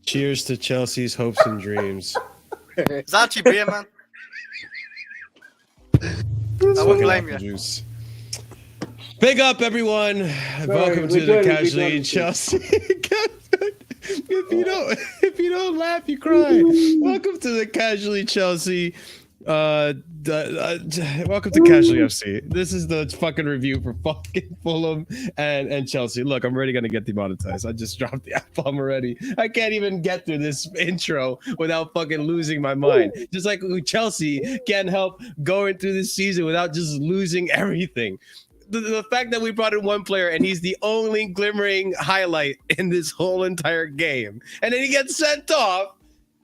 Cheers to Chelsea's hopes and dreams. It's actually beer, man. I wouldn't blame you. Juice. Big up, everyone. Welcome to the Casually Chelsea. If you don't laugh, you cry. Welcome to the Casually Chelsea. Welcome to Casually FC. This is the fucking review for fucking Fulham and Chelsea. Look, I'm already gonna get demonetized. I just dropped the F-bomb already. I can't even get through this intro without fucking losing my mind. Just like Chelsea can't help going through this season without just losing everything. The fact that we brought in one player and he's the only glimmering highlight in this whole entire game, and then he gets sent off,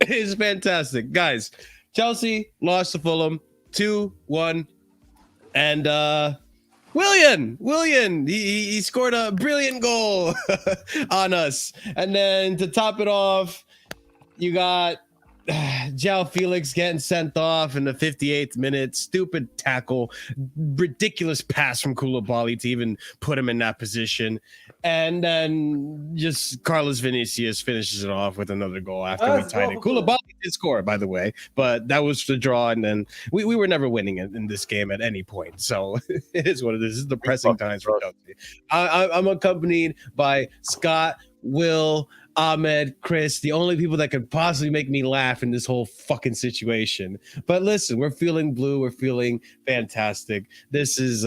is fantastic, guys. Chelsea lost to Fulham 2-1, and WILLIAN, he scored a brilliant goal on us, and then to top it off, you got Joao Felix getting sent off in the 58th minute. Stupid tackle, ridiculous pass from Koulibaly to even put him in that position, and then just Carlos Vinicius finishes it off with another goal after we tied it. Koulibaly did score, by the way, but that was the draw, and then we were never winning in this game at any point. So it is what it is. This is depressing times for Chelsea. I'm accompanied by Scott, Will, Ahmed, Chris, the only people that could possibly make me laugh in this whole fucking situation. But listen, we're feeling blue. We're feeling fantastic. This is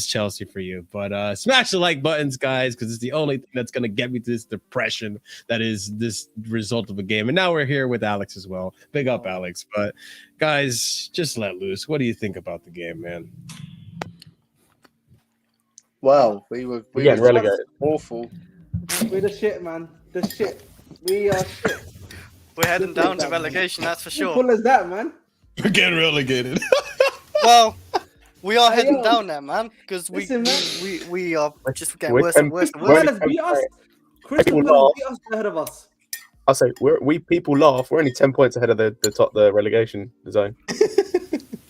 Chelsea for you. But smash the like buttons, guys, because it's the only thing that's going to get me to this depression that is this result of a game. And now we're here with Alex as well. Big up, Alex. But guys, just let loose. What do you think about the game, man? Well, we were getting relegated. Awful. We're the shit, man. The shit. We are shit. We're heading down to relegation, that's for sure. Simple as that, man. We're getting relegated. Well, we are heading down there, man, because we are just getting worse and worse and worse. Palace beat us. Crystal Palace beat us ahead of us. I say we people laugh. We're only 10 points ahead of the relegation zone.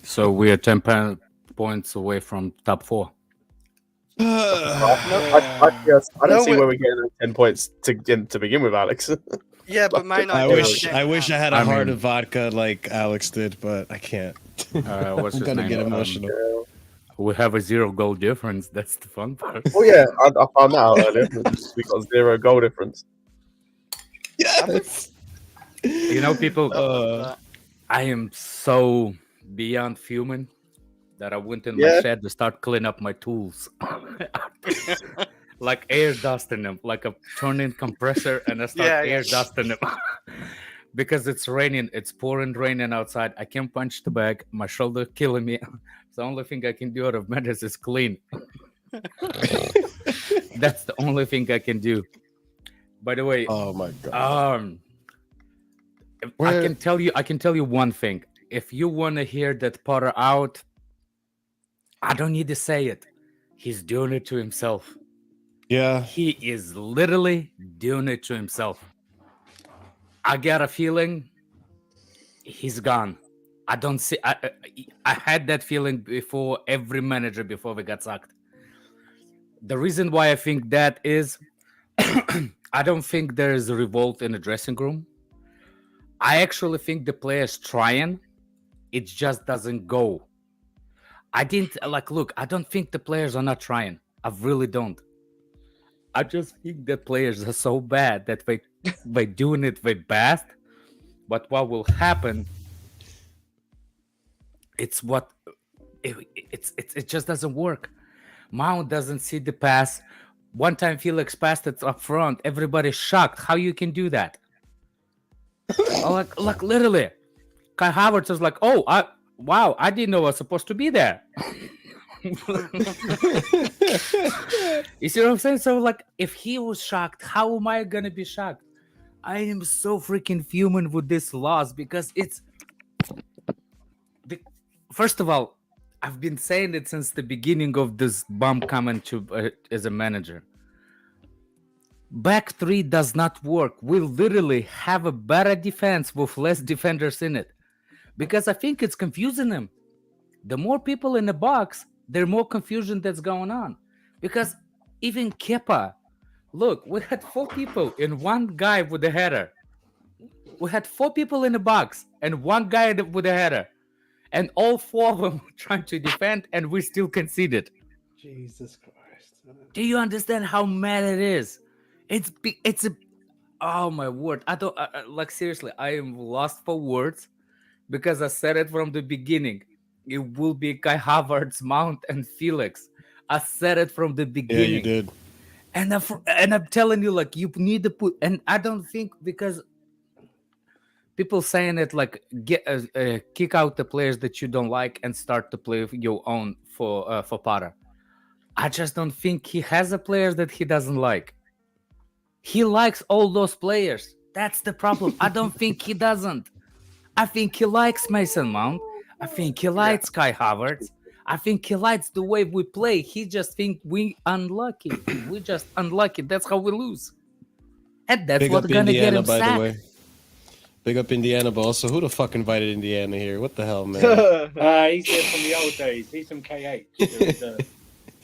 So we are 10 points away from top 4. I don't see where we're getting 10 points to begin with, Alex. Yeah, but mine. I wish I had a heart of vodka like Alex did, but I can't. What's I'm gonna get emotional. We have a 0 goal difference. That's the fun part. Oh yeah, I found that out earlier. We got 0 goal difference. Yes. You know, people. I am so beyond human that I went in my shed to start cleaning up my tools. Like air dusting them, like a turning compressor, and I start air dusting them. Because it's raining, it's pouring raining outside. I can't punch the bag. My shoulder killing me. The only thing I can do out of matters is clean. That's the only thing I can do. By the way, oh my god. I can tell you one thing. If you want to hear that Potter out, I don't need to say it. He's doing it to himself. Yeah. He is literally doing it to himself. I got a feeling he's gone. I don't see. I had that feeling before every manager before we got sacked. The reason why I think that is, I don't think there is a revolt in the dressing room. I actually think the players trying. It just doesn't go. I don't think the players are not trying. I really don't. I just think that players are so bad that they doing it their best. But what will happen? It just doesn't work. Mount doesn't see the pass. One time Felix passed it up front. Everybody's shocked. How you can do that? like literally, Kai Havertz was like, "Oh, wow, I didn't know I was supposed to be there." You see what I'm saying? So, like, if he was shocked, how am I gonna be shocked? I am so freaking fuming with this loss because it's. First of all, I've been saying it since the beginning of this bomb coming to as a manager. Back 3 does not work. We literally have a better defense with less defenders in it. Because I think it's confusing them. The more people in the box, the more confusion that's going on. Because even Kepa, look, we had 4 people and 1 guy with a header. We had 4 people in the box and 1 guy with a header, and all 4 of them were trying to defend, and we still conceded. Jesus Christ. Do you understand how mad it is? It's a oh my word! I don't like seriously. I am lost for words because I said it from the beginning. It will be Kai Havertz, Mount, and Felix. I said it from the beginning. Yeah, you did. And I'm telling you, like, you need to put. And I don't think, because people saying it like kick out the players that you don't like and start to play your own for Potter. I just don't think he has a players that he doesn't like. He likes all those players. That's the problem. I don't think he doesn't. I think he likes Mason Mount. I think he likes Kai Havertz. I think he likes the way we play. He just think we unlucky. We just unlucky. That's how we lose. And that's Big what's up gonna get Indiana, him by the sacked. way. Big up Indiana, but also who the fuck invited Indiana here? What the hell, man? He's here from the old days. He's from KH.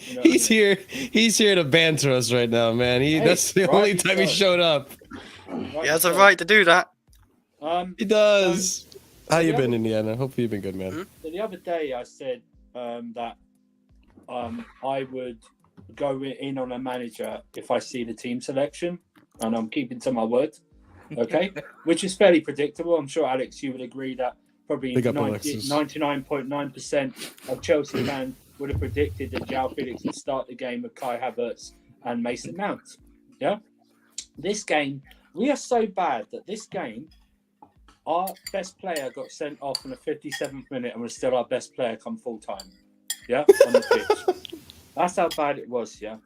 You know He's what I mean? here. He's here to banter us right now, man. That's the only time he showed up. He has a right to do that. He does. How you been, Indiana? Hopefully you've been good, man. So the other day I said that I would go in on a manager if I see the team selection, and I'm keeping to my word. Okay, which is fairly predictable. I'm sure, Alex, you would agree that probably 99.9% of Chelsea fans would have predicted that Joao Felix would start the game with Kai Havertz and Mason Mount. Yeah, this game, we are so bad that this game, our best player got sent off in the 57th minute and was still our best player come full time. Yeah, on the pitch. That's how bad it was. Yeah.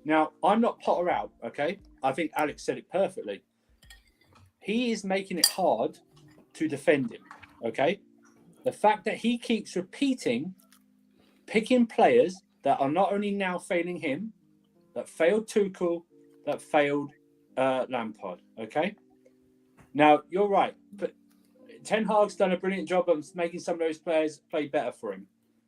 Now, I'm not Potter out. Okay, I think Alex said it perfectly. He is making it hard to defend him. Okay, the fact that he keeps picking players that are not only now failing him, that failed Tuchel, that failed Lampard. Okay, now you're right, but Ten Hag's done a brilliant job of making some of those players play better for him.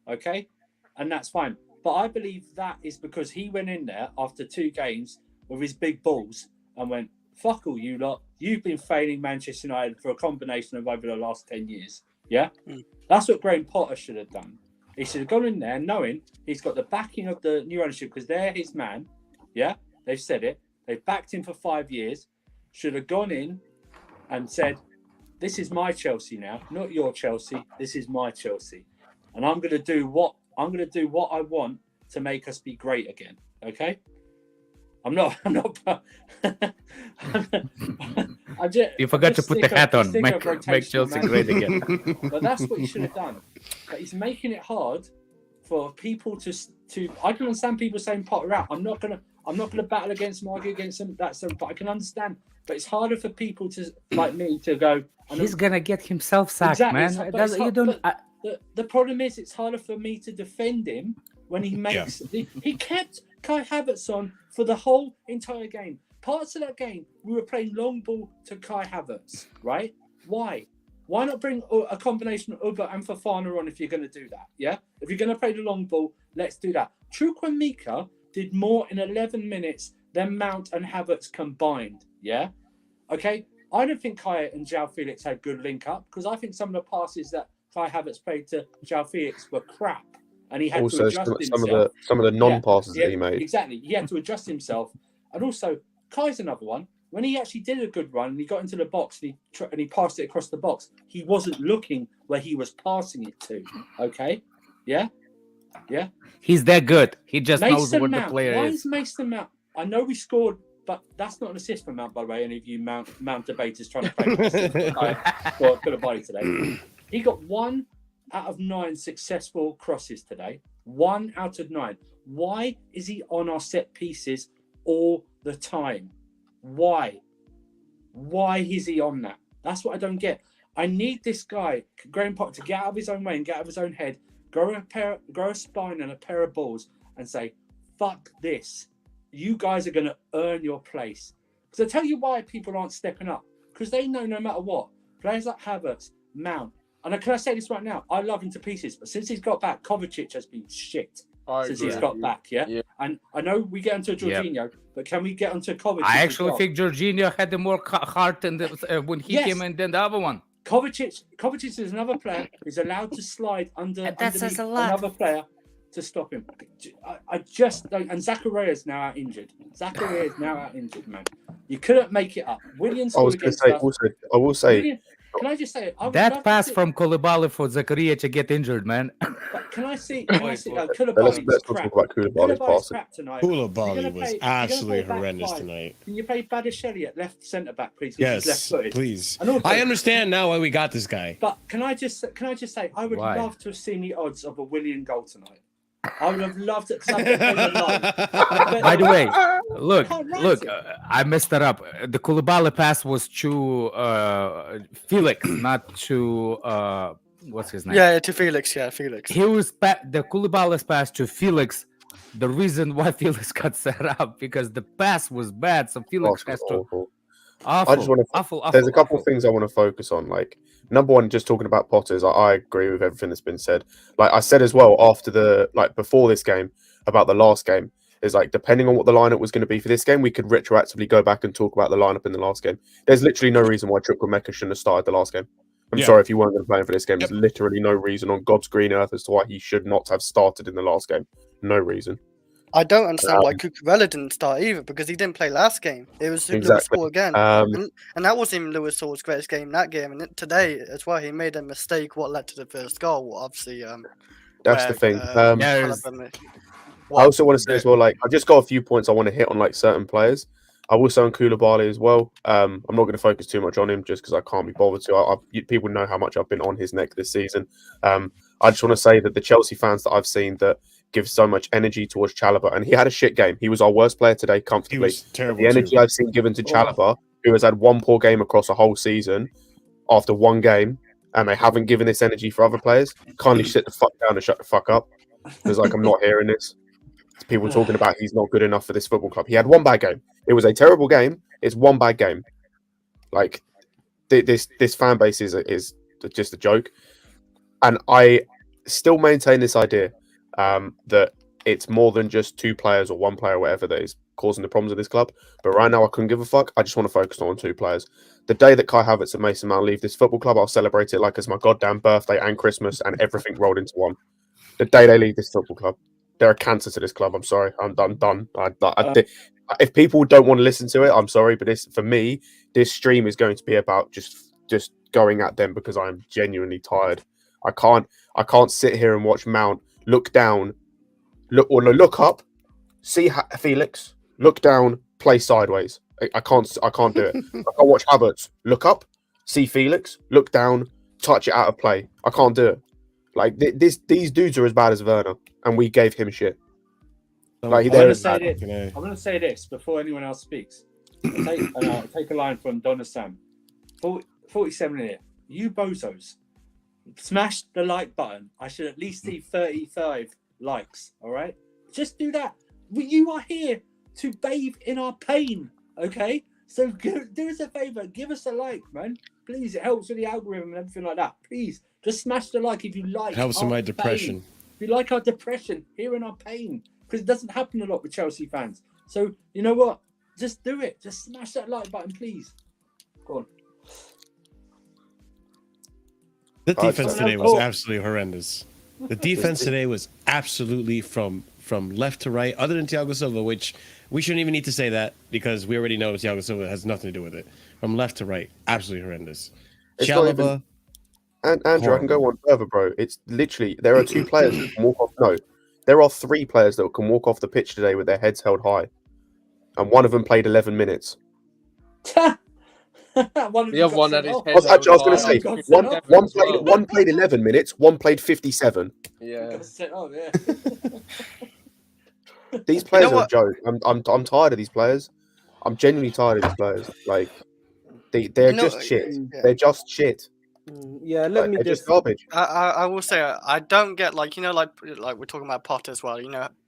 Okay, and that's fine. But I believe that is because he went in there after 2 games with his big balls and went, fuck all you lot. You've been failing Manchester United for a combination of over the last 10 years. Yeah? That's what Graham Potter should have done. He should have gone in there knowing he's got the backing of the new ownership because they're his man. Yeah? They've said it. They've backed him for 5 years. Should have gone in and said, this is my Chelsea now, not your Chelsea. This is my Chelsea. And I'm going to do what I want to make us be great again. Okay? I'm not. You forgot to put the hat on. Make Chelsea great again. But that's what he should have done. But he's making it hard for people to. I can understand people saying Potter out. I'm not gonna battle against him, argue against him. But I can understand. But it's harder for people to like me to go. He's gonna get himself sacked, exactly, man. The problem is, it's harder for me to defend him when he makes. He kept Kai Havertz on for the whole entire game. Parts of that game, we were playing long ball to Kai Havertz, right? Why? Why not bring a combination of Uber and Fofana on if you're going to do that? Yeah? If you're going to play the long ball, let's do that. Chukwuemeka did more in 11 minutes than Mount and Havertz combined. Yeah? Okay? I don't think Kai and Joao Felix had good link up because I think some of the passes that Kai Havertz played to Joao Felix were crap. And he had also to adjust himself. Some of the non-passes that he made. Exactly. He had to adjust himself. And also, Kai's another one. When he actually did a good run and he got into the box and he passed it across the box, he wasn't looking where he was passing it to. Okay? Yeah? Yeah? He's that good. He just Mason knows what Mount. the player Why is. is Mason Mount? I know we scored, but that's not an assist from Mount, by the way. Any of you Mount debaters trying to play for Koulibaly today. He got 1 out of 9 successful crosses today. 1 out of 9. Why is he on our set pieces all the time? Why? Why is he on that? That's what I don't get. I need this guy, Graham Potter, to get out of his own way and get out of his own head, grow a spine and a pair of balls and say, fuck this. You guys are going to earn your place. Because I tell you why people aren't stepping up. Because they know no matter what, players like Havertz, Mount, and can I say this right now? I love him to pieces, but since he's got back, Kovacic has been shit. since he's got back. Yeah? And I know we get onto Jorginho, but can we get onto Kovacic? I actually think Jorginho had the more heart in when he came in than the other one. Kovacic is another player who's allowed to slide underneath another player to stop him. I just don't. And Zachariah's now out injured. Man. You couldn't make it up. Willian I was going to say also. I will say. Willian, can I just say that pass from Koulibaly for Zakaria to get injured, man? But can I see? Let's not talk about Koulibaly's passing. Koulibaly was absolutely horrendous tonight. Can you play BADIASHILE at left centre back, please? Yes, please. I understand now why we got this guy. But can I just say, I would love to have seen the odds of a Willian goal tonight. I would have loved it. By the way, look, I messed that up. The Koulibaly pass was to Felix, not to what's his name? Yeah, to Felix. Yeah, Felix. He was the Koulibaly's pass to Felix. The reason why Felix got set up because the pass was bad, so Felix has to. Awful. I just want to. There's a couple of things I want to focus on. Like number one, just talking about Potters. I agree with everything that's been said. Like I said as well after before this game about the last game is like depending on what the lineup was going to be for this game, we could retroactively go back and talk about the lineup in the last game. There's literally no reason why Chukwuemeka shouldn't have started the last game. I'm sorry if you weren't going to play him for this game. There's literally no reason on God's green earth as to why he should not have started in the last game. No reason. I don't understand why Cucurella didn't start either because he didn't play last game. It was Lewis Hall again, and that wasn't even Lewis Hall's greatest game that game. And today as well, he made a mistake. What led to the first goal? Obviously, that's the thing. I also want to say as well, like I just got a few points I want to hit on like certain players. I will say on Koulibaly as well. I'm not going to focus too much on him just because I can't be bothered to. People know how much I've been on his neck this season. I just want to say that the Chelsea fans that I've seen that give so much energy towards Chalobah, and he had a shit game. He was our worst player today, comfortably. He was terrible. The energy I've seen given to Chalobah, who has had one poor game across a whole season, after one game, and they haven't given this energy for other players. Kindly sit the fuck down and shut the fuck up. Because like I'm not hearing this. It's people talking about he's not good enough for this football club. He had one bad game. It was a terrible game. It's one bad game. Like this fan base is just a joke, and I still maintain this idea. That it's more than just two players or one player or whatever that is causing the problems of this club. But right now, I couldn't give a fuck. I just want to focus on two players. The day that Kai Havertz and Mason Mount leave this football club, I'll celebrate it like it's my goddamn birthday and Christmas and everything rolled into one. The day they leave this football club, they're a cancer to this club. I'm sorry. I'm done. If people don't want to listen to it, I'm sorry. But for me, this stream is going to be about just going at them because I'm genuinely tired. I can't sit here and watch Mount look down, look up, see Felix, look down, play sideways. I can't do it. I can't watch Havertz look up, see Felix, look down, touch it out of play. I can't do it. Like these dudes are as bad as Werner, and we gave him shit. Like I'm going to say this before anyone else speaks. I'll take a line from Donna Sam. 47 here. You bozos. Smash the like button. I should at least see 35 likes. All right, just do that. You are here to bathe in our pain. Okay, so do us a favor. Give us a like, man. Please, it helps with the algorithm and everything like that. Please, just smash the like if you like. It helps with my depression. If you like our depression, here in our pain, because it doesn't happen a lot with Chelsea fans. So you know what? Just do it. Just smash that like button, please. Go on. The defense today was absolutely horrendous. The defense today was absolutely from left to right, other than Thiago Silva, which we shouldn't even need to say that because we already know Thiago Silva has nothing to do with it. From left to right, absolutely horrendous. Chalobah, and Andrew, I can go on further, bro. It's literally there are two players that can walk off. No, there are three players that can walk off the pitch today with their heads held high, and one of them played 11 minutes. The other one had his head. I was going to say one played 11 minutes, one played 57. Yeah. These players are a joke. I'm tired of these players. I'm genuinely tired of these players. Like they're just shit. Yeah. They're just shit. Yeah, They're just garbage. I will say I don't get like we're talking about Potter as well.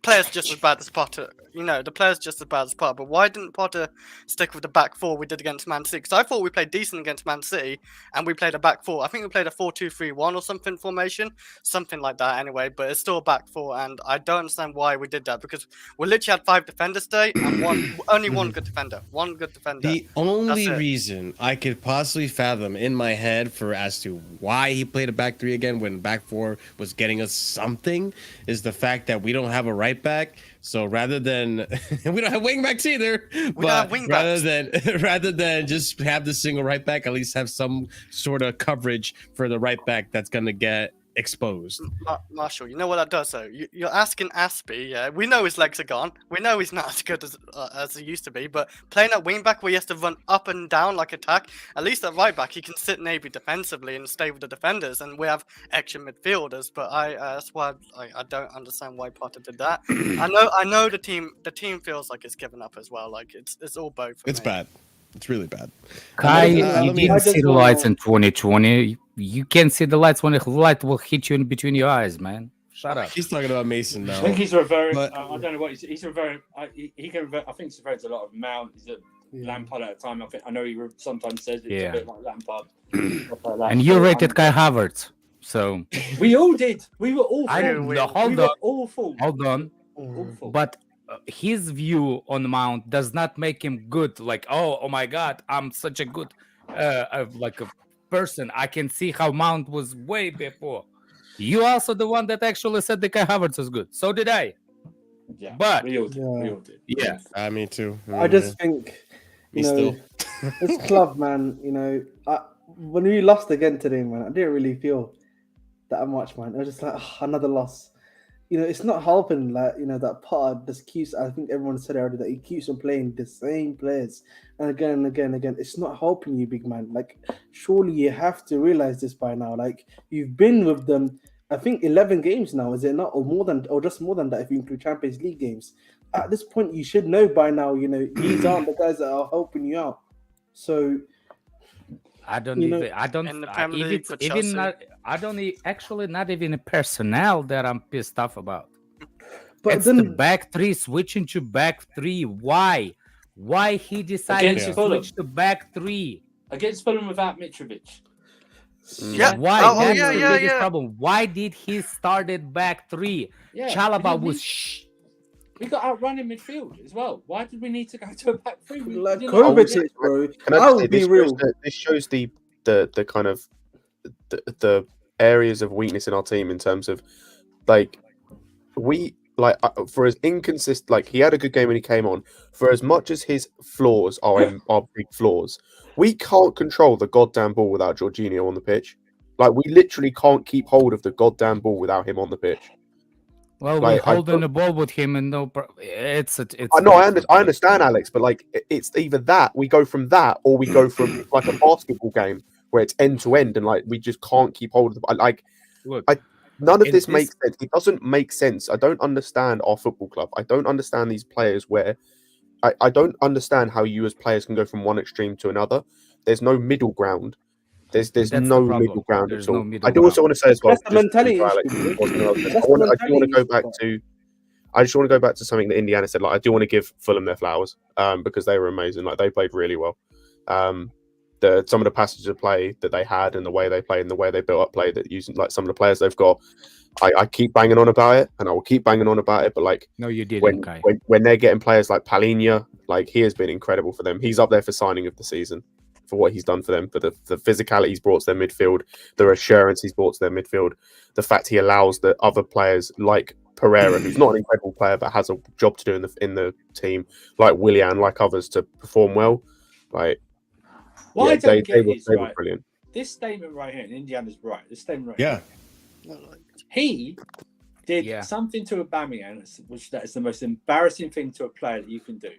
player's just as bad as Potter. You know, the player's just as bad as Potter. But why didn't Potter stick with the back four we did against Man City? Because I thought we played decent against Man City, and we played a back four. I think we played a 4-2-3-1 or something formation, something like that. Anyway, but it's still a back four, and I don't understand why we did that. Because we literally had 5 defenders today, and only one good defender. One good defender. The only That's it. reason I could possibly fathom in my head for as to why he played a back three again when back four was getting us something is the fact that we don't have a right back. So rather than we don't have wing backs either, We don't have wing backs. rather than just have the single right back, at least have some sort of coverage for the right back that's gonna get exposed. Marshall, you know what that does though? You're asking Aspie, yeah. We know his legs are gone. We know he's not as good as he used to be. But playing at wing back where he has to run up and down like attack, at least at right back he can sit maybe defensively and stay with the defenders. And we have extra midfielders. But that's why I don't understand why Potter did that. I know the team feels like it's given up as well. Like it's all both. For It's me. bad. It's really bad. Kai, you let me- didn't see the lights in 2020. You can't see the lights when the light will hit you in between your eyes, man. Shut up. He's talking about Mason now. I think he's referring. But- I don't know what he's referring. He can. I think he's referring to a lot of Mount. He's a Lampard at a time. I know he sometimes says it's Yeah. a bit like Lampard. Stuff like that. And you rated Kai Havertz. So We all did. We were all. I full. don't hold we on. were awful. Hold on. Awful. But his view on Mount does not make him good. Like, oh my God, I'm such a good, like a person. I can see how Mount was way before. You also the one that actually said the Kai Havertz was good. So did I. Yeah, but- we all did. Yeah. We all did. Yeah. Me too. I just think, you Me know, this club, man, you know, when we lost again today, man, I didn't really feel that much, man. I was just like, another loss. You know, it's not helping, like, you know, that Potter just keeps, I think everyone said already, that he keeps on playing the same players and again and again and again. It's not helping you, big man. Like, surely you have to realize this by now. Like, you've been with them, I think 11 games now, is it not? Or more than, or just more than that if you include Champions League games. At this point, you should know by now, you know, these aren't the guys that are helping you out. So, I don't You know, even. I don't. in the I, Premier even, League for even Chelsea. not. I don't actually not even a personnel that I'm pissed off about. but It's then the back three switching to back three. Why? Why he decided Against to Fulham. switch to back three? Against Fulham without Mitrovic. Yeah. Why? Oh, That's yeah, the yeah, biggest yeah. problem. Why did he started back three? Yeah. Chalaba we was didn't need- We got outrun in midfield as well. Why did we need to go to a back three? like You know, Kovacic, bro, Can I I just will say, be this real. shows this shows the kind of the areas of weakness in our team in terms of like for as inconsistent, like he had a good game when he came on. For as much as his flaws are big flaws, we can't control the goddamn ball without Jorginho on the pitch. Like we literally can't keep hold of the goddamn ball without him on the pitch. Well, Like, we're I holding don't- the ball with him, and it's. I know, I understand, Alex, but like it's either that we go from that, or we go from like a basketball game where it's end to end, and like we just can't keep hold of the like. Look, None of in this this- makes sense. It doesn't make sense. I don't understand our football club. I don't understand these players where I don't understand how you as players can go from one extreme to another. There's no middle ground. There's That's the no problem. middle ground There's at all. no middle I do also want to say as well. That's the mentality Alex, issue, I do want to mentality go issue, back bro. to. I just want to go back to something that Indiana said. Like, I do want to give Fulham their flowers because they were amazing. Like, they played really well. Some of the passages of play that they had and the way they played and the way they built up play that using like some of the players they've got. I keep banging on about it, and I will keep banging on about it. But like, no, you didn't, Kai. when they're getting players like Palhinha, like he has been incredible for them. He's up there for signing of the season for what he's done for them, for the physicality he's brought to their midfield, the assurance he's brought to their midfield, the fact he allows the other players like Pereira, who's not an incredible player but has a job to do in the team, like WILLIAN, like others, to perform well. Like, What yeah, I don't get were, is, they were right, brilliant. this statement right here, and Indiana's right. This statement right Yeah. here. He did Yeah. something to Aubameyang, which that is the most embarrassing thing to a player that you can do.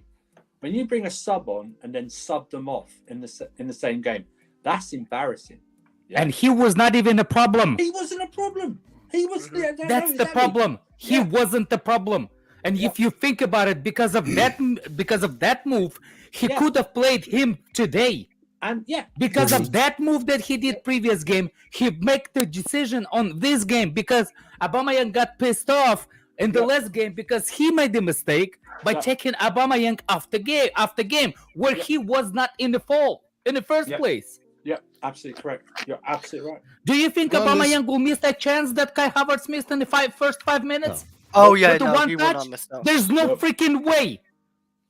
When you bring a sub on and then sub them off in the same game, that's embarrassing. Yeah. And he was not even a problem. He wasn't a problem. He was. Yeah, no, That's the exactly. problem. He Yeah. wasn't the problem. And if you think about it, because of that move, he Yeah. could have played him today. And yeah, Because of that move that he did previous game, he make the decision on this game because Aubameyang got pissed off in the last game because he made the mistake by taking Aubameyang after game where he was not in the fault in the first place. Yeah, absolutely correct. You're absolutely right. Do you think Aubameyang will miss that chance that Kai Havertz missed in the first 5 minutes? Oh yeah, With the no, one he will touch? not miss that. There's no freaking way.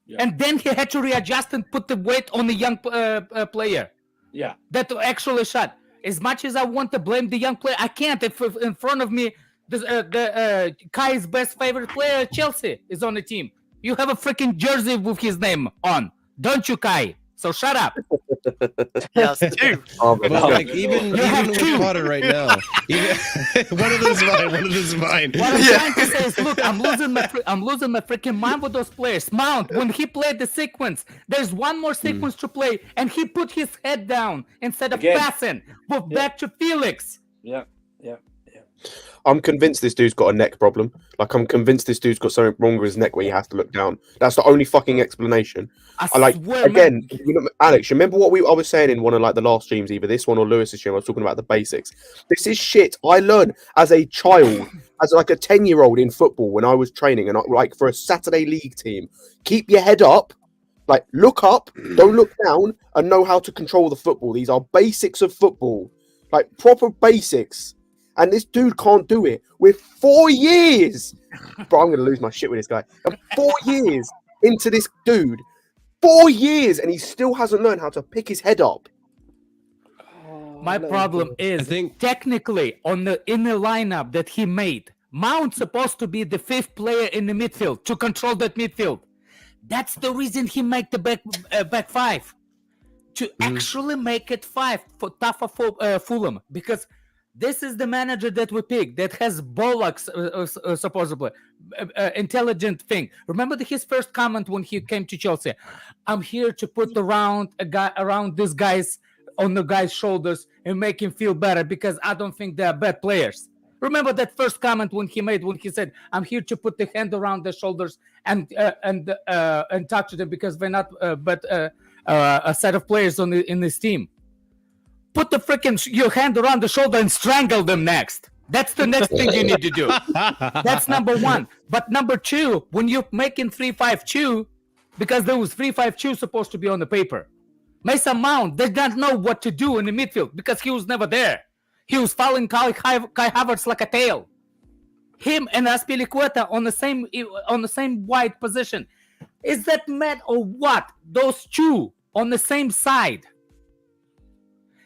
Yeah. And then he had to readjust and put the weight on the young player. Yeah. That actually shot. As much as I want to blame the young player, I can't. If in front of me, Kai's best favorite player, Chelsea, is on the team. You have a freaking jersey with his name on, don't you, Kai? So shut up. Yes, two. But like even with Potter right now, one of those is mine. What I'm trying to say is, look, I'm losing my freaking mind with those players. Mount, when he played the sequence, there's one more sequence to play, and he put his head down instead of passing. But back to Felix. Yeah. I'm convinced this dude's got a neck problem. Like, I'm convinced this dude's got something wrong with his neck where he has to look down. That's the only fucking explanation. I swear, again, you know, Alex, remember what I was saying in one of like the last streams, either this one or Lewis's stream? I was talking about the basics. This is shit I learned as a child, as like a 10-year-old in football when I was training, and like for a Saturday league team. Keep your head up. Like, look up, don't look down, and know how to control the football. These are basics of football. Like, proper basics. And this dude can't do it. We're 4 years. Bro, I'm going to lose my shit with this guy. I'm 4 years into this dude. 4 years, and he still hasn't learned how to pick his head up. My problem is, technically, in the lineup that he made, Mount's supposed to be the 5th player in the midfield to control that midfield. That's the reason he made the back 5. To actually make it 5 for tougher Fulham. Because this is the manager that we picked that has bollocks, supposedly, intelligent thing. Remember his first comment when he came to Chelsea? I'm here to put around these guys on the guy's shoulders and make him feel better because I don't think they are bad players. Remember that first comment when he said, I'm here to put the hand around their shoulders and talk to them because they're not a set of players in this team. Put the freaking your hand around the shoulder and strangle them next. That's the next thing you need to do. That's number 1. But number 2, when you're making 3-5-2, because there was 3-5-2 supposed to be on the paper, Mason Mount did not know what to do in the midfield because he was never there. He was following Kai Havertz like a tail. Him and Azpilicueta on the same wide position. Is that mad or what? Those two on the same side.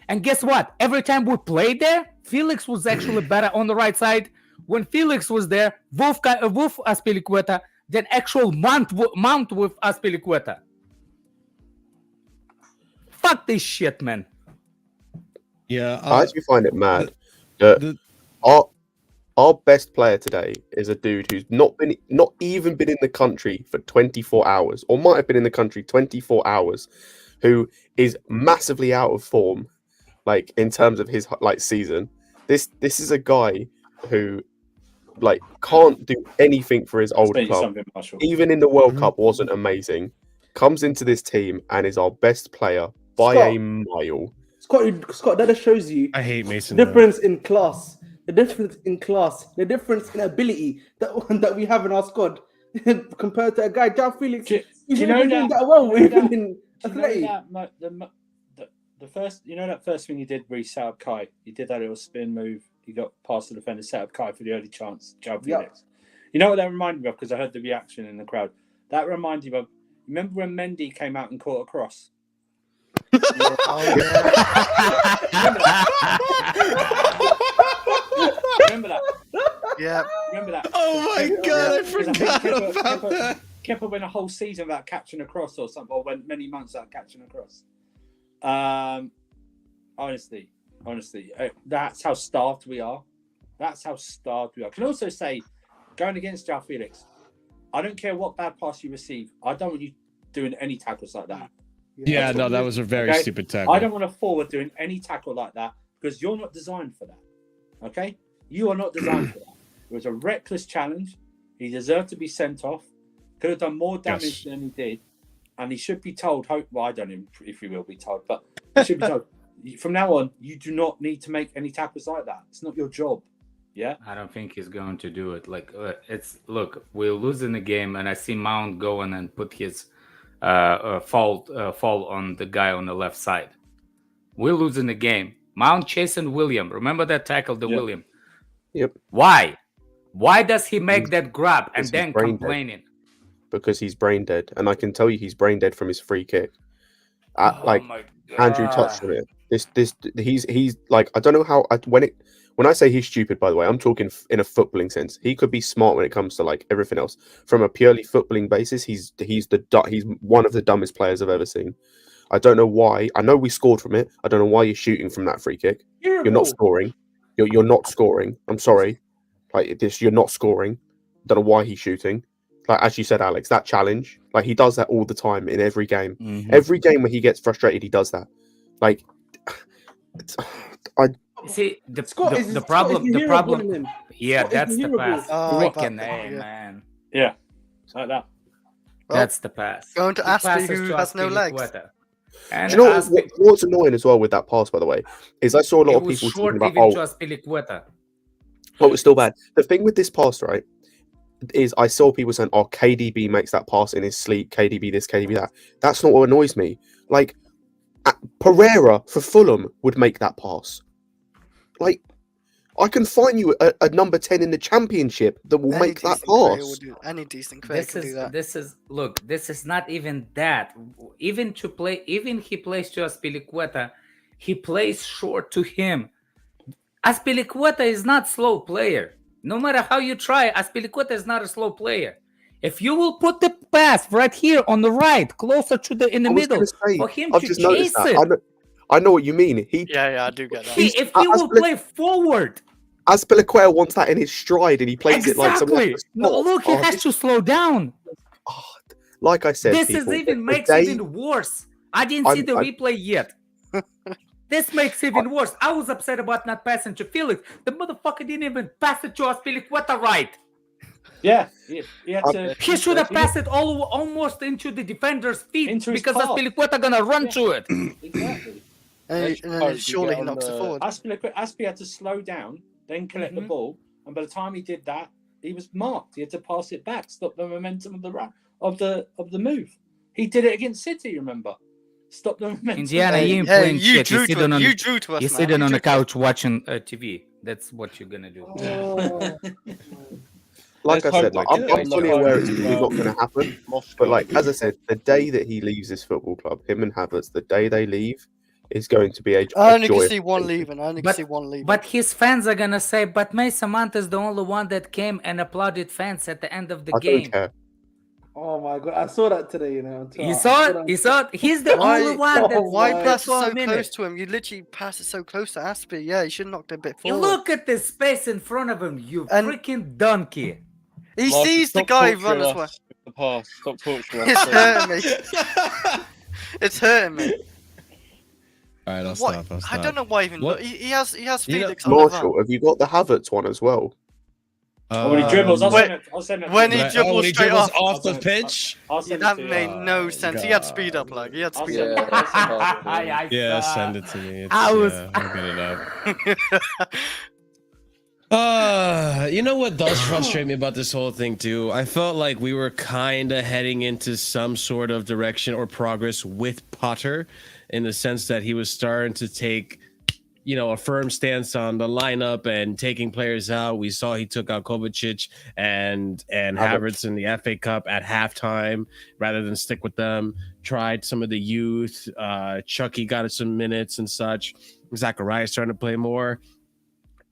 And guess what? Every time we played there, Felix was actually better on the right side. When Felix was there, Wolf Azpilicueta, then actual Mount with Azpilicueta. Fuck this shit, man. Yeah, I actually find it mad that our best player today is a dude who's not even been in the country for 24 hours, or might have been in the country 24 hours, who is massively out of form. Like, in terms of his season, this is a guy who can't do anything for his old club. Even in the World Cup wasn't amazing. Comes into this team and is our best player by a mile. Scott, that just shows you I hate Mason. the difference in class, the difference in ability that we have in our squad compared to a guy, Joao Felix. He's doing that well, even in athletic. The first, that first thing he did, where he set up Kai, he did that little spin move. He got past the defender, set up Kai for the early chance. Joao Felix. You know what that reminded me of? Because I heard the reaction in the crowd. That reminded me of. Remember when Mendy came out and caught a cross? Remember that? Yeah. Remember that? Oh my god, I forgot about that. Kepa went a whole season without catching a cross or something, or went many months without catching a cross. Honestly, that's how starved we are. Can also say, going against Joao Felix, I don't care what bad pass you receive. I don't want you doing any tackles like that. Yeah, no, that was a very stupid tackle. I don't want a forward doing any tackle like that because you're not designed for that. Okay? You are not designed for that. It was a reckless challenge. He deserved to be sent off. Could have done more damage than he did. And he should be told, well, I don't know if he will be told, but he should be told, from now on, you do not need to make any tackles like that. It's not your job. Yeah. I don't think he's going to do it. Like, look, we're losing the game, and I see Mount going and put his fall on the guy on the left side. We're losing the game. Mount chasing William. Remember that tackle to William? Yep. Why? Why does he make that grab and then complaining? Because he's brain dead, and I can tell you he's brain dead from his free kick. Like my Andrew touched on it. He's like, I don't know how when I say he's stupid, by the way, I'm talking in a footballing sense. He could be smart when it comes to like everything else. From a purely footballing basis, he's one of the dumbest players I've ever seen. I don't know why. I know we scored from it. I don't know why you're shooting from that free kick. You're not scoring. You're not scoring. I'm sorry. Like this, you're not scoring. Don't know why he's shooting. Like as you said, Alex, that challenge. Like he does that all the time in every game. Mm-hmm. Every game where he gets frustrated, he does that. Like see the the problem. Yeah, Scott that's is the the pass. hero. Freaking Oh, A, yeah. man. Yeah. Like that. Well, That's the pass. going to He Aspie, passes who to has no legs. Azpilicueta. And do you know Aspie- what's annoying as well with that pass, by the way, is I saw a lot it of was people short talking even about, to Azpilicueta. it was still bad. The thing with this pass, right, is I saw people saying, oh, KDB makes that pass in his sleep, KDB this, KDB that. That's not what annoys me. Like, Pereira for Fulham would make that pass. Like, I can find you a number 10 in the Championship that will make that pass. Any decent creator can do that. This is not even that. Even he plays to Azpilicueta, he plays short to him. Azpilicueta is not slow player. No matter how you try, Azpilicueta is not a slow player. If you will put the pass right here on the right, closer to in the middle, for him to chase it. I know what you mean. Yeah, I do get that. If he will play forward. Azpilicueta wants that in his stride, and he plays it like someone. No, look, he has to slow down. Like I said, this makes it even worse. I didn't see the replay yet. This makes it even worse. I was upset about not passing to Felix. The motherfucker didn't even pass it to Azpilicueta right. Yeah, he should have passed it almost into the defender's feet because Azpilicueta gonna run to it. Exactly. And surely he knocks it forward. Aspie had to slow down, then collect the ball, and by the time he did that, he was marked. He had to pass it back, stop the momentum of the move. He did it against City, remember? Stop the momentum. Indiana, you ain't playing shit. You drew to us, you're sitting on the couch watching TV. That's what you're gonna do. Like I said, like, I'm fully aware it's probably not going to happen. But like as I said, the day that he leaves this football club, him and Havertz, the day they leave is going to be a I only can see one leaving. But his fans are gonna say, "But Mason Mount is the only one that came and applauded fans at the end of the game." Don't care. Oh my god, I saw that today, you know. You saw it? He's the only one that why pass it so close to him? You literally pass it so close to Aspie. Yeah, you should have knocked it a bit forward. You look at the space in front of him, you freaking donkey. He sees the guy run as well. The pass. Stop torturing It's hurting me. It's hurting me. All right, I'll stop. I don't know why even. He has Felix on Marshall, have you got the Havertz one as well? When he dribbles, I'll send it. When he dribbles straight off the pitch, that made no sense. He had speed up, like he had speed up. Yeah, send it to me. I'll get it up. You know what does frustrate me about this whole thing too? I felt like we were kind of heading into some sort of direction or progress with Potter, in the sense that he was starting to take, a firm stance on the lineup and taking players out. We saw he took out Kovacic and Havertz in the FA Cup at halftime rather than stick with them. Tried some of the youth. Chucky got some minutes and such. Zacharias starting to play more.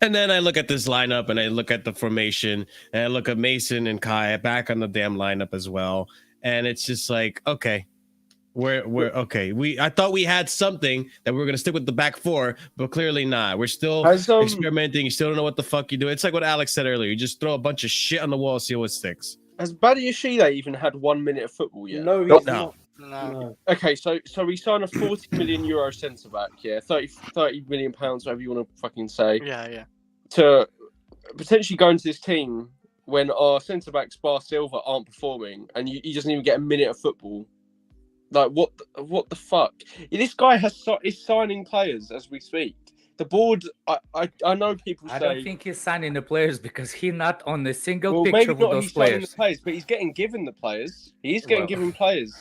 And then I look at this lineup and I look at the formation and I look at Mason and Kai back on the damn lineup as well. And it's just like, okay, we're okay. I thought we had something that we were going to stick with the back four, but clearly not. We're still experimenting. You still don't know what the fuck you do. It's like what Alex said earlier. You just throw a bunch of shit on the wall, see what sticks. Has BADIASHILE even had 1 minute of football yet? No, he's not. No. Okay, so we signed a 40 million euro centre back, 30 million pounds, whatever you want to fucking say. Yeah. To potentially go into this team when our centre backs bar Silva aren't performing, and he doesn't even get a minute of football. Like what the fuck? This guy is signing players as we speak the board. I know people say. I don't think he's signing the players because he's not on a single Well, picture maybe with not those he's signing players. the players, but he's getting given the players. He's getting Well. given players.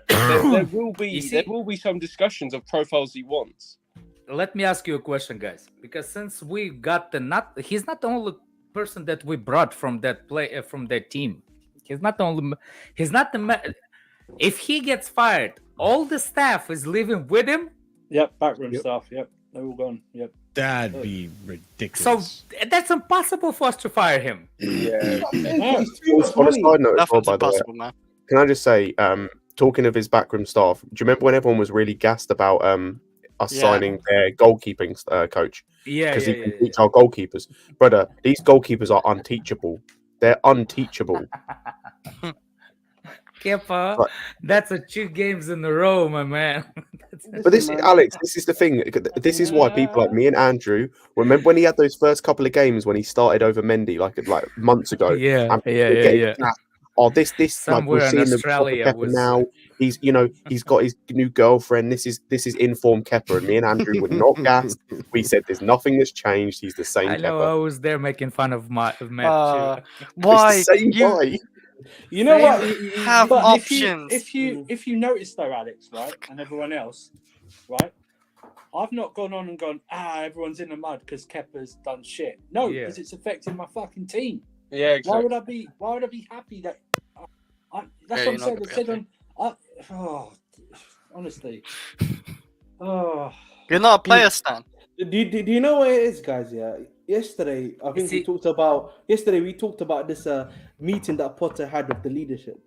there will be You see- there will be some discussions of profiles he wants. Let me ask you a question, guys. Because since we got he's not the only person that we brought from that from that team. He's not the. If he gets fired, all the staff is living with him. Yep, backroom staff. Yep, they're all gone. Yep. That'd be ridiculous. So that's impossible for us to fire him. Yeah. He's too much On a money. side note as well, Nothing's by the way, impossible, man. can I just say, talking of his backroom staff, do you remember when everyone was really gassed about us Yeah. signing their goalkeeping coach? Yeah, Because he can teach our goalkeepers. Brother, these goalkeepers are unteachable. They're unteachable. Kepa, Right. that's 2 games in a row, my man. But this is Alex. This is the thing. This is why people like me and Andrew remember when he had those first couple of games when he started over Mendy, like months ago. Yeah, and yeah, people yeah, getting yeah. gassed. Oh, this like Somewhere we're in seeing the Australia proper Kepa was- now. He's got his new girlfriend. This is informed Kepa, and me and Andrew were not gassed. We said there's nothing that's changed. He's the same I know. Kepa. I was there making fun of Matt Uh, too. Why It's the same you guy. You know what? have But options? If you notice though, Alex, right, and everyone else, right, I've not gone on and gone, everyone's in the mud because Kepa's done shit. No, Yeah. because it's affecting my fucking team. Yeah, exactly. Why would I be happy that? That's Yeah, what you're I'm not saying. gonna be Honestly. You're not a player, Stan. Do you know what it is, guys? Yeah. Yesterday, I think see- we talked about this meeting that Potter had with the leadership.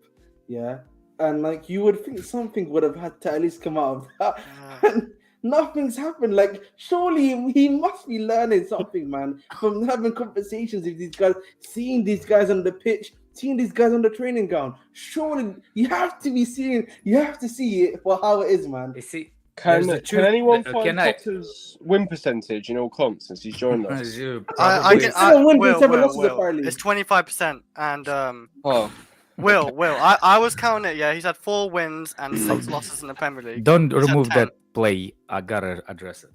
Yeah. And like you would think something would have had to at least come out of that. And nothing's happened. Like surely he must be learning something, man, from having conversations with these guys, seeing these guys on the pitch, seeing these guys on the training ground. Surely you have to see it for how it is, man. You see, Can there's the truth- anyone can find I- Potter's win percentage in all comps since he's joined us? You I probably- can. It's still a win, Will, 7 Will, losses, Will. apparently. It's 25%, and Oh, Will. I was counting it. Yeah, he's had 4 wins and 6 losses in the Premier League. Don't He's at remove 10. that play. I gotta address it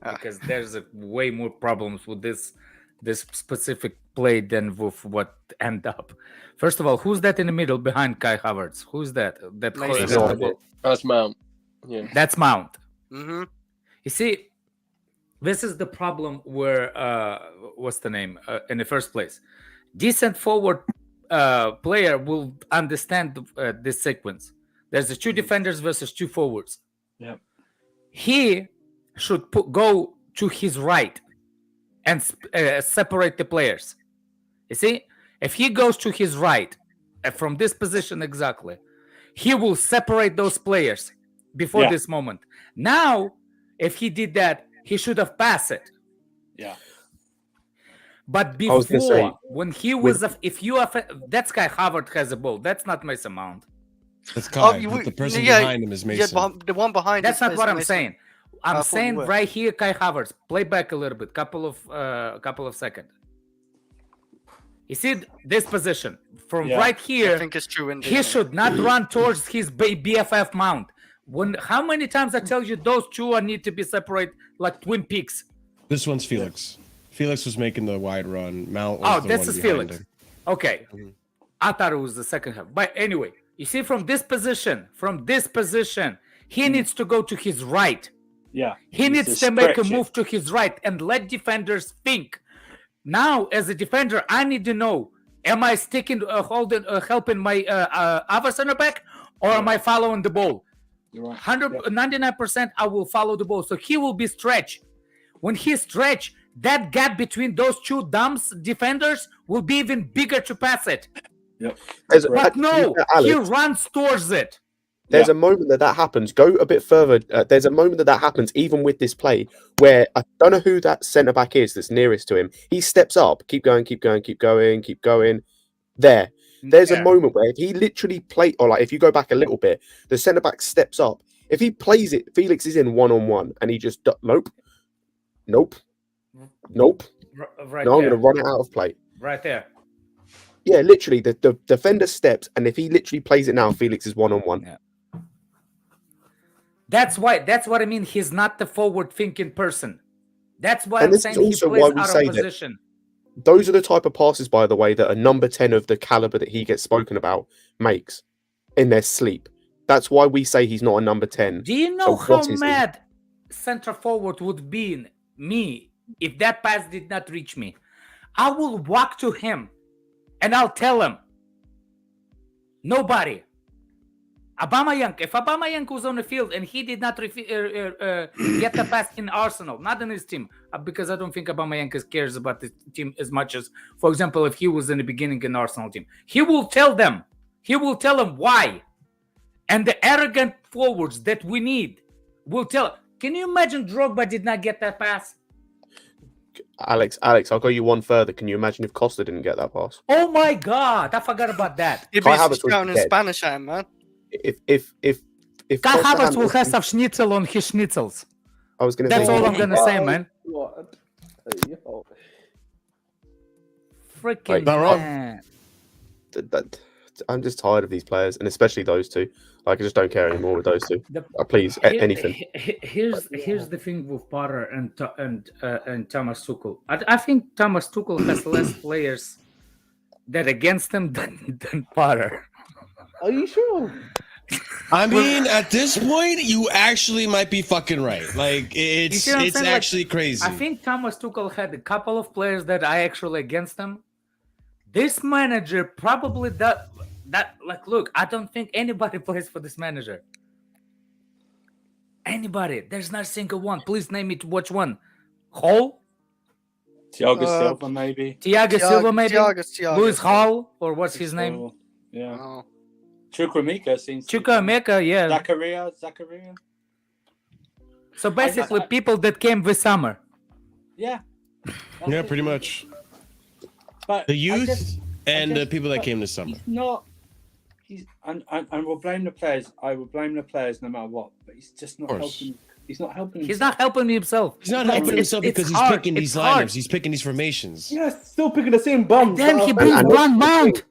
Ah. because there's way more problems with this specific play than with what end up. First of all, who's that in the middle behind Kai Havertz? Who's that? That Mason closes Mount. the ball? that's Mount. Yeah. That's Mount. Mm-hmm. You see, this is the problem where what's the name in the first place? Decent forward player will understand this sequence. There's the 2 defenders versus 2 forwards. Yeah. He should go to his right and separate the players. You see, if he goes to his right from this position exactly, he will separate those players before Yeah. this moment. Now, if he did that, he should have passed it. Yeah. But I was gonna say, before, when he was, if you have, that guy Havertz has a ball. That's not Mason Mount. That's Kai, you- but the person yeah, behind him is Yeah, Mason. the one behind. That's is- not is what I'm Mason. saying. I'm I thought you saying were. right here, Kai Havertz. Play back a little bit, couple of seconds. You see this position from Yeah. right I here. think it's true. Indeed. He should not run towards his BFF Mount. How many times I tell you those 2 need to be separate like Twin Peaks? This one's Felix. Felix was making the wide run. Mount was Oh, the this one is behind Felix. him. Okay. I thought it was the second half. But anyway, you see from this position, he needs to go to his right. Yeah. He needs to make a stretch it. move to his right and let defenders think. Now, as a defender, I need to know: am I sticking, holding, helping my other center back, or am I following the ball? You're right. 99%, I will follow the ball. So he will be stretched. When he stretch, that gap between those 2 defenders will be even bigger to pass it. But no, he Alex, runs towards it. there's a moment that happens. Go a bit further. There's a moment that happens even with this play where I don't know who that centre back is that's nearest to him. He steps up. Keep going. There. There's a moment where if he literally or like if you go back a little bit, the centre back steps up. If he plays it, Felix is in 1-on-1 and he just nope. Right No, I'm there. going to run it out of play. Right there. Yeah, literally, the defender steps, and if he literally plays it now, Felix is 1-on-1. Yeah. That's what I mean. He's not the forward-thinking person. That's why And I'm this saying is he also plays why we out say of that position. those are the type of passes, by the way, that a number 10 of the caliber that he gets spoken about makes in their sleep. That's why we say he's not a number 10. Do you know So how what is he? mad center forward would be in me if that pass did not reach me? I will walk to him and I'll tell him, nobody. Aubameyang, if Aubameyang was on the field and he did not get the pass in Arsenal, not in his team, because I don't think Aubameyang cares about the team as much as, for example, if he was in the beginning in the Arsenal team, he will tell them. He will tell them why. And the arrogant forwards that we need will tell. Can you imagine Drogba did not get that pass? Alex, I'll go you one further. Can you imagine if Costa didn't get that pass? Oh my God, I forgot about that. You'd Kai be Havertz would shouting be in dead. Spanish at him, man. If Kai Costa Havertz will hadn't- have some schnitzel on his schnitzels. I was going to That's say all I'm gonna say, man. What? Yo. Freaking Not wrong. man. I'm just tired of these players, and especially those two. Like, I just don't care anymore with those two. The- Please, anything. Here's the thing with Potter and Thomas Tuchel. I think Thomas Tuchel has less players that against him than Potter. Are you sure? I mean, at this point, you actually might be fucking right. Like, it's see what I'm saying? Like, actually crazy. I think Thomas Tuchel had a couple of players that I actually against him. This manager probably that like, look, I don't think anybody plays for this manager. Anybody? There's not a single one. Please name me which one. Hall? Thiago Silva, maybe. Thiago Silva, maybe. Thiago. Luis Hall, or what's his name? Or- Yeah. Oh. Chukwuemeka seems to be- Chukwuemeka, yeah. Zakaria. So basically, people that came this summer. Yeah. That's Yeah, it. pretty much. But The I youth just- and I the just- people that but came this summer. He's not. He's and we'll blame the players. I will blame the players no matter what. But he's just not Of course. helping. He's not helping. He's himself. not helping himself. He's not It's- helping it's- himself it's because he's hard. picking these It's hard. lineups. He's picking these formations. Yeah, still picking the same bums. Then he that are- brings and Blunt this is the Mount. thing.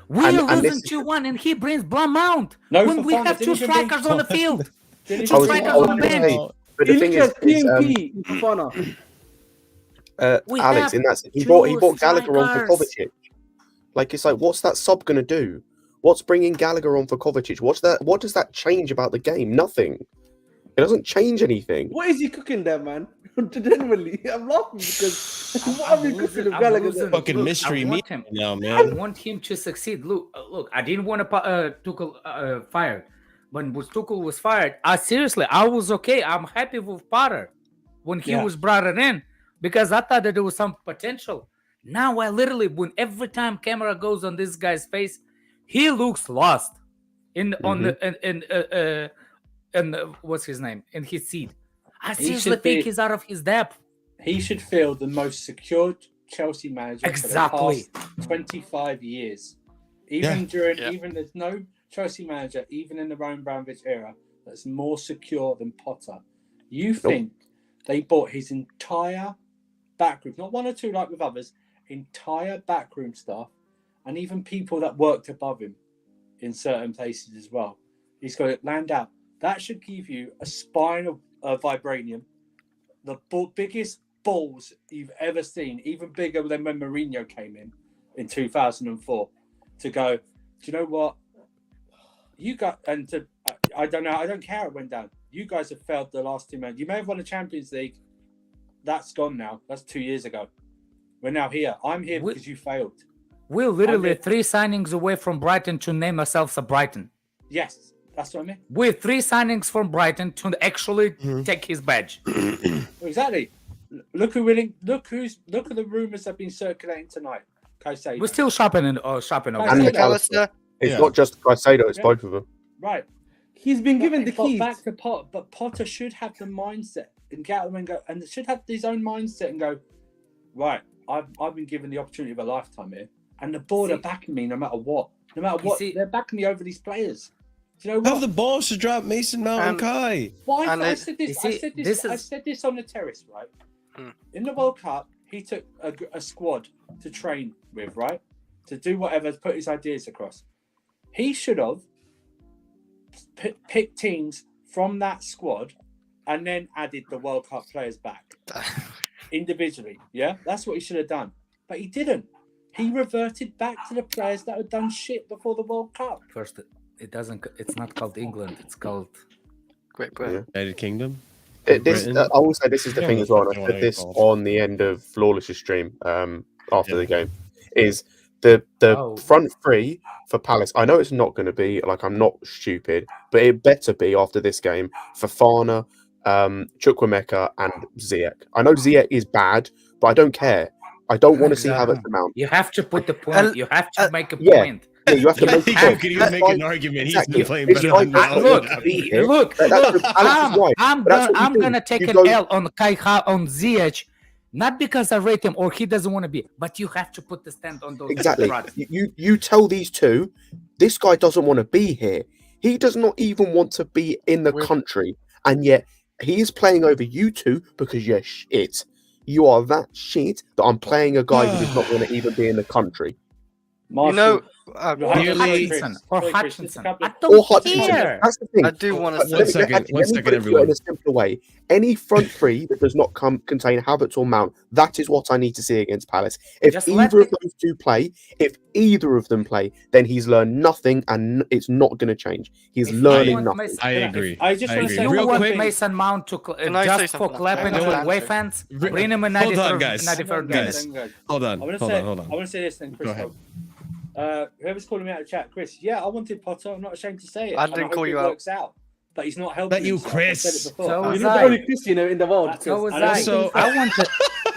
We're And losing this is- 2-1 and he brings Blunt Mount. No, when for we fun, have it two didn't even bring strikers on the field. Did he Two I was- bring strikers I was on the gonna bench. say, but the He thing literally is, has PMP in Fofana. We Alex, have in that he two brought Gallagher on for strikers. Kovacic. Like, it's like, what's that sub gonna do? What's bringing Gallagher on for Kovacic? What does that change about the game? Nothing. It doesn't change anything. What is he cooking there, man? Genuinely, I'm laughing because what are we cooking with I'm Gallagher? losing. there? Fucking Look, mystery I meat want him. now, I man. want him to succeed. Look, I didn't want to Tuchel fired. When Tuchel was fired, I was okay. I'm happy with Potter when he was brought in because I thought that there was some potential. Now I literally, when every time camera goes on this guy's face, he looks lost in what's his name in his seat. I seriously should be- think he's out of his depth. He should feel the most secure Chelsea manager Exactly. for the past 25 years. Even there's no Chelsea manager, even in the Roman Abramovich era, that's more secure than Potter. You think they bought his entire backroom, not one or two like with others, entire backroom staff, and even people that worked above him in certain places as well. He's got it land out. That should give you a spine of vibranium, the biggest balls you've ever seen, even bigger than when Mourinho came in 2004, to go, do you know what? You got, and to, I don't know, I don't care it went down. You guys have failed the last 2 months. You may have won the Champions League. That's gone now. That's 2 years ago. We're now here. I'm here because you failed. We're literally 3 signings away from Brighton to name ourselves a Brighton. Yes, that's what I mean. We're 3 signings from Brighton to actually take his badge. Exactly. Look at the rumours that have been circulating tonight. Caicedo. We're still shopping over. And there. McAllister. It's not just Caicedo, it's both of them. Right. He's been given the But keys. back to Potter, but Potter should have the mindset and get out and go, and should have his own mindset and go, right. I've been given the opportunity of a lifetime here, and the board are backing me no matter what. No matter what, they're backing me over these players. Do you know what? Have the balls to drop Mason Mount and Kai. Why? And I it- said this. you I see, said this. this I is- said this on the terrace, right? In the World Cup, he took a squad to train with, right? To do whatever, put his ideas across. He should have picked teams from that squad and then added the World Cup players back. individually. Yeah, that's what he should have done, but he didn't. He reverted back to the players that had done shit before the World Cup. First, it doesn't. It's not called England. It's called Great Britain. United Kingdom. I Britain. will say this is the Yeah, thing as well. that's And I what said I this called. on the end of Flawless's stream after Yeah. the game. Is the Oh. front three for Palace? I know it's not going to be like, I'm not stupid, but it better be after this game. Fofana, Chukwuemeka, and Ziyech. I know Ziyech is bad, but I don't care. I don't want to see Exactly. Havertz and Mount. You have to put the point. You have to make a yeah. point. Yeah, you have to I make think a you point. could even That's make like- an argument. exactly. He's been playing It's better like than that. Look, Mount. look, That's what Alex is right. I'm But that's what you do. gonna take You an go- L on on Ziyech, not because I rate him or he doesn't want to be, but you have to put the stand on those Exactly. brothers. You tell these two, this guy doesn't want to be here. He does not even want to be in the country, and yet he is playing over you two because you're shit. You are that shit that I'm playing a guy who does not want to even be in the country. You know, Nearly- Hutchinson or Hutchinson. I Or don't Hutchinson. care. That's the thing. I do want to Let say. me- second, let me one second, put it to you everyone. in a simpler way. Any front three that does not contain Havertz or Mount, that is what I need to see against Palace. If Just let either of those two play, then he's learned nothing, and it's not going to change. He's If you learning want nothing. Mason- I agree. I just I want agree. to say You Real want quick- Mason Mount to Can I say just for something? clapping I to know. away fans? Re- Bring him in hold on, guys. 94 Guys. games. Hold on. I want Hold to say, on. Hold I on. want to say this then, Chris. Go ahead. Whoever's calling me out of chat, Chris. Yeah, I wanted Potter. I'm not ashamed to say it. I and didn't hope call it you out. works out. But he's not helping. Not you, himself. I've said it Chris. before. So You're was not the I. only Chris, in the world. So was And I. also- I wanted.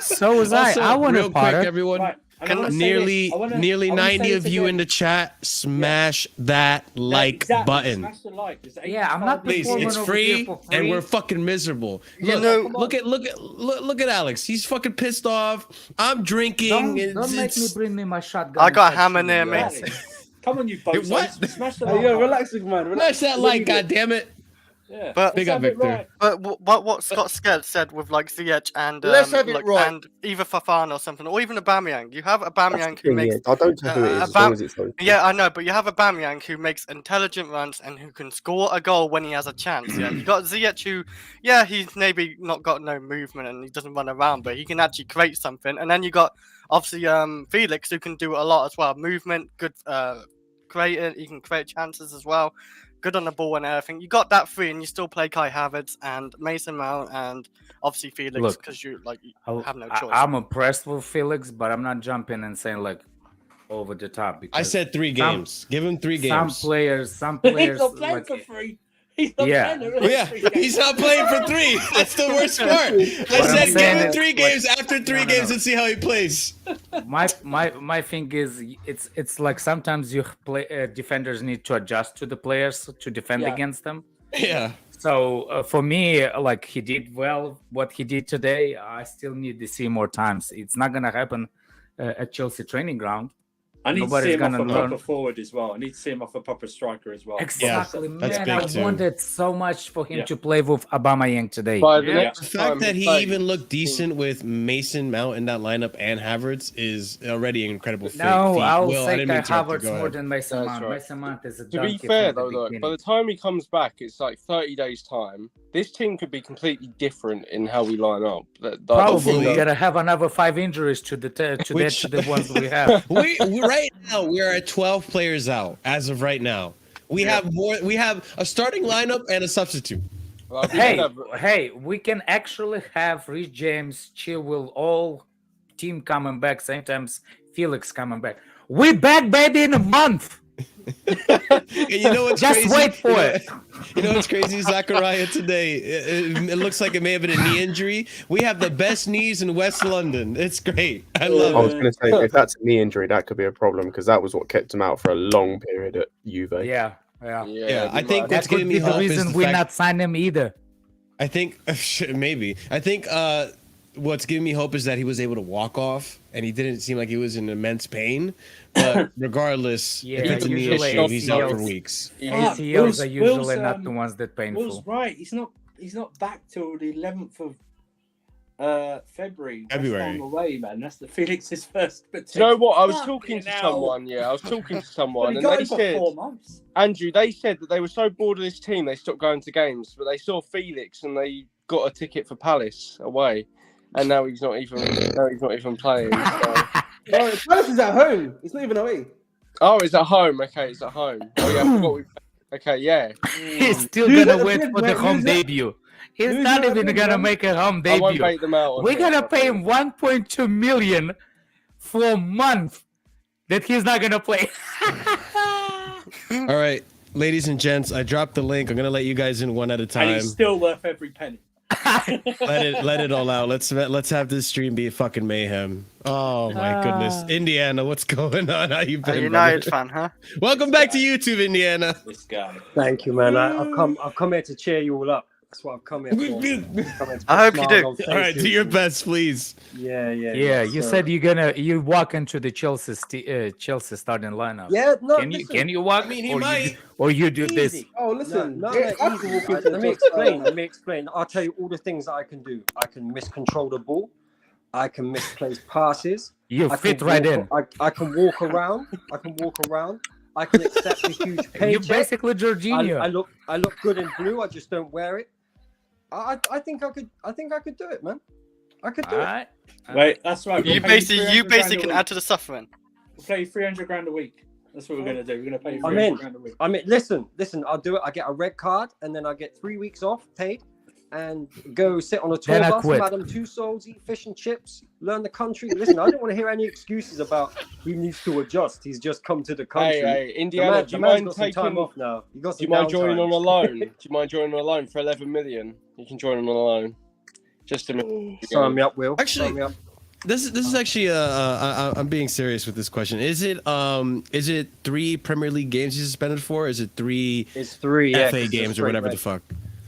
So was I. Also, I wanted real quick, Potter. everyone. Right. and I wanna say Nearly, this. I wanna- nearly I wanna say 90 this of you again. in the chat. Smash that like Exactly. button. Smash the like. There's Yeah, I'm not 85 Please, performing it's over free, here for and free. we're fucking miserable. You Look, know- look at Alex. He's fucking pissed off. I'm drinking. Don't make me bring me my shotgun. I got and hammer shoot near you me. guys. Exactly. Come on, you both. What? Smash the Hey, like. yo, button. relax, big man. Relax. Smash that What are like, you doing? goddammit. Yeah. But- Big Let's up, have it Victor. right. But what Scott Scared said with like Ziyech and Let's have it like, right. and either Fofana or something, or even Aubameyang. You have That's Aubameyang the who thing, makes yeah. I don't care who it is, as long as it's those. yeah, I know, but you have Aubameyang who makes intelligent runs and who can score a goal when he has a chance. Yeah, you got Ziyech who, yeah, he's maybe not got no movement and he doesn't run around, but he can actually create something. And then you got obviously Felix who can do a lot as well. Movement, good creating, he can create chances as well. Good on the ball and everything. You got that free, and you still play Kai Havertz and Mason Mount and obviously Felix Look, because you like you I- have no choice. I'm impressed with Felix, but I'm not jumping and saying like over the top. Because I said 3 some- games. Give him 3 some games. players, He's not playing like, for free. He's not Yeah. playing Oh, yeah, he's not playing for 3. That's the worst part. I I'm said give saying him is, 3 games. After 3 no, games, no. and see how he plays. my thing is it's like sometimes you play defenders need to adjust to the players to defend Yeah. against them. Yeah. So for me, like he did well what he did today. I still need to see more times. It's not gonna happen at Chelsea training ground. I need to see Nobody's him off gonna a learn. proper forward as well. I need to see him off a proper striker as well. Exactly, that's man. big I too. wanted so much for him Yeah. to play with Aubameyang today. By the Yeah. next The fact time that he plays, even looked decent with Mason Mount in that lineup and Havertz is already an incredible feat. No, I'll Will, I say didn't Kai mean to interrupt you. Havertz Go more ahead. than Mason That's Mount. right. Mason Mount is a To be donkey fair, from the though, look, beginning. by the time he comes back, it's like 30 days' time. This team could be completely different in how we line up. Probably hopefully- we're gonna have another 5 injuries to Which- the ones we have. we right now we are at 12 players out as of right now. We have more. We have a starting lineup and a substitute. Like, we Hey, could have- hey, we can actually have Rich James, Chilwell, all team coming back same times. Felix coming back. We back, baby, in a month. And you know what's Just crazy? wait for You know- it. You know what's crazy, Zachariah? Today, it looks like it may have been a knee injury. We have the best knees in West London. It's great. I I love was it. going to say, if that's a knee injury, that could be a problem because that was what kept him out for a long period at Juve. Yeah. Yeah, I we think might- what's That could giving be me the hope is reason the we fact- not sign him either. I think maybe. I think what's giving me hope is that he was able to walk off and he didn't seem like he was in immense pain. But regardless, Yeah, if it's a knee usually issue, he's out for ACLs. weeks. ACLs are usually Will's, not the ones that painful. Will's right. He's not back till the 11th of February. West February. Ham away, man. That's the Felix's first. Do you know what? I was Fucking talking to hell. someone. Yeah, I was talking to Well, someone, he and got they him for said, 4 months. Andrew, they said that they were so bored of this team they stopped going to games, but they saw Felix and they got a ticket for Palace away. and now he's not even playing. So. Oh, Palace is at home. It's not even away. Oh, it's at home. Okay, it's at home. Oh, yeah, I forgot we. Okay, yeah. He's still Lose gonna at the wait bridge, for the mate. home Lose at- debut. He's lose not at the even bridge, gonna man. make a home I won't debut. bait them out. on We're here, gonna I'll pay bait him 1.2 million for a month that he's not gonna play. All right, ladies and gents, I dropped the link. I'm gonna let you guys in one at a And time. he's still worth every penny. Let it all out. Let's have this stream be fucking mayhem. Oh my goodness, Indiana, what's going on? How you A been, United brother? fan, huh? Welcome back to YouTube, Indiana. This guy. Thank you, man. I've come here to cheer you all up. That's what I've come here for. I hope you do. All right, do your best, please. Yeah. Yeah, you So- said you walk into the Chelsea starting lineup. Yeah, no. Can you walk? I mean, he or might. or you do this? Easy. Oh, listen. No, yeah, I easy. can walk into Let the me top explain. side. Let me explain. I'll tell you all the things that I can do. I can miscontrol the ball. I can misplace passes. You I fit can right walk- in. I can walk around. I can accept a huge You paycheck. basically Jorginho. I look good in blue. I just don't wear it. I think I could do it, man. I could do it. Alright. Wait, that's right. You basically can add to the suffering. We'll pay you 300 grand a week. That's what we're gonna do. We're gonna pay you I'm 300 in. grand a week. I mean, listen. I'll do it. I get a red card, and then I get 3 weeks off paid, and go sit on a tour Then I bus, quit. Madame Tussauds, eat fish and chips, learn the country. Listen, I don't want to hear any excuses about he needs to adjust. He's just come to the country. Hey, The Indiana, man- do the you man's mind got some time taking? off now. You got Do you some mind joining downtime. on a loan? Do you mind joining on a loan for 11 million? You can join on a loan. Just a minute. Sign me up, Will. Actually- Sign me up. This is actually I'm being serious with this question. Is it 3 Premier League games he's suspended for? Is it 3 It's 3 yeah, FA 'cause games it's or straight whatever red. the fuck?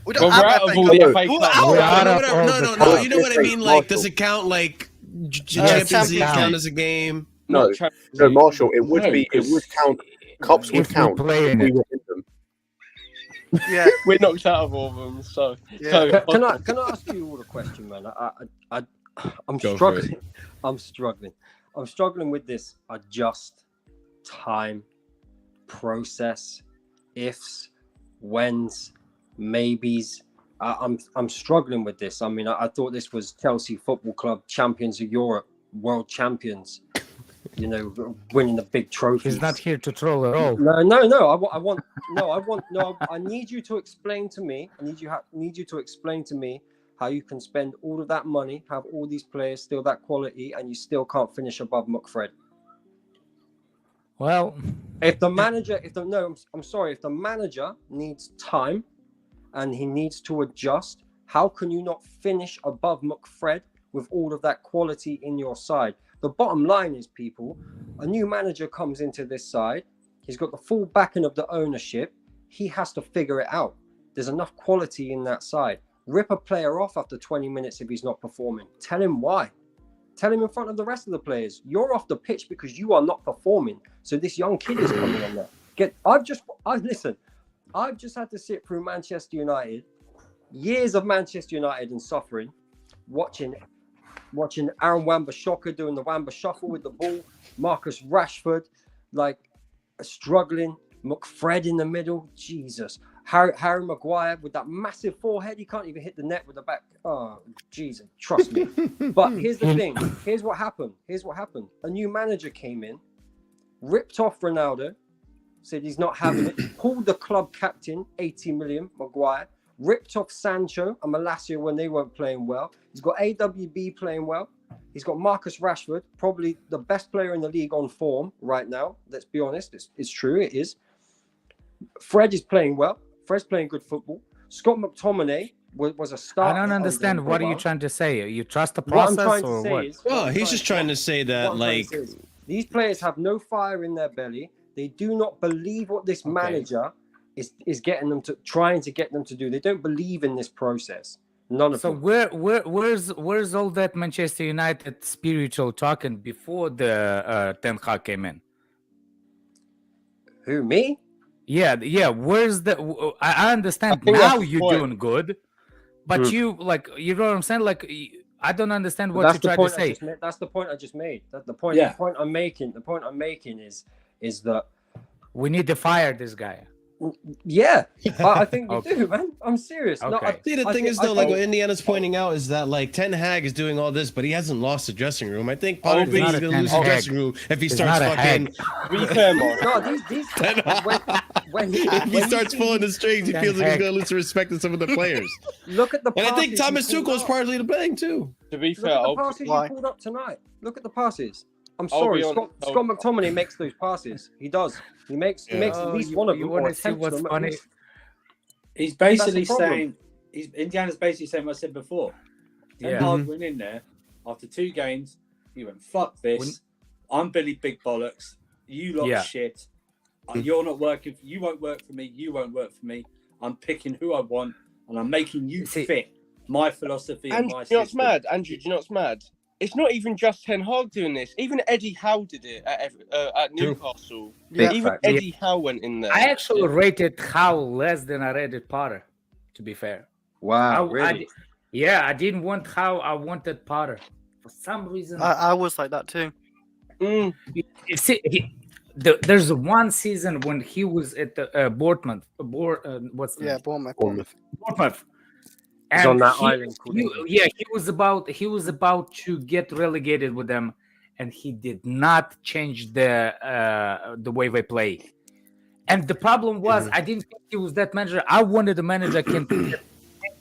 We Well, don't we're have out of FA all Cup. the FA We're Cup. out. We're out of all No. the You know what I mean? Like, does it count like Champions Champions League League. count as a game? No, Not Champions no, League. Marshall. It would No, be. It would count. Cups If would we count. play in We it. were in them. Yeah. We're knocked out of all of them, so. Yeah. so Can I ask you all a question, man? I'm Go for struggling. I'm struggling with this adjust, time, process, ifs, whens, maybes. I'm struggling with this. I mean, I thought this was Chelsea Football Club champions of Europe, world champions. You know, winning the big trophies. He's not here to troll at all. No. I need you to explain to me. I need you to explain to me how you can spend all of that money, have all these players still that quality, and you still can't finish above McFred. Well, If the manager, I'm sorry, if the manager needs time and he needs to adjust, how can you not finish above McFred with all of that quality in your side? The bottom line is, people, a new manager comes into this side. He's got the full backing of the ownership. He has to figure it out. There's enough quality in that side. Rip a player off after 20 minutes if he's not performing. Tell him why. Tell him in front of the rest of the players, you're off the pitch because you are not performing. So this young kid is coming on there. I've just had to sit through Manchester United, years of Manchester United and suffering, watching Aaron Wan-Bissaka doing the Wan-Bissaka with the ball, Marcus Rashford like struggling, McFred in the middle, Jesus. Harry Maguire with that massive forehead, he can't even hit the net with the back. Oh, Jesus, trust me. But here's the thing. Here's what happened. A new manager came in, ripped off Ronaldo, said he's not having it, pulled the club captain, 80 million, Maguire, ripped off Sancho and Malacia when they weren't playing well. He's got AWB playing well. He's got Marcus Rashford, probably the best player in the league on form right now. Let's be honest. It's true. It is. Fred is playing well. Fred's playing good football. Scott McTominay was a star. I don't understand. What are you trying to say? You trust the What I'm process trying to or say what? is, Well, he's just trying to say that, like, these players have no fire in their belly. They do not believe what this manager is getting them to, trying to get them to do. They don't believe in this process. None of So them. where's all that Manchester United spiritual talking before the Ten Hag came in? Who, me? Yeah. Where's the? I understand I think now that's the you're point. doing good, but you know what I'm saying? Like, I don't understand what That's you're the trying point to I say. just made. That's the point I just made. The point. Yeah. The point I'm making is that We need to fire this guy. Yeah, I think we do, man. I'm serious. No, Okay. See, the thing is, though, like what Indiana's pointing out is that like Ten Hag is doing all this, but he hasn't lost the dressing room. I think Potter he's thinks not he's a gonna lose Ten the Hag. dressing room if he He's starts not a fucking. Hag. To be fair, Mark. no, these when If he starts pulling the strings, he Ten feels like he's Hag. gonna lose the respect of some of the players. look at the And I think passes Thomas he pulled Tuchel is up. partly to blame too. To be Look fair, at the I'll, passes Why? you pulled up tonight. Look at the passes. I'm I'll sorry, be Scott honest, McTominay makes those passes. He does. He makes at least one of them. You or want to see attempts what's them at funny? least. He's basically That's the problem. saying, Indiana's basically saying what I said before. Ten Yeah. Hag went in there after 2 games. He went, fuck this. I'm Billy Big Bollocks. You lot Yeah. are shit. You're not working. You won't work for me. You won't work for me. I'm picking who I want, and I'm making you See- fit my philosophy and Andrew, my do you know what's system. mad? Andrew, do you know what's mad? It's not even just Ten Hag doing this. Even Eddie Howe did it at Newcastle. Yeah. Even Eddie Howe went in there. I actually rated Howe less than I rated Potter. To be fair. Wow, I didn't want Howe. I wanted Potter for some reason. I was like that too. Mm. You see, there's one season when he was at the Bournemouth. What's the Yeah, name? Bournemouth. Bournemouth. He's on that island called he was about to get relegated with them, and he did not change the way they play. And the problem was, I didn't think he was that manager. I wanted a manager can change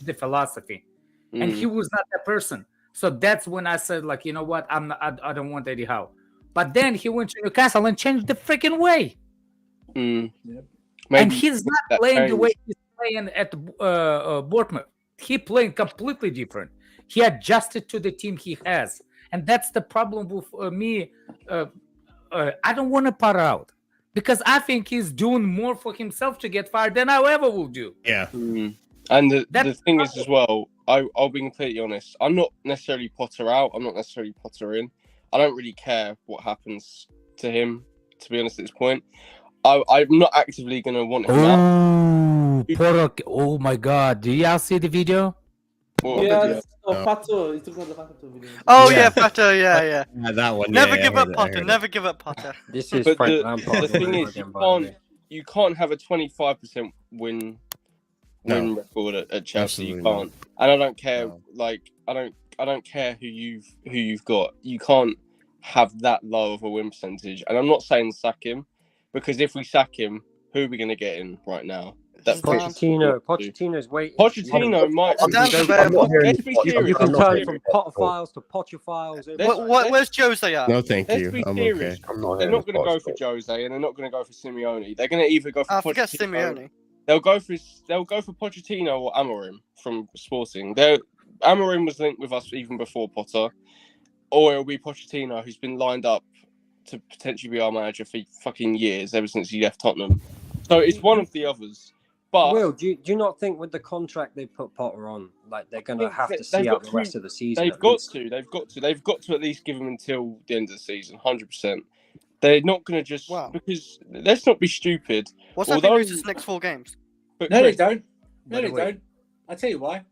the philosophy, and he was not that person. So that's when I said, like, you know what, I don't want Eddie Howe. But then he went to Newcastle and changed the freaking way. Mm. Yep. And he's not that playing the changed. way he's playing at Bournemouth. He playing completely different. He adjusted to the team he has, and that's the problem with me. I don't want to Potter out because I think he's doing more for himself to get fired than I ever will do. Yeah. Mm. And the That's thing is as well, I'll be completely honest. I'm not necessarily Potter out. I'm not necessarily Potter in. I don't really care what happens to him, to be honest, at this point. I'm not actively going to want him out. Oh, Potter! Oh my God! Do y'all see the video? Or- Yeah, Pato. He's talking about the Pato video. Oh Yeah. yeah, Pato. Yeah, yeah. Yeah, that one. Never yeah, give I up heard it, I Potter. heard it. Never give up Potter. This is But Frank Lampard. the thing all over is, again, by the way. you can't have a 25% win record at Chelsea. You Absolutely can't. And I don't care. No. Like I don't care who you've got. You can't have that low of a win percentage. And I'm not saying sack him, because if we sack him, who are we going to get in right now? That's Pochettino's waiting. Pochettino might. I'm down to I'm not hearing Let's be Potter. serious. You can I'm not turn hearing from Potter. Potter files to Potter files. Where's Jose at? No, thank Let's you. be I'm serious. okay. I'm not They're hearing not going to go Potter. for Jose, and they're not going to go for Simeone. They're going to either go for I forget Pochettino. Simeone. They'll go for Pochettino or Amorim from Sporting. Amorim was linked with us even before Potter, or it'll be Pochettino, who's been lined up to potentially be our manager for fucking years, ever since he left Tottenham. So it's one of the others. But Will, do you not think with the contract they put Potter on, like they're going to have to see out the rest of the season? They've got to at least give him until the end of the season, 100%. They're not going to just because let's not be stupid. What's that Although- lose his next 4 games? But No, they Chris, don't. No, By the they way- don't. I'll tell you why.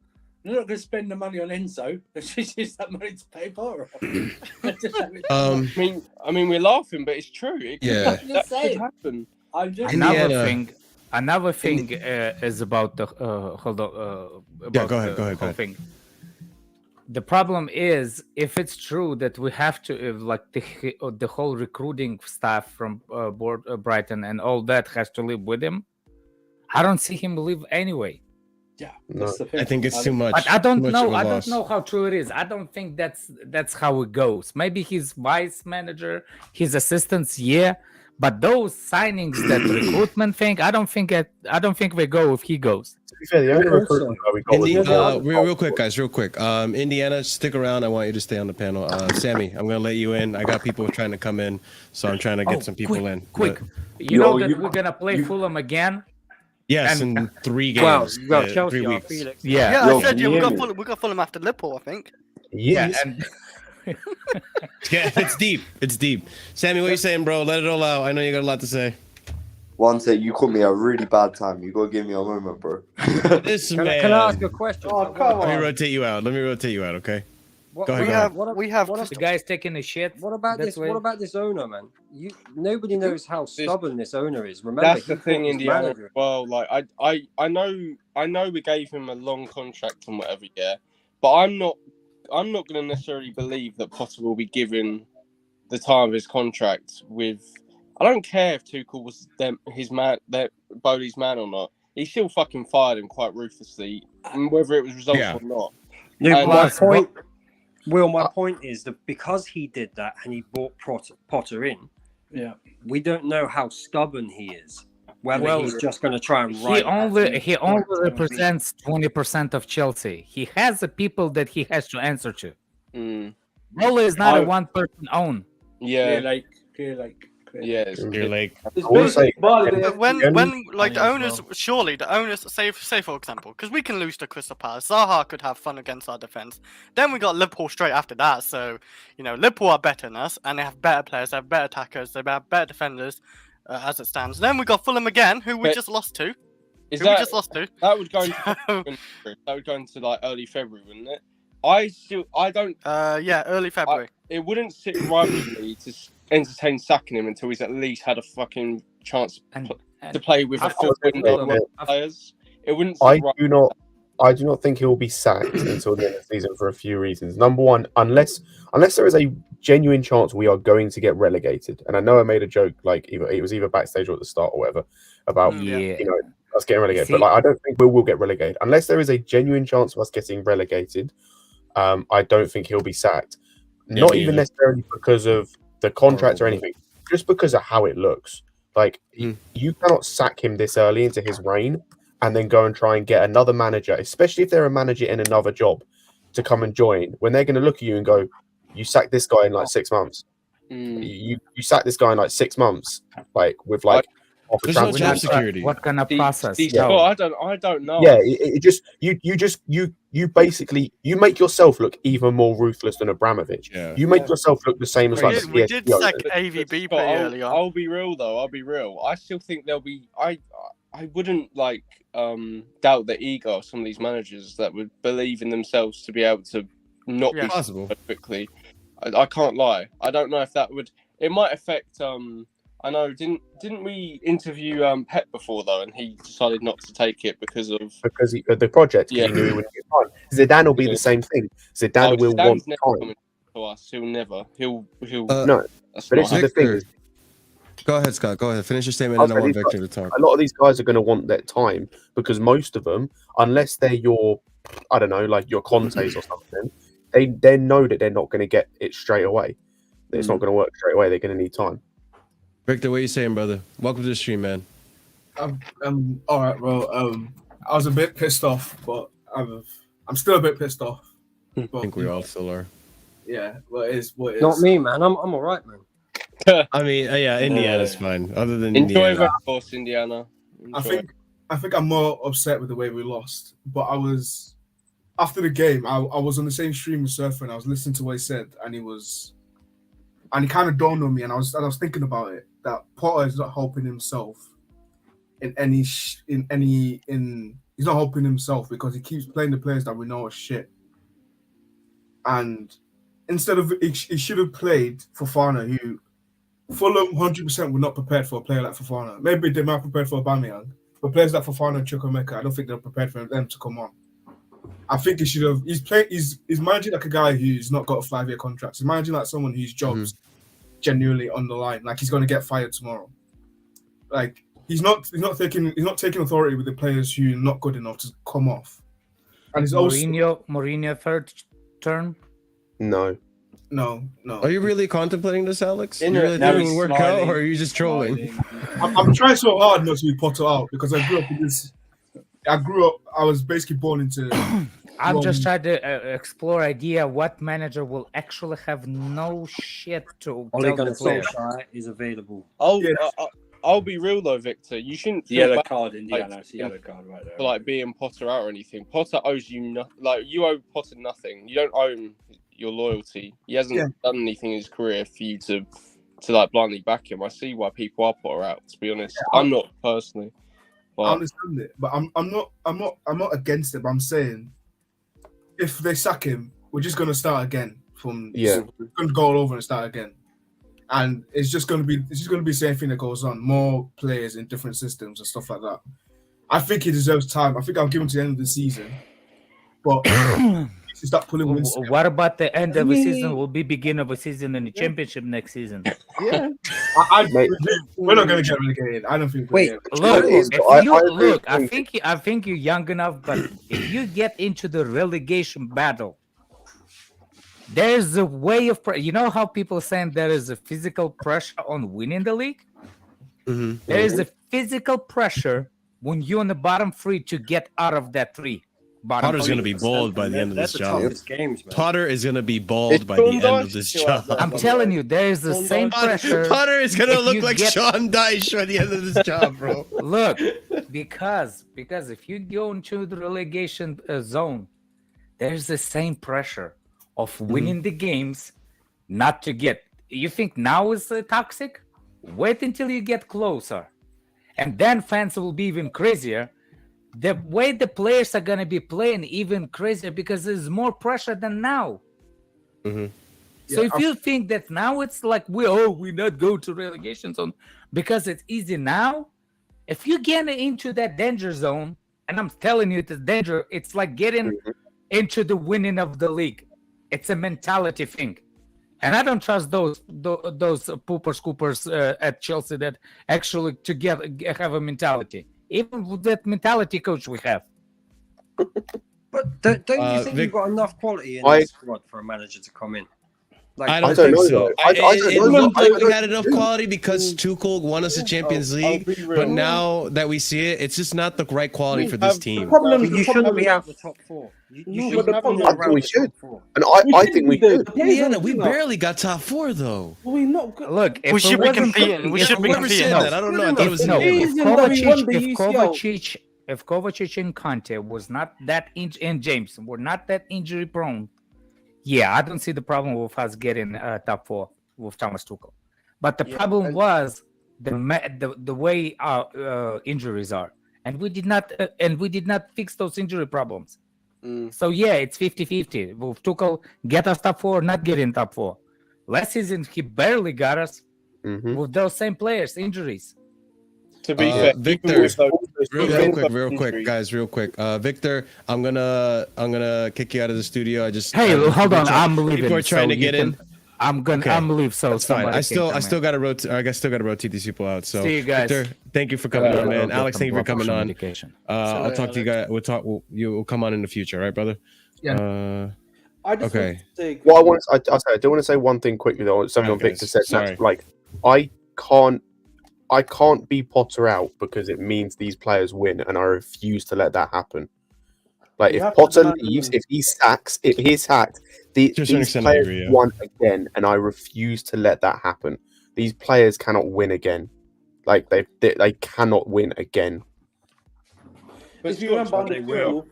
They're not going to spend the money on Enzo. They should use that money to pay Potter off. I mean, we're laughing, but it's true. It could, Yeah. that could happen. I'm just Another thing is about the hold on. About go ahead, the go whole ahead. thing. The problem is if it's true that we have to like the whole recruiting staff from Brighton and all that has to live with him. I don't see him leave anyway. Yeah, No. that's the thing. I think it's too much. But I don't too much know. of a I don't loss. know how true it is. I don't think that's how it goes. Maybe his vice manager, his assistants, yeah. But those signings, that recruitment thing, I don't think they go if he goes. To be fair, the only recruitment that we got was Real quick, guys, real quick. Indiana, stick around. I want you to stay on the panel. Sammy, I'm gonna let you in. I got people trying to come in, so I'm trying to get some people in. Quick. But- You know that we're gonna play Fulham again? yes, and- in 3 Well, games. you got 3 Chelsea, weeks. Felix. Yeah. Yeah, Yo, I said yeah. we got Fulham after Liverpool, I think. Yeah. Yes. And Yeah, it's deep. It's deep. Sammy, what you saying, bro? Let it all out. I know you got a lot to say. One sec, you caught me at a really bad time. You gotta give me a moment, bro. This Can man. I ask a question? Oh, come Let me on. rotate you out. Okay. Go ahead, we go have What, we have what, The guy's taking a shit. what about That's this? why- What about this owner, man? Nobody knows how stubborn this owner is. Remember, That's he the thing, brought this Indiana. manager. Well, like I know we gave him a long contract and whatever, yeah. But I'm not going to necessarily believe that Potter will be given the time of his contract with. I don't care if Tuchel was Bowley's man or not. He still fucking fired him quite ruthlessly, and whether it was results Yeah. or not. No, And my plus, point, Will, my point is that because he did that and he brought Potter in, Yeah. we don't know how stubborn he is. Whether Well, he's just going to try and He write. only represents 20% of Chelsea. He has the people that he has to answer to. Bowley is not a one-person own. Yeah, Clear Lake. yeah. It's You're like, It's I will say, basically Barley. But when like the as owners, surely the owners, say for example, because we can lose to Crystal Palace, Zaha could have fun against our defense. Then we got Liverpool straight after that, so Liverpool are better than us, and they have better players, they have better attackers, they have better defenders, as it stands. Then we got Fulham again, who we But just lost to. Is Who we that just lost to. that would go into like early February, wouldn't it? I don't. Yeah, early February. It wouldn't sit right with me to entertain sacking him until he's at least had a fucking chance to play with a I've full got- window of I've- players. It wouldn't sit I right. do not think he will be sacked until the end of the season for a few reasons. Number one, unless there is a genuine chance we are going to get relegated, and I know I made a joke like it was either backstage or at the start or whatever about Yeah. us getting relegated, See- but like I don't think we will get relegated unless there is a genuine chance of us getting relegated. I don't think he'll be sacked. Yeah, Not me even either. necessarily because of the contract or anything, just because of how it looks. Like you cannot sack him this early into his reign and then go and try and get another manager, especially if they're a manager in another job, to come and join when they're going to look at you and go, "You sacked this guy in like 6 months. You sacked this guy in like 6 months, like with like." There's no job security. What kind of process? I don't know. Yeah, it just you basically you make yourself look even more ruthless than Abramovich. Yeah. You make yourself look the same as like We did sack But AVB Scott, pretty early on. I'll be real though. I'll be real. I still think there'll be. I wouldn't like doubt the ego of some of these managers that would believe in themselves to be able to not be possible so quickly. I can't lie. I don't know if that would. It might affect. I know. Didn't we interview Pep before though, and he decided not to take it because the project. Yeah. He knew he wouldn't get time. Zidane will be the same thing. Zidane will want never time. coming to us. He'll never. He'll. No, that's but not this is the thing. Victor, go ahead, Scott. Go ahead. Finish your statement, I'll and I say want these Victor to talk. A lot of these guys are going to want their time because most of them, unless they're your, I don't know, like your Contes or something, they know that they're not going to get it straight away. It's not going to work straight away. They're going to need time. Victor, what are you saying, brother? Welcome to the stream, man. I'm all right, bro. I was a bit pissed off, but I'm still a bit pissed off. I think we all still are. Yeah, what it is. Not me, man. I'm all right, man. I mean, yeah, Indiana's fine. Other than enjoy Indiana. that course, Indiana. I think I'm more upset with the way we lost. But I was after the game. I was on the same stream with Surfer, and I was listening to what he said, and it kind of dawned on me, and I was thinking about it that Potter is not helping himself he's not helping himself because he keeps playing the players that we know are shit. And instead of he should have played Fofana, who Fulham 100% were not prepared for a player like Fofana. Maybe they might have prepared for Aubameyang, but players like Fofana and Chukwuemeka, I don't think they're prepared for them to come on. I think he should have. He's managing like a guy who's not got a 5-year contract. He's managing like someone whose job's genuinely on the line. Like he's going to get fired tomorrow. Like he's not taking authority with the players who are not good enough to come off. And he's Mourinho third term. No. Are you really contemplating this, Alex? In You it, really now think it he's will work smiling. out, or are you just trolling? I'm trying so hard not to be Potter out because I grew up in this. I was basically born into. I'm just trying to explore idea what manager will actually have no shit to Ole tell Gunnar the player. Solskjaer is available. I'll be real though, Victor. You shouldn't The feel yellow bad, card, Indiana. like, It's the yellow card right there. for like being Potter out or anything. Potter owes you nothing. Like you owe Potter nothing. You don't owe him your loyalty. He hasn't done anything in his career for you to like blindly back him. I see why people are Potter out. To be honest, I'm not personally. But I understand it, but I'm not against it. But I'm saying if they sack him, we're just gonna start again from Yeah. We're gonna go all over and start again. And it's just gonna be the same thing that goes on. More players in different systems and stuff like that. I think he deserves time. I think I'll give him to the end of the season. But to start pulling wins. What about the end of the season? Will be beginning of a season in the championship next season. Yeah. We're not going to get relegated. I don't think. Wait, Look, I think you're young enough, but if you get into the relegation battle, there's a way of you know how people saying there is a physical pressure on winning the league. Mm-hmm. There is a physical pressure when you're on the bottom three to get out of that three. Potter's going to be bald by the end of this job. Games, Potter is going to be bald by the end of this job. I'm telling you, there is the same pressure. Potter is going to look like get... Sean Dyche by the end of this job, bro. Look, because if you go into the relegation zone, there's the same pressure of winning the games, not to get. You think now is toxic? Wait until you get closer, and then fans will be even crazier. The way the players are going to be playing even crazier because there's more pressure than now. Mm-hmm. So if you think that now it's like we not go to relegation zone because it's easy now, if you get into that danger zone, and I'm telling you, it's danger. It's like getting into the winning of the league. It's a mentality thing, and I don't trust those poopers scoopers at Chelsea that actually have a mentality. Even with that mentality coach we have. But don't you think you've got enough quality in the squad for a manager to come in? Like, I don't think so. It looked like we had enough quality because Tuchel won us a Champions League, but now that we see it, it's just not the right quality for this team. You shouldn't be out the top four. You should have been around the top four. And I think we could. Yeah, we barely got top four though. We not good. Look, we should be competing. We should be competing. I don't know. I thought it was if Kovacic and Conte was not that and James were not that injury prone, yeah, I don't see the problem with us getting top four with Thomas Tuchel. But the problem was the way our injuries are, and we did not fix those injury problems. So yeah, it's 50-50. With Tuchel, get us top four, not getting top four. Last season he barely got us with those same players, injuries. To be fair, Victor, real quick, guys, real quick. Victor, I'm gonna kick you out of the studio. Hold on, I'm leaving. People are trying to get in. I'm leave. So it's fine. I still gotta rotate these people out. So see you guys. Victor, thank you for coming on, man. Alex, thank you for coming on. I'll talk to you guys. We'll come on in the future, all right, brother? Yeah. I just okay. Well, I do want to say one thing quickly though. Something Victor said. That's like I can't be Potter out because it means these players win, and I refuse to let that happen. Like if Potter leaves, if he's sacked, these players won again, and I refuse to let that happen. These players cannot win again. Like they cannot win again. If you remember under Tuchel,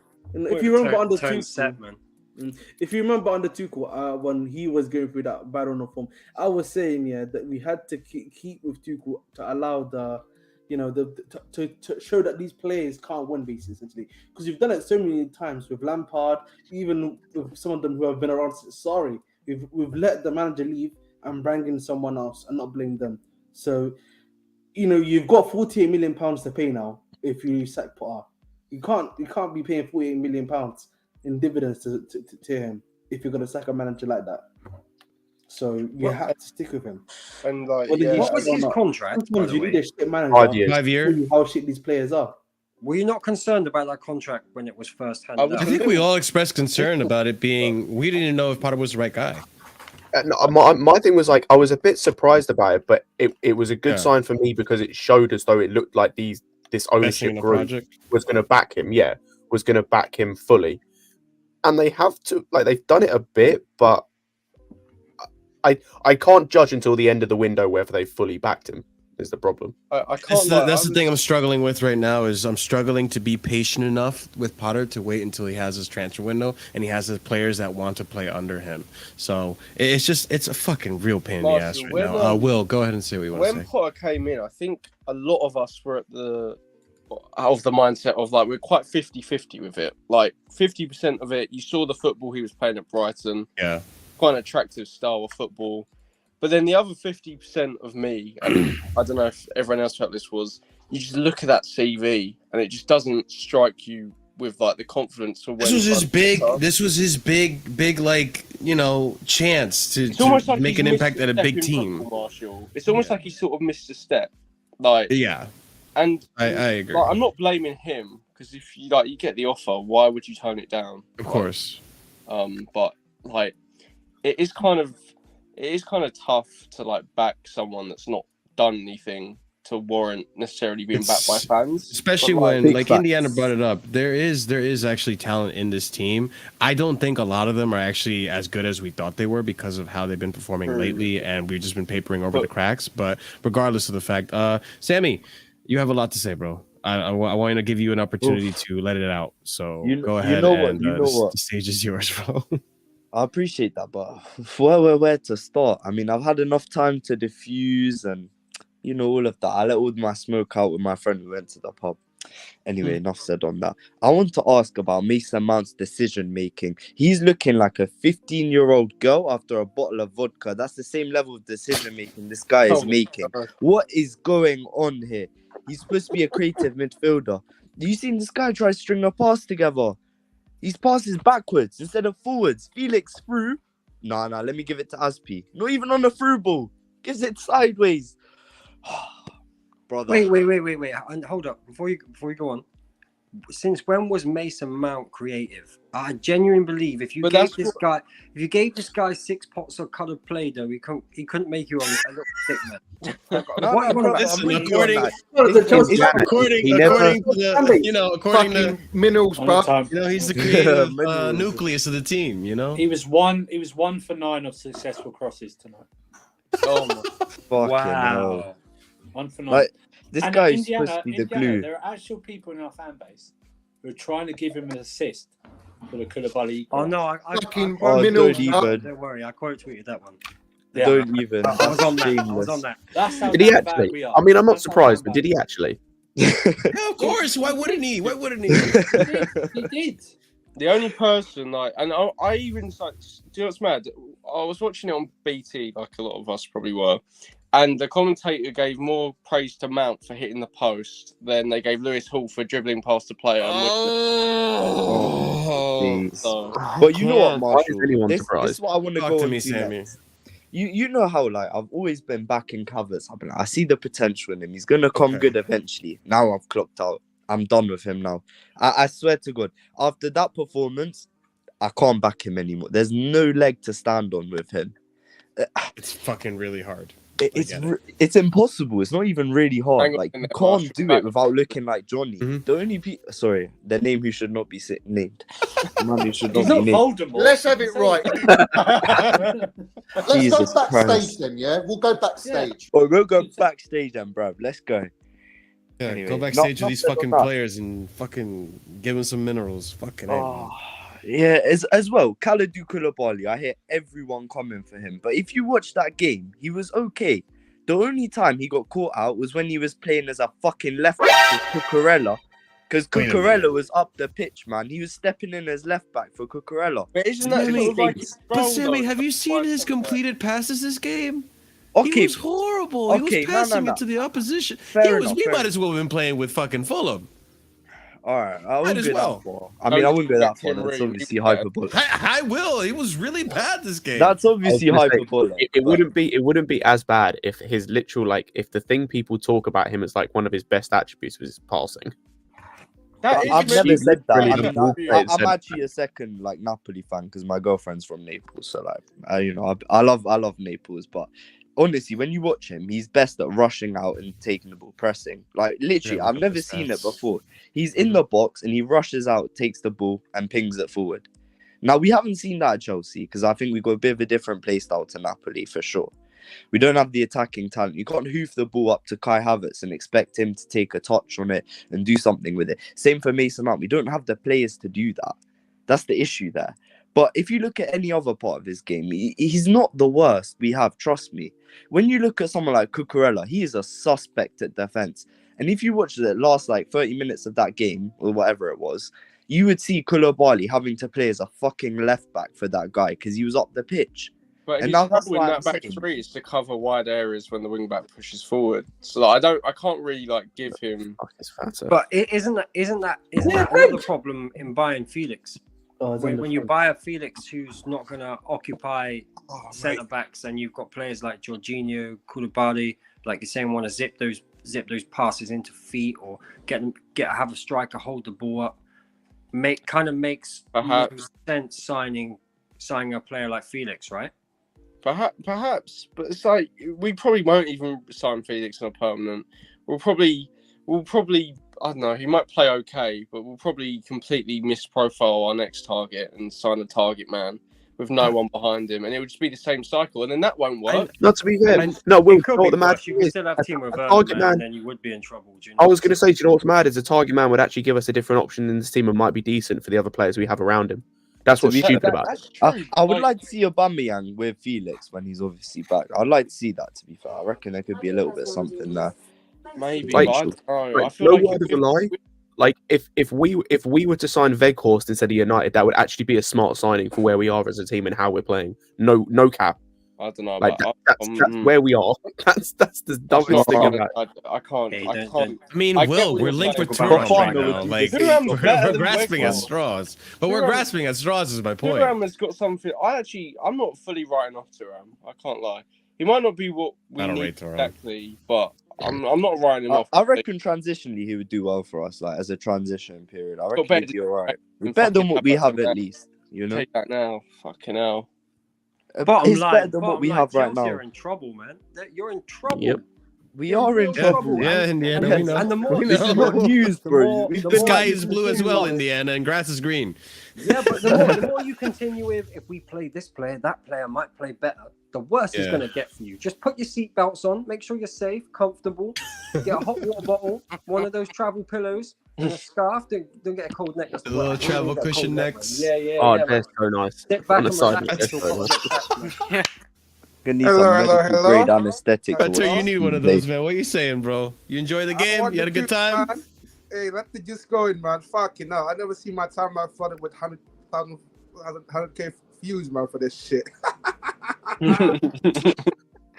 if you remember under Tuchel, when he was going through that bad run of form, I was saying that we had to keep with Tuchel to allow to show that these players can't win, basically, because you've done it so many times with Lampard, even with some of them who have been around. Sorry, we've let the manager leave and bring in someone else and not blame them. So, you've got £48 million to pay now if you sack Potter. You can't be paying £48 million in dividends to him if you're going to sack a manager like that. So you have to stick with him. And what was his contract? Sometimes you need a shit manager. 5 years. How shit these players are. Were you not concerned about that contract when it was first handed out? I think we all expressed concern about it being. We didn't know if Potter was the right guy. My thing was like I was a bit surprised about it, but it was a good sign for me because it showed as though it looked like this ownership group was going to back him. Yeah, was going to back him fully. And they've done it a bit, but I can't judge until the end of the window whether they fully backed him. Is the problem? I can't. That's the thing I'm struggling with right now. Is I'm struggling to be patient enough with Potter to wait until he has his transfer window and he has the players that want to play under him. So it's a fucking real pain in the ass right now. Will, go ahead and say what you want to say. When Potter came in, I think a lot of us were at the of the mindset of like we're quite 50-50 with it. Like 50% of it, you saw the football he was playing at Brighton. Yeah. Quite an attractive style of football. But then the other 50% of me, and I don't know if everyone else felt this, was you just look at that CV and it just doesn't strike you with like the confidence for when This was his big like, you know, chance to like make an impact at a big team. Marshall. It's almost like he sort of missed a step. Like yeah. And I agree. Like, I'm not blaming him because if you like you get the offer, why would you tone it down? Of course. But like it is kind of tough to like back someone that's not done anything to warrant necessarily being backed by fans. Especially when, like Indiana brought it up, there is actually talent in this team. I don't think a lot of them are actually as good as we thought they were because of how they've been performing lately, and we've just been papering over the cracks. But regardless of the fact, Sammy, you have a lot to say, bro. I want to give you an opportunity to let it out. So go ahead. The stage is yours, bro. I appreciate that, but where to start? I mean, I've had enough time to diffuse and, you know, all of that. I let all my smoke out with my friend who went to the pub. Anyway, enough said on that. I want to ask about Mason Mount's decision making. He's looking like a 15-year-old girl after a bottle of vodka. That's the same level of decision making this guy is making. What is going on here? He's supposed to be a creative midfielder. Do you see this guy try to string a pass together? His passes backwards instead of forwards. Felix through. Nah, let me give it to Aspi. Not even on the through ball. Gives it sideways. Brother. Wait. And hold up. Before you go on. Since when was Mason Mount creative? I genuinely believe if you gave this guy 6 pots of coloured Play-Doh, he couldn't make you a little stick man. According to minerals, bro. You know, he's the creative nucleus of the team. You know, he was 1 for 9 of successful crosses tonight. Oh my wow! 1 for 9. Like, this and guy is supposed to be the glue. There are actual people in our fan base who are trying to give him an assist for the Koulibaly. Oh no, don't worry, I quote tweeted that one. Yeah. Don't even. I was on that. That's how did he actually? I mean, I'm not surprised, but did he actually? Yeah, of course. Why wouldn't he? He did. The only person, like, and I even, like, do you know what's mad? I was watching it on BT, like a lot of us probably were, and the commentator gave more praise to Mount for hitting the post than they gave Lewis Hall for dribbling past the player. But you know what, Marshall? This is what I want to go on to next. You know how, like, I've always been backing Havertz. I see the potential in him. He's going to come good eventually. Now I've clocked out. I'm done with him now. I swear to God, after that performance, I can't back him anymore. There's no leg to stand on with him. It's fucking really hard. It's impossible. It's not even really hard. Like, you can't do it without looking like Johnny. The only people, sorry, the name who should not be named. The man who should not be named. Let's have it right. Let's Jesus go backstage Christ. then, yeah? We'll go backstage. We'll go backstage then, bruv. Let's go. Yeah, Anyway, go backstage with these fucking players and fucking give them some minerals. Fucking yeah, as well. Kalidou Koulibaly, I hear everyone coming for him. But if you watch that game, he was okay. The only time he got caught out was when he was playing as a fucking left back with Cucurella. Because Cucurella was up the pitch, man. He was stepping in as left back for Cucurella. But isn't that But Sammy, have you seen his completed passes this game? Okay. He was horrible. He was passing it to the opposition. We might as well have been playing with fucking Fulham. All right, I wouldn't go that far. I mean, I wouldn't go that far. That's obviously hyperbole. I will. He was really bad this game. That's obviously hyperbole. It wouldn't be as bad if his literal, like, if the thing people talk about him as like one of his best attributes was his passing. I've never said that. I'm actually a second like Napoli fan because my girlfriend's from Naples. So like, I love Naples, but honestly, when you watch him, he's best at rushing out and taking the ball, pressing. Like, literally, I've never seen it before. He's in the box and he rushes out, takes the ball and pings it forward. Now, we haven't seen that at Chelsea because I think we've got a bit of a different play style to Napoli for sure. We don't have the attacking talent. You can't hoof the ball up to Kai Havertz and expect him to take a touch on it and do something with it. Same for Mason Mount. We don't have the players to do that. That's the issue there. But if you look at any other part of his game, he's not the worst we have, trust me. When you look at someone like Cucurella, he is a suspect at defence. And if you watch the last like 30 minutes of that game or whatever it was, you would see Koulibaly having to play as a fucking left back for that guy because he was up the pitch. But And his now that's trouble in why that I'm back saying- three is to cover wide areas when the wing back pushes forward. So like, I can't really like give him. But isn't that another problem in buying Felix? Oh, When you buy a Felix who's not going to occupy centre backs, and you've got players like Jorginho, Koulibaly, like you're saying, want to zip those passes into feet or have a striker hold the ball up, makes no sense signing a player like Felix, right? Perhaps, but it's like we probably won't even sign Felix on a permanent. We'll probably I don't know. He might play okay, but we'll probably completely misprofile our next target and sign a target man with no one behind him, and it would just be the same cycle, and then that won't work. Not to be fair, no. Will, you know what the mad You thing could is? still have Timo A Werner, target man, man. and then you would be in trouble. I was going to say, do you know what's mad is a target man would actually give us a different option in this team and might be decent for the other players we have around him. That's what's stupid about it. I would like to see Aubameyang with Felix when he's obviously back. I'd like to see that, to be fair. I reckon there could be a little bit of something there. Maybe, Like, but I don't know. I like, feel no like word of a lie. Like if we were to sign Weghorst instead of United, that would actually be a smart signing for where we are as a team and how we're playing. No cap. I don't know. Like But that's where we are. That's the dumbest thing about it. I can't. I mean, I get Will, what we're you're linked with saying. Tuchel right Thuram now. Like, Thuram's better we're than grasping at Weghorst. straws. But we're grasping at straws is my point. Thuram has got something. I'm not fully writing off Thuram. I can't lie. He might not be what we I don't need rate Thuram. exactly, but I'm not writing him off. I reckon transitionally he would do well for us, like as a transition period. I reckon better he'd be alright. than Better than fucking what we Havertz have now. at least, you know. Take that now. Fucking hell. Bottom It's line, better than what we have right Chelsea now. are in trouble, man. You're in trouble. Yep. We are in trouble. Yeah, Indiana, we know. And the more, We This is know. not news, bro. The sky is blue as well, Indiana, and grass is green. Yeah, but the more you continue with, if we play this player, that player might play better. The worse it's Yeah. going to get for you. Just put your seatbelts on. Make sure you're safe, comfortable. Get a hot water bottle, one of those travel pillows, and a scarf. Don't get a cold neck. The little travel cushion necks. Yeah, yeah. Oh, yeah, they're so nice. Sit back On the and side, relax they're until so God nice. gets back, man. Gonna need Hello, some hello, medical hello. grade anesthetic. Better, you need one of those, man. What are you saying, bro? You enjoy the game? You had a good time? Man. Hey, let the juice going, man. Fucking hell. I never see my time man flooded with 100K views, man, for this shit.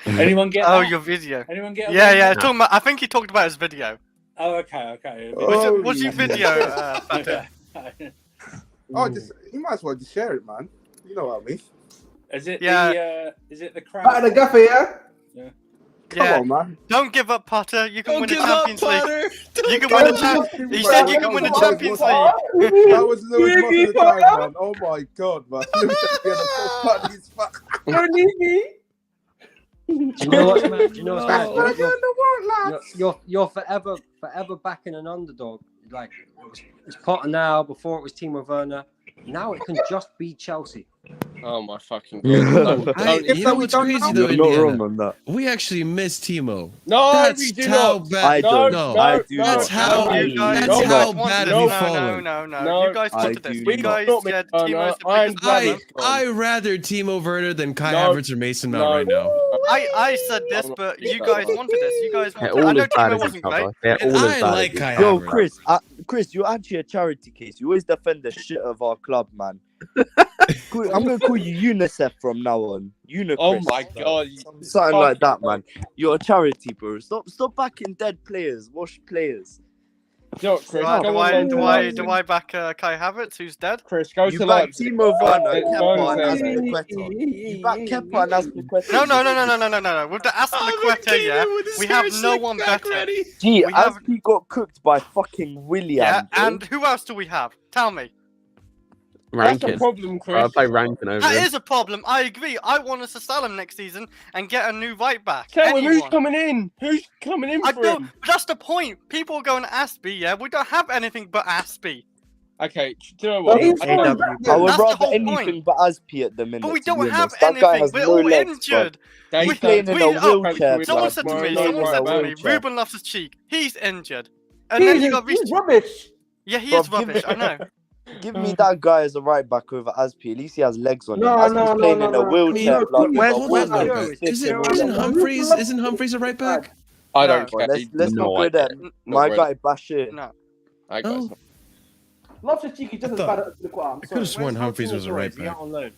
Anyone get Oh, that? your video. Anyone get Yeah, yeah. that? Talking about, I think he talked about his video. Oh, okay. What's your video? Oh, just you might as well just share it, man. You know what I mean? Is it Yeah. the crowd? Back of the gaffer, yeah? Come Yeah. on, man. Don't give up, Potter. You can Don't win the give up, Champions League. Potter. You can win the Champions. He said you can win the Champions League. That was Lewis most of the time, man. Oh my god, man. Lewis at the end of so funny as fuck. Don't need me. Do you know what's mad? Do you know what's mad? We're doing the world, lads. You're forever backing an underdog. Like it's Potter now. Before it was Timo Werner. Now it can just be Chelsea. Oh my fucking god! You know what's crazy though, You're not wrong Indiana? on that. We actually miss Timo. No, That's we do how not. bad. I don't. No, I do that's not. how. You guys, That's you how guys wanted bad this. have you No, fallen. no. You guys I wanted this. do You not. guys said No, Timo's the I'm biggest glad problem. I rather Timo Werner than Kai No. Havertz or Mason Mount No. right now. I said this, but you guys wanted this. You guys They're wanted. I all know as bad Timo as wasn't each great. other. They're And all as I bad like as each Kai other. Yo, Havertz. Chris, you're actually a charity case. You always defend the shit of our club, man. I'm gonna call you UNICEF from now on. UNICEF. Oh my god! Something like that, man. You're a charity, bro. Stop backing dead players. Wash players. You know what, Chris? Right, go do on I back Kai Havertz, who's dead? Chris, go You to back Leipzig. Timo Werner, It's Kepa, and Thursday. Azpilicueta. You back Kepa and Azpilicueta. No. With the Azpilicueta, yeah, we have no one better. Gee, We have- Azpi got cooked by fucking Willian. Yeah, bro. and who else do we have? Tell me. That's a Rankin. problem, Chris. I play Rankin over That him. is a problem. I agree. I want us to sell him next season and get a new right back. Tell him who's Anyone. coming in. Who's coming in I for don't. him? That's the point. People are going Aspie. Yeah, we don't have anything but Aspie. Okay, do you know what? He's I fine. don't- I would That's the rather whole anything point. but Azpi at the minute. But we to don't be have honest. That guy anything. has We're no all legs, bro. injured. They He's playing in we- a oh, wheelchair. Someone blood. said to We're me. not Someone right said to back. me. Ruben Loftus-Cheek. He's injured. And then you got He's Reece. rubbish. Yeah, he Bro, is rubbish. I know. Give me that guy as a right back over Azpi. At least he has legs on him. No, Azpi's no, playing no, in no. a wheelchair. No, blood. where's- He's got where's- one Joe, leg. Isn't Humphreys a right back? I don't Well, care. let's not go there. My guy Bashir. No. I got it. Loftus-Cheek just as bad at the quarter. I could have sworn Humphries was a right back. on loan.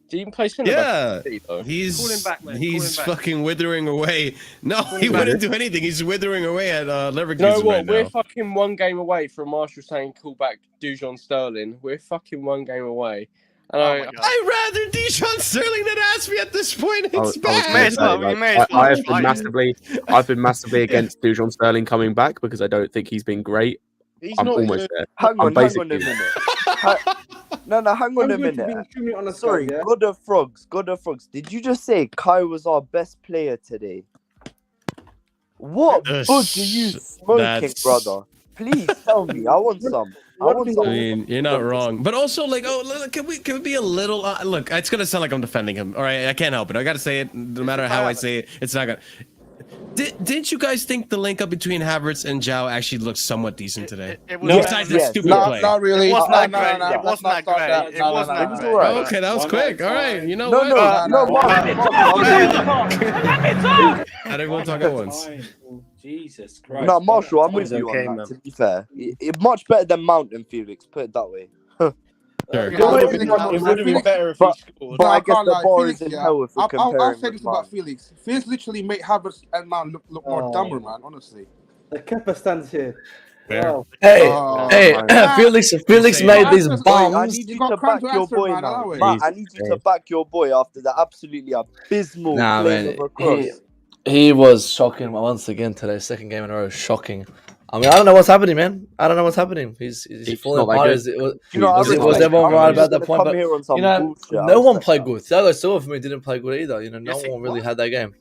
Did he even play centre Yeah, back? Call him he's back, man. Call him back. fucking withering away. No, he back. wouldn't do anything. He's withering away at Leverkusen You know what? right We're now. fucking one game away from Marshall saying call back Dujon Sterling. We're fucking one game away. And Oh my God. I'd rather Dijon Sterling than Aspie at this point. I It's was bad. gonna say, well, like, you may as well I have just been fight it. I've been massively against Dujon Sterling coming back because I don't think he's been great. he's I'm not almost even- there. Hang I'm on a basically minute. there. No, hang on a I'm going to be minute. extremely honest, Sorry, guys, yeah? God of Frogs. Did you just say Kai was our best player today? What Yes, bud are you smoking, that's- brother? Please tell me. I want some. I want I some. mean, you're not wrong, but also like, oh, look, can we be a little? Look, it's gonna sound like I'm defending him. All right, I can't help it. I gotta say it. No matter how I say it, it's not gonna. Didn't you guys think the link up between Havertz and Joao actually looked somewhat decent today? It was Besides that stupid play. Not really. It wasn't No, that no, great. no, It let's wasn't not that start great. that. It No, wasn't no, that no. great. Okay, that was quick. All right, you know No, what? Marshall. I didn't want to talk at once. Jesus Christ. No, Marshall, I'm with It's you okay, on man. that. To be fair, much better than Mount and Felix. Put it that way. Sure. It would have been better if he scored. But I guess can't the lie, bar Felix, is in yeah, hell if we're comparing I'll say with this about Mount. Felix. Felix literally made Havertz and Mount look more Oh. dumber, man. Honestly. The Kepa stands here. Fair. Wow. Hey, Oh, hey, man. Felix Say made it. these Wait, I bombs. need you got to crime back to your answer, boy man, now. allow it. Matt, I need you to back your boy after the absolutely abysmal Nah, play man, of a cross. he was shocking once again today. Second game in a row, shocking. I mean, I don't know what's happening, man. I don't know what's happening. He's falling not that apart. good. You know, I Was respect- everyone I'm right just about that gonna point? come But here on some you know, bullshit. I no one respect played that. good. Thiago Silva for me didn't play good either. You know, no one really had that game.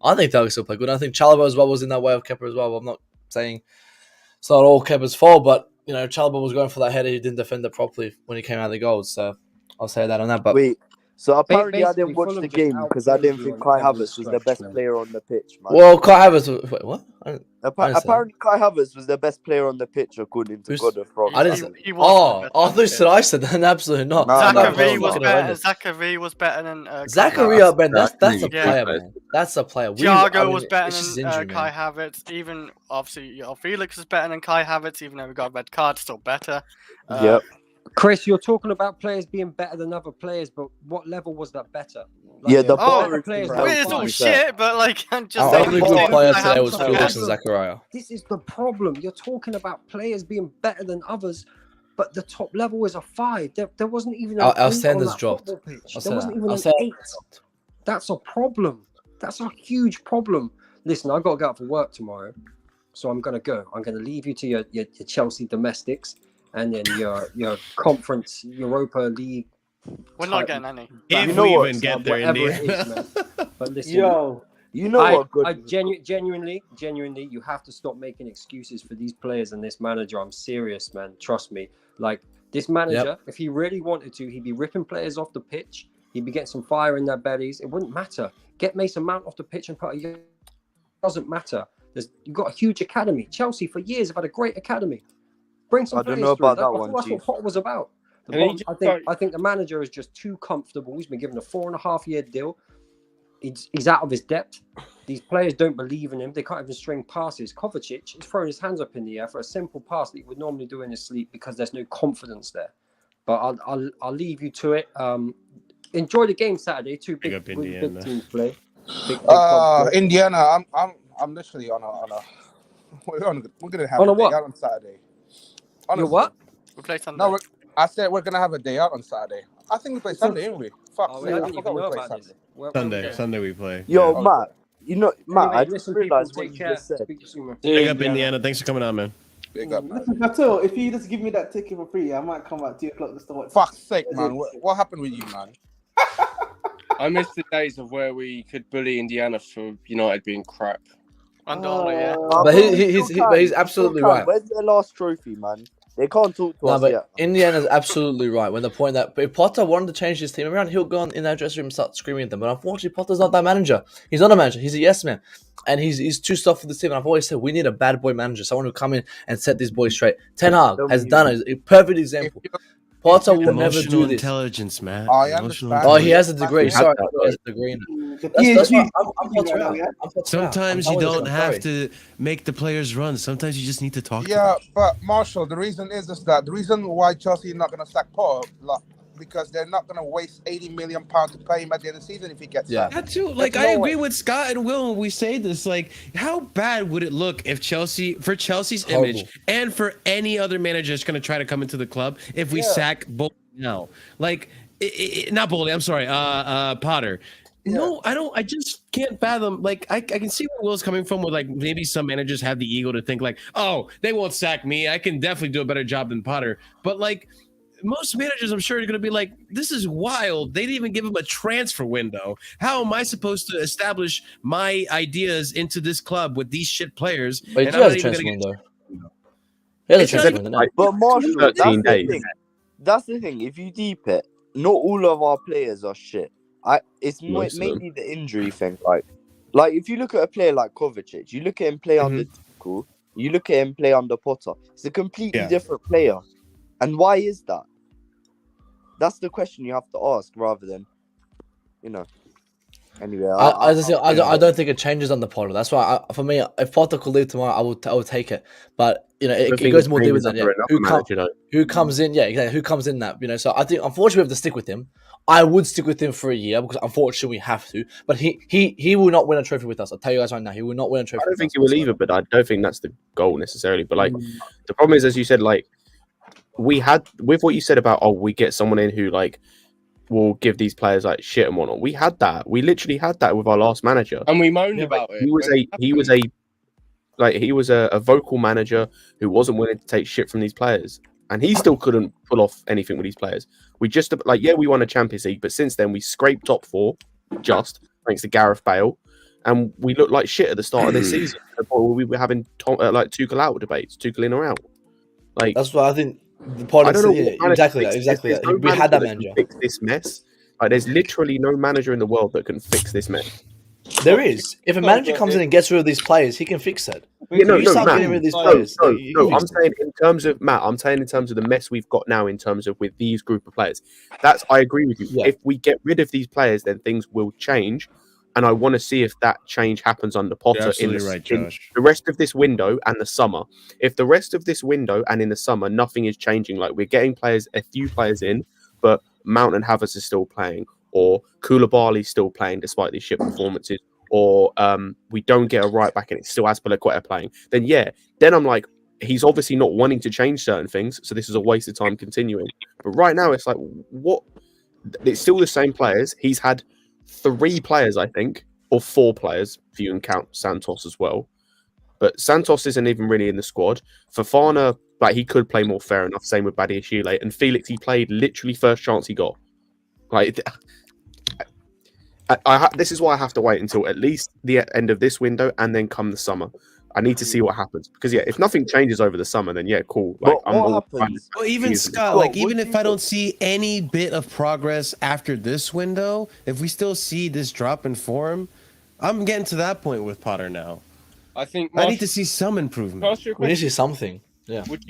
I think Thiago Silva played good. I think Chalobah as well was in that way of Kepa as well. I'm not saying it's not all Kepa's fault, but you know, Chalobah was going for that header. He didn't defend it properly when he came out of the goals. So I'll say that on that. But Wait, so apparently I didn't basically, watch Fulham the just game because I outplayed didn't you think on Kai every Havertz was the stretch, best man. player on the pitch, man. well, Kai Havertz. Wait, what? I didn't say that. Apparently Kai Havertz was the best player on the pitch according to Who's- God of Frogs. I didn't. He was the I best thought I said that. Absolutely not. No, That Zachary was was fucking better. horrendous. Zachary was better than Zachary, Ben, that's a Yeah. player, man. That's a player. Thiago was better it's just than injury, Kai man. Havertz. Even obviously, Felix is better than Kai Havertz. Even though we got a red card, still better. Yep. Chris, you're talking about players being better than other players, but what level was that better? Yeah, the Oh, bar is players in I mean, hell, it's to all be fair. shit, but like, I'm just Our saying. only we good didn't player have today was some Felix and better. Zachariah. This is the problem. You're talking about players being better than others, but the top level is a 5. There wasn't even an Our 8 standards on that dropped. football pitch. I'll There say wasn't that. even I'll an say 8. That's a problem. That's a huge problem. Listen, I've got to go out for work tomorrow, so I'm going to go. I'm going to leave you to your Chelsea domestics and then your conference Europa League. We're not getting any. If You know we what, even get there, Whatever it India. is, man. But listen, Yo, You know what? Good. I genuinely, you have to stop making excuses for these players and this manager. I'm serious, man. Trust me. Like this manager, if he really wanted to, he'd be ripping players off the pitch. He'd be getting some fire in their bellies. It wouldn't matter. Get Mason Mount off the pitch and put a. Doesn't matter. You've got a huge academy. Chelsea for years have had a great academy. Bring some I don't players know through. about that I one, thought that's what Chief. Potter was about. The And he bottom- just I think the manager is just too comfortable. He's been given a 4.5-year deal. He's out of his depth. These players don't believe in him. They can't even string passes. Kovacic is throwing his hands up in the air for a simple pass that he would normally do in his sleep because there's no confidence there. But I'll leave you to it. Enjoy the game Saturday. Two Big big up Indiana. big teams play. Big clubs play. Indiana, I'm literally on a. We're gonna have On a a day what? out on Saturday. You're Honestly. what? We play Sunday. No, I said we're gonna have a day out on Saturday. I think we play Sunday, ain't we? Fuck, Oh, we I don't even forgot we know play about Sunday. this. Sunday we play. Yo, Yeah. Matt. You know, Matt. Anyway, I just listen, people, realized what take you care. just said. Speak to you soon, man. Big up Indiana. Thanks for coming on, man. Big up, man. listen, Patel, if you just give me that ticket for free, I might come at 2 o'clock just to watch. Fuck's sake, man. What happened with you, man? I miss the days of where we could bully Indiana for United being crap. Undala, yeah. But he's absolutely right. Where's their last trophy, man? They can't talk to No, us but yet. Indiana's absolutely right. When the point that if Potter wanted to change his team around, he'll go in their dressing room and start screaming at them. But unfortunately, Potter's not that manager. He's not a manager. He's a yes man, and he's too soft for this team. And I've always said we need a bad boy manager, someone who come in and set these boys straight. Ten Hag has done it. A perfect example. Potter will never Emotional do this. intelligence, man. I Emotional understand. Oh, he has a intelligence. degree. He Sorry, had that, he has a degree. That's why I'm Potter out. Sometimes you don't have to make the players run. Sometimes you just need to talk to them. Yeah, but Marshall, the reason is that the reason why Chelsea are not going to sack Potter, because they're not going to waste £80 million to pay him at the end of the season if he gets sacked. That too. Like, I agree with Scott and Will when we say this. Like, how bad would it look if for Chelsea's image and for any other manager that's going to try to come into the club if we sack Bowley now? Like, not Bowley. I'm sorry, Potter. No, I don't. I just can't fathom. Like, I can see where Will's coming from. With like, maybe some managers have the ego to think like, oh, they won't sack me. I can definitely do a better job than Potter. But like, most managers, I'm sure, are going to be like, this is wild. They didn't even give him a transfer window. How am I supposed to establish my ideas into this club with these shit players? But he has a transfer window. But Marshall, that's the thing. If you deep it, not all of our players are shit. It's mainly the injury thing. Like if you look at a player like Kovacic, you look at him play under Tuchel, you look at him play under Potter. It's a completely different player. And why is that? That's the question you have to ask, rather than, Anyway, I don't think it changes under Potter. That's why, for me, if Potter could leave tomorrow, I would take it. But it goes more deep with that. Yeah. Who comes in? Yeah, exactly. Who comes in that? So I think, unfortunately, we have to stick with him. I would stick with him for a year because, unfortunately, we have to. But he will not win a trophy with us. I'll tell you guys right now, he will not win a trophy. I don't think he will either, but I don't think that's the goal necessarily. But like, the problem is, as you said, like, we had with what you said about we get someone in who like will give these players like shit and whatnot. We had that. We literally had that with our last manager, and we moaned about it. He was a vocal manager who wasn't willing to take shit from these players, and he still couldn't pull off anything with these players. We just we won a Champions League, but since then we scraped top 4 just thanks to Gareth Bale, and we looked like shit at the start of this season. We were having Tuchel out debates, Tuchel in or out. Like, that's what I think. The point exactly. We had that manager fix this mess. Like, there's literally no manager in the world that can fix this mess. There is. If a manager comes in and gets rid of these players, he can fix it. No, I'm saying in terms of Matt. I'm saying in terms of the mess we've got now. In terms of with these group of players, I agree with you. Yeah. If we get rid of these players, then things will change. And I want to see if that change happens under Potter in the rest of this window and the summer. If the rest of this window and in the summer, nothing is changing, like we're getting a few players in, but Mount and Havertz is still playing, or Koulibaly still playing despite these shit performances, or we don't get a right back and it's still Azpilicueta playing, then I'm like, he's obviously not wanting to change certain things, so this is a waste of time continuing. But right now, it's like, what? It's still the same players. He's had 3 players, I think, or 4 players, if you can count Santos as well. But Santos isn't even really in the squad. Fofana, he could play more, fair enough. Same with BADIASHILE. And Felix, he played literally first chance he got. This is why I have to wait until at least the end of this window and then come the summer. I need to see what happens. Because, if nothing changes over the summer, then, cool. Well, even Scott, even if I don't see any bit of progress after this window, if we still see this drop in form, I'm getting to that point with Potter now. I think I need to see some improvement. We need to see something. Yeah. Would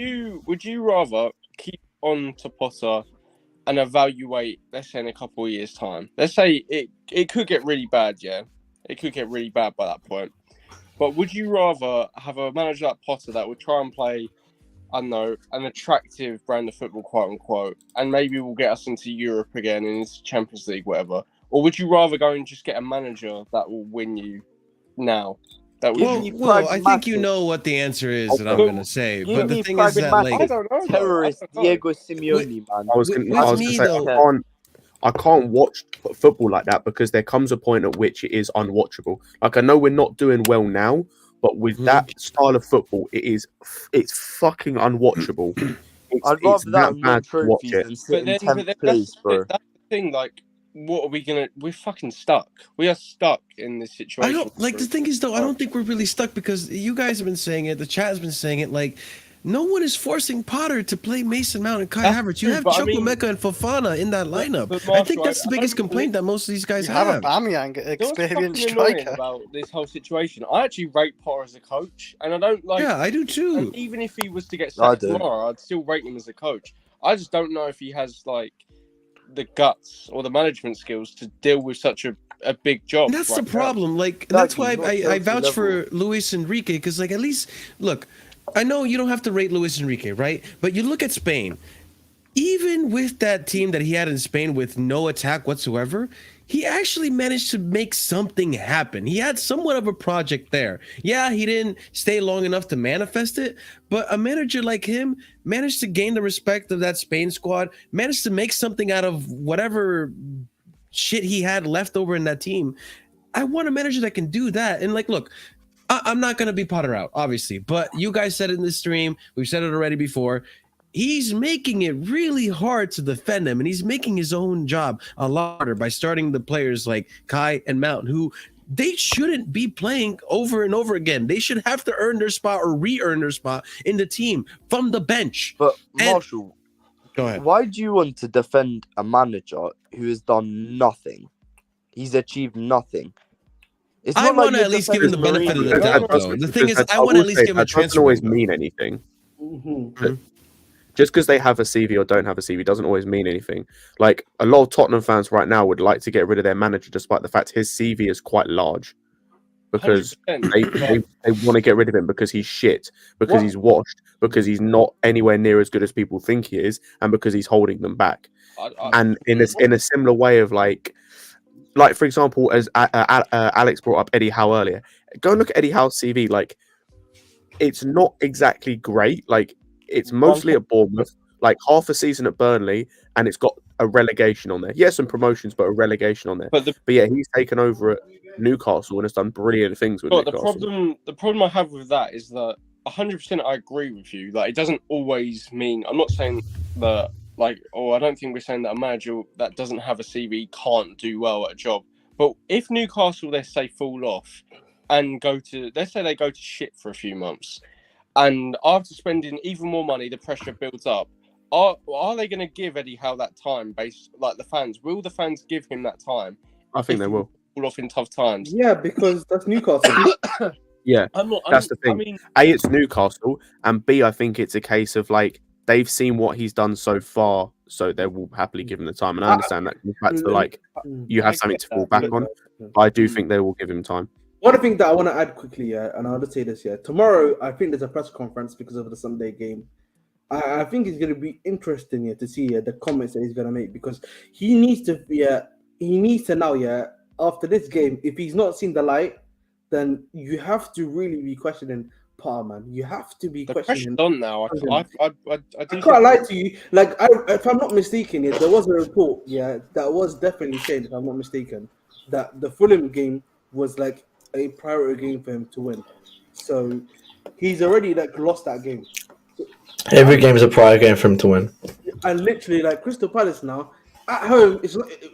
you rather keep on to Potter and evaluate, let's say in a couple of years' time? Let's say it could get really bad, It could get really bad by that point. But would you rather have a manager like Potter that would try and play, I don't know, an attractive brand of football, quote unquote, and maybe will get us into Europe again and into Champions League, whatever? Or would you rather go and just get a manager that will win you now? Well, I think you know what the answer is that I'm going to say. But the thing is that, like, terrorist Diego Simeone, man. I was going to say, I can't watch football like that because there comes a point at which it is unwatchable. Like, I know we're not doing well now, but with that style of football, it's fucking unwatchable. I'd rather that bad to watch it. But that's the thing, like, what are we gonna? We're fucking stuck. We are stuck in this situation. I don't like the thing is though. I don't think we're really stuck because you guys have been saying it. The chat has been saying it. Like, no one is forcing Potter to play Mason Mount and Kai Havertz. You have Chukwuemeka and Fofana in that lineup. I think that's the biggest complaint that most of these guys have. A Aubameyang experienced striker. About this whole situation, I actually rate Potter as a coach, and I don't like. Yeah, I do too. And even if he was to get sacked tomorrow, I'd still rate him as a coach. I just don't know if he has like the guts or the management skills to deal with such a a big job. And that's right the problem. now. Like that's why not I Chelsea vouch level. for Luis Enrique, because like at least look, I know you don't have to rate Luis Enrique, right? But you look at Spain. Even with that team that he had in Spain with no attack whatsoever, he actually managed to make something happen. He had somewhat of a project there. Yeah, he didn't stay long enough to manifest it, but a manager like him managed to gain the respect of that Spain squad, managed to make something out of whatever shit he had left over in that team. I want a manager that can do that. And like, look, I'm not going to be Potter out, obviously, but you guys said it in the stream. We've said it already before. He's making it really hard to defend him, and he's making his own job a lot harder by starting the players like Kai and Mount, who they shouldn't be playing over and over again. They should have to earn their spot or re-earn their spot in the team from the bench. But Marshall, go ahead. Why do you want to defend a manager who has done nothing? He's achieved nothing. It's I not like want to you're at least give him the defending benefit of the Mourinho. doubt, though. The thing is, I want to at least give him a that doesn't transfer always window. mean anything. Mm-hmm. Just because they have a CV or don't have a CV doesn't always mean anything. Like a lot of Tottenham fans right now would like to get rid of their manager, despite the fact his CV is quite large, because they want to get rid of him because he's shit, because he's washed, because he's not anywhere near as good as people think he is, and because he's holding them back. And in a similar way of like for example, as Alex brought up Eddie Howe earlier, go and look at Eddie Howe's CV. Like, it's not exactly great. Like, it's mostly at Bournemouth, like half a season at Burnley, and it's got a relegation on there. Yeah, some promotions, but a relegation on there. But yeah, he's taken over at Newcastle and has done brilliant things with Newcastle. The problem I have with that is that 100% I agree with you. Like, it doesn't always mean. I'm not saying that. I don't think we're saying that a manager that doesn't have a CV can't do well at a job. But if Newcastle, let's say, fall off and let's say they go to shit for a few months, and after spending even more money, the pressure builds up. Are they going to give Eddie Howe that time? The fans, will the fans give him that time? I think they will. Fall off in tough times. Yeah, because that's Newcastle. Yeah, that's the thing. I mean, A, it's Newcastle, and B, I think it's a case of like they've seen what he's done so far, so they will happily give him the time. And I understand that comes back to like you have something to fall back on. But I do think they will give him time. One thing that I want to add quickly, and I'll just say this, tomorrow I think there's a press conference because of the Sunday game. I think it's going to be interesting to see the comments that he's going to make, because he needs to now, after this game, if he's not seen the light, then you have to really be questioning Potter, man. You have to be questioning. Done now. I can't lie to you. Like, if I'm not mistaken, there was a report, that was definitely saying, if I'm not mistaken, that the Fulham game was like a priority game for him to win. So he's already lost that game. Every game is a prior game for him to win. And literally, Crystal Palace now at home,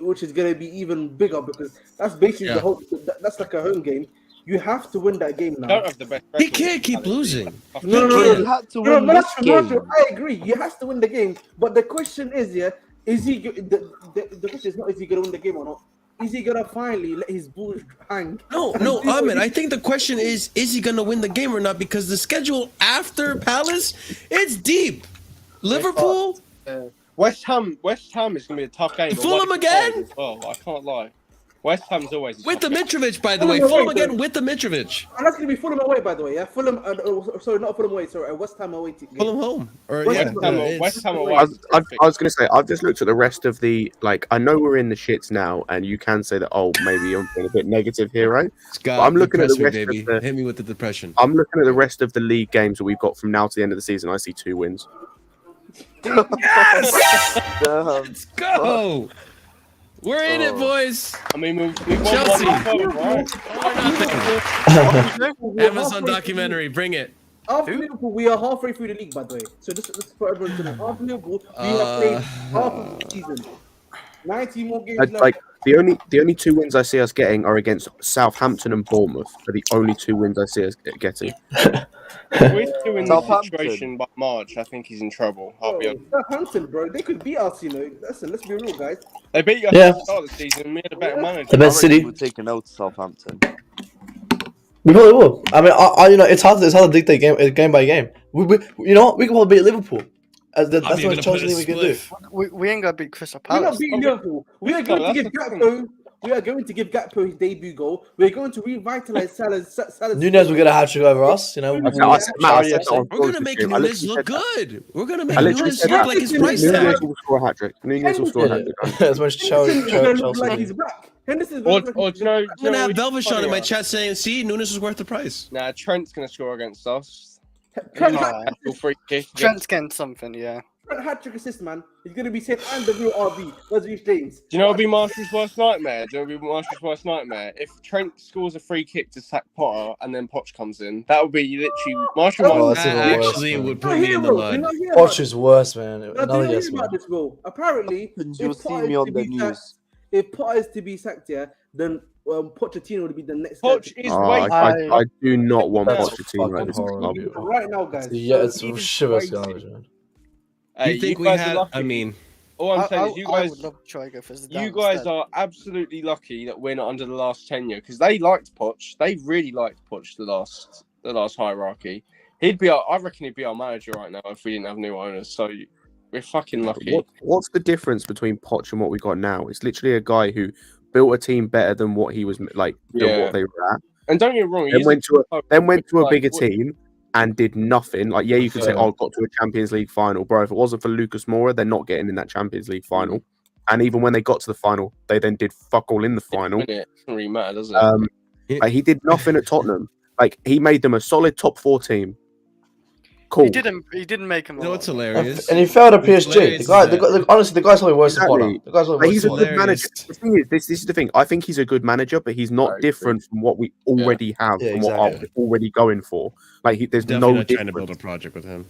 which is going to be even bigger, because that's basically the whole. That's like a home game. You have to win that game now. Don't have the best he can't keep losing. No. You had to win this game. I agree. You have to win the game, but the question is, is he? The question is not is he going to win the game or not. Is he gonna finally let his balls hang? No, Ahmed. I think the question is he gonna win the game or not? Because the schedule after Palace, it's deep. Liverpool, West Ham is gonna be a tough game. Fulham again? Oh, I can't lie. West Ham's always with the Mitrovic, by the way. Fulham again with the Mitrovic. And that's gonna be Fulham away, by the way. Yeah, Fulham. Sorry, not Fulham away. Sorry, West Ham away. Fulham home. West Ham away. I was gonna say I've just looked at the rest of the I know we're in the shits now, and you can say that maybe I'm being a bit negative here, right? Scott, I'm looking at the rest of the. Hit me with the depression. I'm looking at the rest of the league games that we've got from now to the end of the season. I see 2 wins. Yes! Let's go. We're in it, boys. I mean, we Chelsea. Right? Amazon documentary, bring it. After Liverpool, we are halfway through the league, by the way. So just for everyone to know, after Liverpool, we have played half of the season. 90 more games left. The only 2 wins I see us getting are against Southampton and Bournemouth. Are the only 2 wins I see us getting. If we're still in this situation by March, I think he's in trouble. Southampton, bro, they could beat us. Listen, let's be real, guys. They beat us at the start of the season, and we had a better manager. The Man City would take an out to Southampton. We probably will. I mean, it's hard to dictate game by game. We can probably beat Liverpool. That's the most Chelsea thing we can do. We ain't gonna beat Crystal We're Palace. not beating Liverpool. We are going to give Gakpo We are going to give Gakpo his debut goal. We're going to revitalize Salah's. Nunez will get a hat trick over us. You know, We're gonna make Nunez look good. We're gonna make Nunez look like his price tag. Nunez will score a hat trick. Nunez will score a hat trick. As much Henderson's gonna look like he's back. Henderson's gonna look like do you know? I'm gonna have Belvishon in my chat saying, "See, Nunez is worth the price." Nah, Trent's gonna score against us. Trent's getting something, yeah. Trent hat-trick assist, man. He's going to be saying, I'm the real RB. Where's Reece James? Do you know what would be Marshall's worst nightmare? Do you know what would be Marshall's worst nightmare? If Trent scores a free kick to sack Potter and then Poch comes in, that would be literally Marshall. Actually would put me in the line. Poch is worse, man. Another yes, man. This goal. Apparently, You'll see me on the news. If Potter is to be sacked, yeah, then Pochettino would be the next. Poch is I do not want Pochettino at this club. Right now, guys. Yeah, it's shivers garbage, man. You think we had? I mean, all I'm saying is I would love to try to go for Zidane you guys instead. are absolutely lucky that we're not under the last tenure because they liked Poch. They really liked Poch the last hierarchy. He'd be I reckon he'd be our manager right now if we didn't have new owners. So we're fucking lucky. What's the difference between Poch and what we got now? It's literally a guy who built a team better than what he was like than what they were at. And don't get me wrong, then went to a bigger team. And did nothing. Like, yeah, you could say, "Oh, got to a Champions League final, bro." If it wasn't for Lucas Moura, they're not getting in that Champions League final. And even when they got to the final, they then did fuck all in the final. It doesn't really matter, does it? Like, he did nothing at Tottenham. Like, he made them a solid top 4 team. Cool. He didn't make him. You know what's hilarious? And he failed at PSG. Honestly, the guy's probably worse than Potter. The guy's he's a good manager. The thing is, this is the thing. I think he's a good manager, but he's not different from what we already have and what we're already going for. Like, there's Definitely no not difference. trying to build a project with him.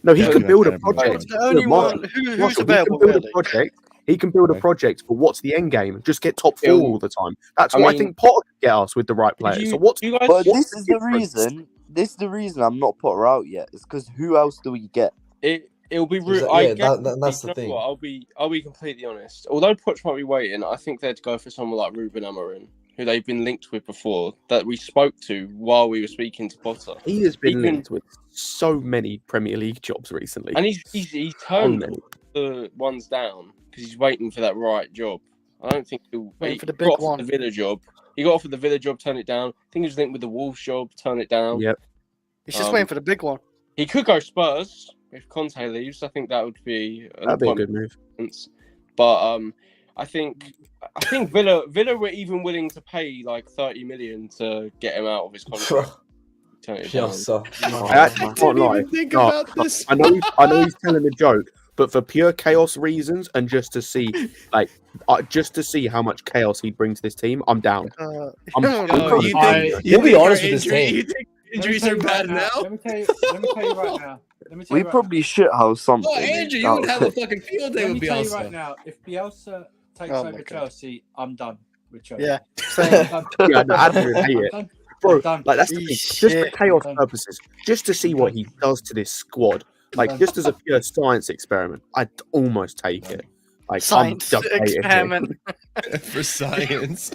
No, he can build a project. The only one who's available, really. He can build a project, but what's the end game? Just get top 4 all the time. That's what I think Potter could get us with the right players. So what's But this is the reason. This is the reason I'm not Potter out yet. It's because who else do we get? It'll be rude. That's the thing. I'll be completely honest. Although Poch might be waiting, I think they'd go for someone like Ruben Amorim, who they've been linked with before, that we spoke to while we were speaking to Potter. He has been linked with so many Premier League jobs recently, and he's turned the ones down because he's waiting for that right job. I don't think he'll wait for the big one. The Villa job. He got offered the Villa job, turned it down. I think he was linked with the Wolves job, turned it down. Yep. He's just waiting for the big one. He could go Spurs if Conte leaves. I think that would be a good move. But I think Villa were even willing to pay like 30 million to get him out of his contract. I actually can't lie. I know he's telling a joke, but for pure chaos reasons and just to see how much chaos he'd bring to this team, I'm down. You'll be honest with this team. Injuries are bad now. Let me tell you right now. We probably shithouse something. Oh, Andrew, you would have a fucking field day with Bielsa. Let me tell you right now, if Bielsa takes over Chelsea, I'm done with Chelsea. Yeah. Andrew would hate it. Bro, like that's the thing. Just for chaos purposes, just to see what he does to this squad, like just as a pure science experiment, I'd almost take it. Like science experiment for science.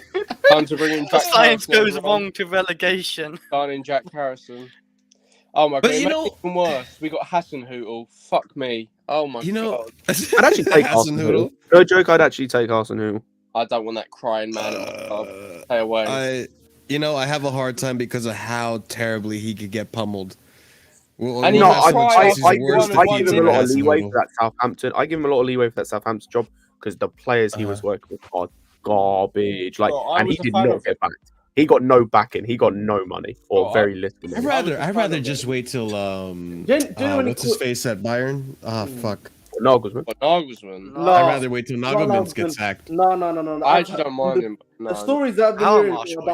Time to bring in Jack science Harrison, goes wrong to relegation. Signing Jack Harrison. Oh my god! But it makes it even worse. We got Hasenhüttl. Fuck me. Oh my god! I'd actually take Hasenhüttl. No joke. I'd actually take Hasenhüttl. I don't want that crying man in the club. Stay away. I have a hard time because of how terribly he could get pummeled. I give him a lot of leeway for that Southampton. I give him a lot of leeway for that Southampton job because the players he was working with are garbage. Like, and he did not get backed. He got no backing. He got no money or very little. I'd rather just wait till what's his face at Bayern? Fuck. Nagelsmann. Nagelsmann. I'd rather wait till Nagelsmann gets sacked. No. I actually don't mind him. The stories I've been hearing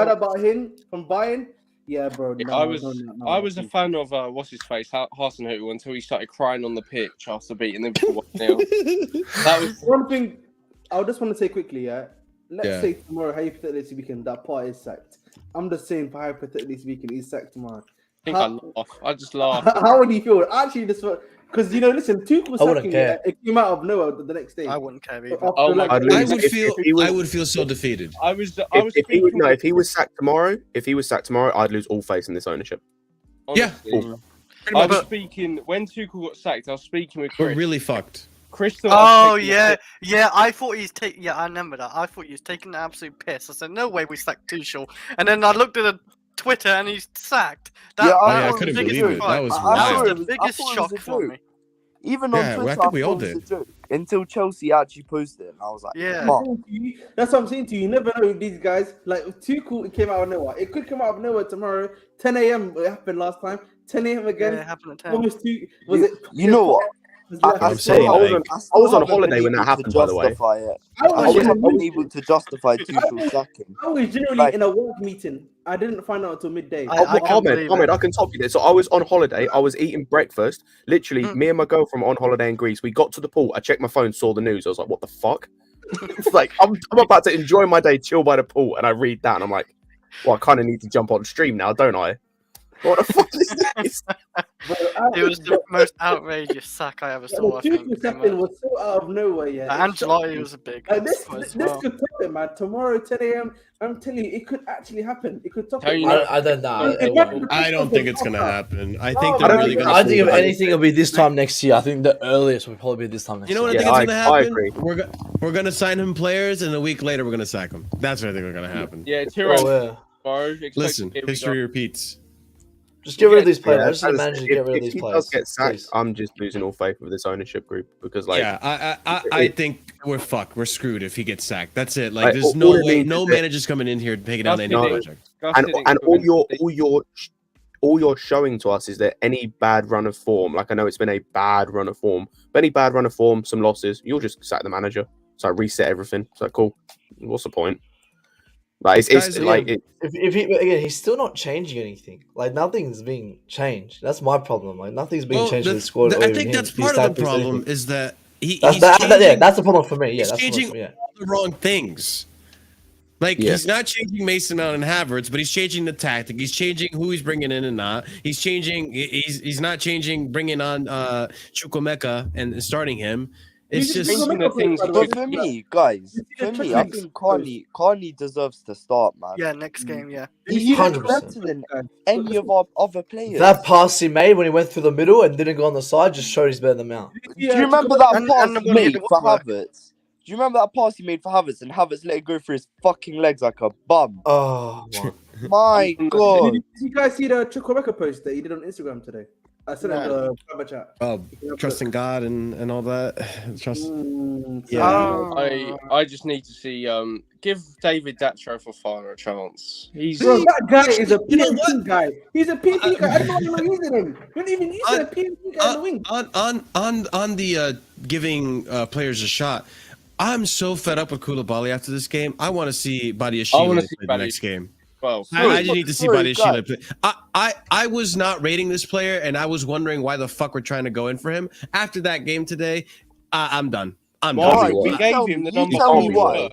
about him from Bayern. Yeah, bro. I was a fan of what's his face, Hasenhüttl, until he started crying on the pitch after beating them for 1-0. That was one thing. I just want to say quickly. Let's say tomorrow, hypothetically speaking, that part is sacked. I'm just saying, for hypothetically speaking, he's sacked tomorrow. I just laugh. How would you feel? Actually, this one. Because listen, Tuchel sacking it came out of nowhere the next day. I wouldn't care either. I would feel so defeated. If he was sacked tomorrow, I'd lose all faith in this ownership. Honestly, I was speaking when Tuchel got sacked. I was speaking with Chris. We're really fucked. Crystal. Oh yeah, yeah. I thought he's taking. Yeah, I remember that. I thought he was taking an absolute piss. I said, "No way, we sacked Tuchel." And then I looked at the Twitter, and he's sacked. That, I couldn't believe it. That was wild. That was the biggest shock for me. Even on Twitter, I think we all did. It was a joke until Chelsea actually posted it, and I was like, yeah. That's what I'm saying to you. You never know with these guys. Like Tuchel, it came out of nowhere. It could come out of nowhere tomorrow. 10 a.m. It happened last time. 10 a.m. again. Yeah, it happened at 10. Almost 2. Was it? You know what? I was on holiday when that happened, by the way. I wasn't able to justify Tuchel's sacking. I was generally in a work meeting. I didn't find out until midday. Ahmed, I can top you there. So I was on holiday. I was eating breakfast. Literally, me and my girlfriend were on holiday in Greece. We got to the pool. I checked my phone, saw the news. I was like, what the fuck? It's like, I'm about to enjoy my day, chill by the pool. And I read that. And I'm like, well, I kind of need to jump on stream now, don't I? What the fuck is this? It was the most outrageous sack I ever saw. The Tuchel sacking was so out of nowhere. Yeah, Ancelotti was a big. This could top it, man. Tomorrow, 10 a.m. I'm telling you, it could actually happen. It could top it. I don't know. I don't think it's gonna happen. I think they're really gonna. I think if anything, it'll be this time next year. I think the earliest will probably be this time next year. You know what I think is gonna happen? We're gonna sign him players, and a week later we're gonna sack him. That's what I think we're gonna happen. Yeah, Listen, history repeats. Just get rid of these players. I just need managers to get rid of these players. If he players. does get sacked, I'm just losing all faith with this ownership group because, like, I think we're fucked. We're screwed if he gets sacked. That's it. Like, there's no way, no manager's coming in here taking down any project. And all you're showing to us is that any bad run of form, like I know it's been a bad run of form, but any bad run of form, some losses, you'll just sack the manager. So reset everything. It's like, cool. What's the point? Like, it's like if he again, he's still not changing anything. Like, nothing's being changed. That's my problem. Like, nothing's being changed in the squad. I think that's part of the problem is that that's the problem for me. Yeah, he's changing all the wrong things. Like, he's not changing Mason Mount and Havertz, but he's changing the tactic. He's changing who he's bringing in and not. He's changing. He's not changing bringing on Chukwuemeka and starting him. It's just the things. But for me, guys, I think Carney deserves to start, man. Yeah, next game, yeah. He's better than any of our other players. That pass he made when he went through the middle and didn't go on the side just showed he's better than Mount. Do you remember that pass he made for Havertz? Do you remember that pass he made for Havertz and Havertz let it go through his fucking legs like a bum? Oh my god! Did you guys see the Chukwuemeka post that he did on Instagram today? I said in the private chat. Oh, trusting God and all that. Trust. I just need to see. Give David Datro for Fire a chance. Bro, that guy is a PMP guy. He's a PMP guy. Everyone's not using him. You're not even using a PMP guy in the wing. On the giving players a shot. I'm so fed up with Koulibaly after this game. I want to see BADIASHILE play the next game. Well, I just need to see BADIASHILE play. I was not rating this player, and I was wondering why the fuck we're trying to go in for him. After that game today, I'm done. I'm done. We gave him the number. Tell me why.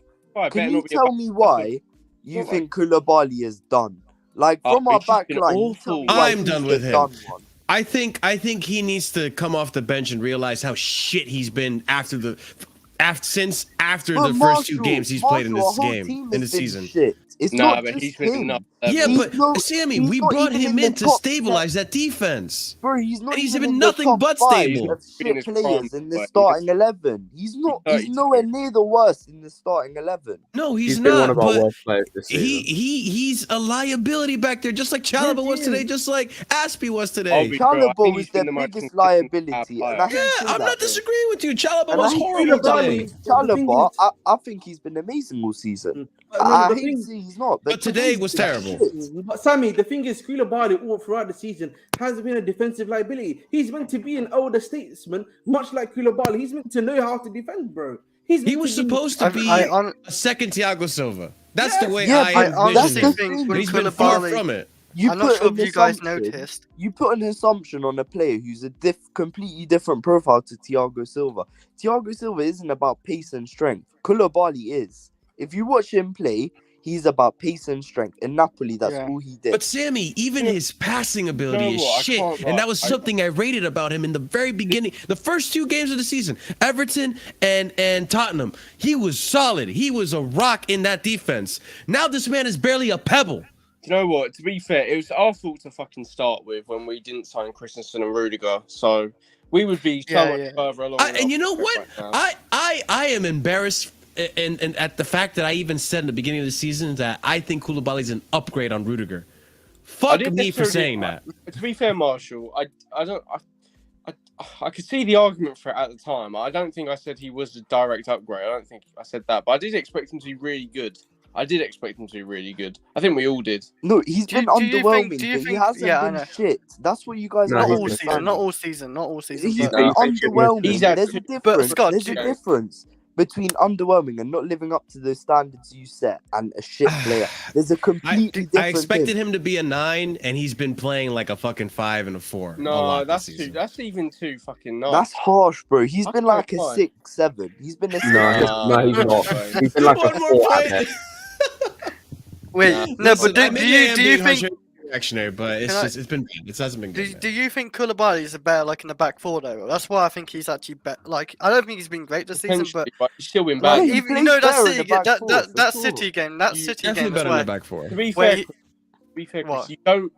Can you tell me why you think Koulibaly is done? Like, from our back line, I'm done with him. I think he needs to come off the bench and realize how shit he's been after the first two games he's played in this game in the season. It's but he's been enough. Yeah, but Sammy, we brought him in to stabilize that defense. Bro, he's been nothing but stable. Shit players in the starting 11. He's not. He's nowhere near the worst in the starting 11. No, he's been not. one of our but worst players this season. He's a liability back there, just like Chalobah was today, just like Aspie was today. Chalobah was their biggest liability. I'm not disagreeing with you. Chalobah was horrible today. Chalobah, I think he's been amazing all season. I hate to say he's not, but today was terrible. But Sammy, the thing is, Koulibaly all throughout the season has been a defensive liability. He's meant to be an older statesman, much like Koulibaly. He's meant to know how to defend, bro. He was supposed to be a second Thiago Silva. That's the way I envision him. But he's been far from it. I'm not sure if you guys noticed. You put an assumption on a player who's a completely different profile to Thiago Silva. Thiago Silva isn't about pace and strength. Koulibaly is. If you watch him play, he's about pace and strength. In Napoli, that's all he did. But Sammy, even his passing ability is shit. And that was something I rated about him in the very beginning. The first two games of the season, Everton and Tottenham, he was solid. He was a rock in that defense. Now this man is barely a pebble. Do you know what? To be fair, it was our fault to fucking start with when we didn't sign Christensen and Rudiger. So we would be so much further along. And you know what? Right I am embarrassed and at the fact that I even said in the beginning of the season that I think Koulibaly's an upgrade on Rudiger. Fuck me for saying that. To be fair, Marshall, I could see the argument for it at the time. I don't think I said he was a direct upgrade. I don't think I said that, but I did expect him to be really good. I think we all did. No, he's been underwhelming. He hasn't been shit. That's what you guys. Not all season. He's been underwhelming. There's a difference between underwhelming and not living up to the standards you set and a shit player. There's a completely different. I expected him to be a 9, and he's been playing like a fucking 5 and a 4. No, that's too. That's even too fucking nice. That's harsh, bro. He's been like a 6, 7. He's been a 6. No, he's not. He's been like a 4. Wait, no, but do you think reactionary? But it's been bad. It hasn't been good. Do you think Koulibaly is a better like in the back 4 though? That's why I think he's actually better. Like I don't think he's been great this season, but he's still been bad. Like, even, you know that City game, that City game, definitely better in the back 4. To be fair, Chris,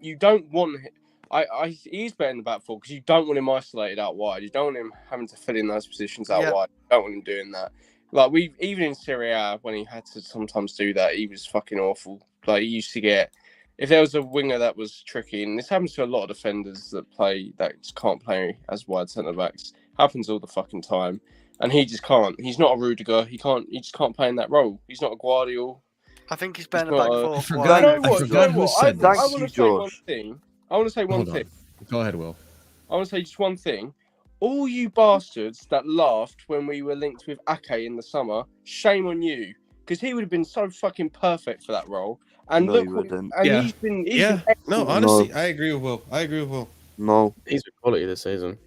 you don't want him. He's better in the back 4 because you don't want him isolated out wide. You don't want him having to fill in those positions out wide. You don't want him doing that. Like even in Serie A, when he had to sometimes do that, he was fucking awful. Like he used to get, if there was a winger that was tricky, and this happens to a lot of defenders that just can't play as wide centre backs. Happens all the fucking time, and he just can't. He's not a Rudiger. He just can't play in that role. He's not a Guardiola. I think he's better in the back 4. I forgot who said that. I want to say one thing. I want to say one thing. Go ahead, Will. I want to say just one thing. All you bastards that laughed when we were linked with Ake in the summer, shame on you, because he would have been so fucking perfect for that role. And no, look, he's been no, honestly, I agree with Will. No, he's been quality this season.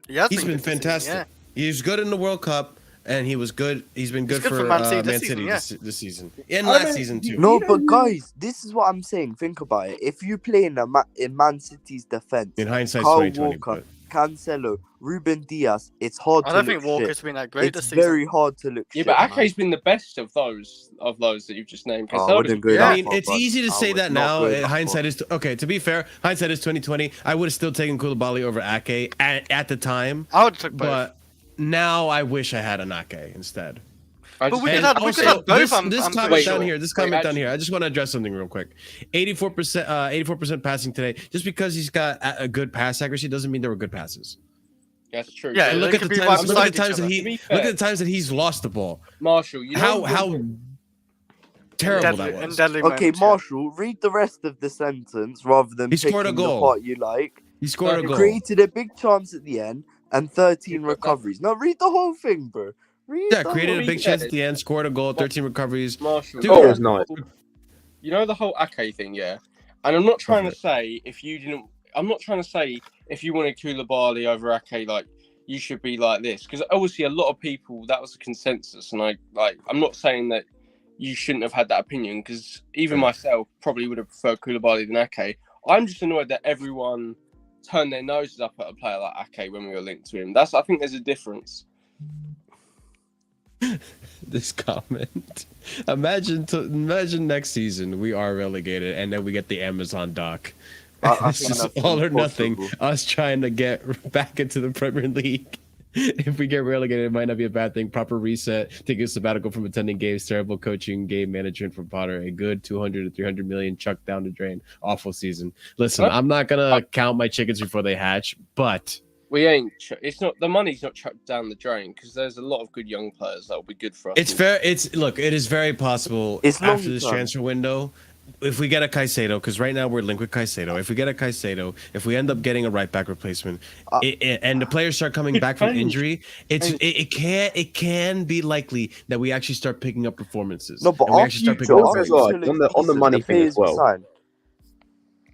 He's been fantastic. Yeah. He was good in the World Cup, and he was good. He's been good for Man City this season, and last season too. No, but guys, this is what I'm saying. Think about it. If you play in Man City's defense, in hindsight, Kyle Walker, Cancelo, Ruben Diaz, it's hard to look. I don't think Walker's been that great this season. It's very hard to look. Yeah, but Ake's been the best of those that you've just named. I mean, it's easy to say that now. Hindsight is okay. To be fair, hindsight is 2020. I would have still taken Koulibaly over Ake at the time. I would have took both. But now I wish I had an Ake instead. But we could have both. This comment down here. This comment down here. I just want to address something real quick. 84% passing today. Just because he's got a good pass accuracy doesn't mean there were good passes. That's true. Yeah, look at the times that he's lost the ball. Marshall, you know how terrible that was. Okay, Marshall, read the rest of the sentence rather than picking the part you like. He scored a goal. Created a big chance at the end and 13 recoveries. Now read the whole thing, bro. Created a big chance at the end, scored a goal, 13 recoveries. Marshall, Dude, it was nice. You know the whole Ake thing, yeah? And I'm not trying to say if you wanted Koulibaly over Ake, like, you should be like this. Because obviously a lot of people, that was a consensus. And I'm not saying that you shouldn't have had that opinion, because even myself probably would have preferred Koulibaly than Ake. I'm just annoyed that everyone turned their noses up at a player like Ake when we were linked to him. I think there's a difference. This comment. Imagine next season we are relegated and then we get the Amazon doc. It's just all or nothing. Us trying to get back into the Premier League. If we get relegated, it might not be a bad thing. Proper reset, take a sabbatical from attending games, terrible coaching, game management from Potter, a good 200 to 300 million chucked down the drain. Awful season. Listen, I'm not gonna count my chickens before they hatch, but we ain't. It's not the money's not chucked down the drain because there's a lot of good young players that will be good for us. It's fair. It is very possible after this transfer window. If we get a Caicedo, because right now we're linked with Caicedo. If we get a Caicedo, if we end up getting a right back replacement, and the players start coming back from injury, it can be likely that we actually start picking up performances. No, but on the money thing as well.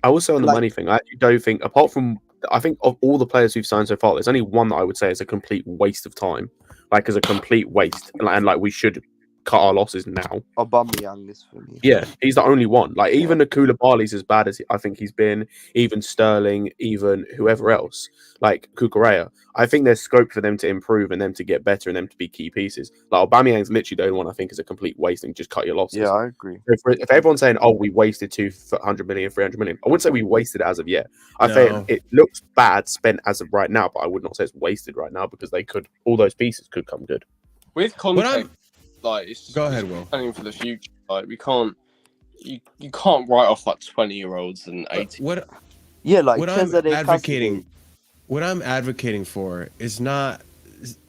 I will say on the money thing, I actually don't think, apart from, I think of all the players we've signed so far, there's only one that I would say is a complete waste of time, like as a complete waste, and like we should cut our losses now. Aubameyang is for me. Yeah, he's the only one. Like even the Koulibaly's as bad as I think he's been, even Sterling, even whoever else, like Cucurella. I think there's scope for them to improve and them to get better and them to be key pieces. Like Aubameyang's literally the only one I think is a complete waste and just cut your losses. Yeah, I agree. If everyone's saying, "Oh, we wasted 200 million, 300 million," I wouldn't say we wasted it as of yet. I think it looks bad spent as of right now, but I would not say it's wasted right now because all those pieces could come good. With context, like it's just, go ahead, Will. Planning for the future, like we can't, you can't write off like 20-year-olds and 18. What? Yeah, like what I'm advocating for is not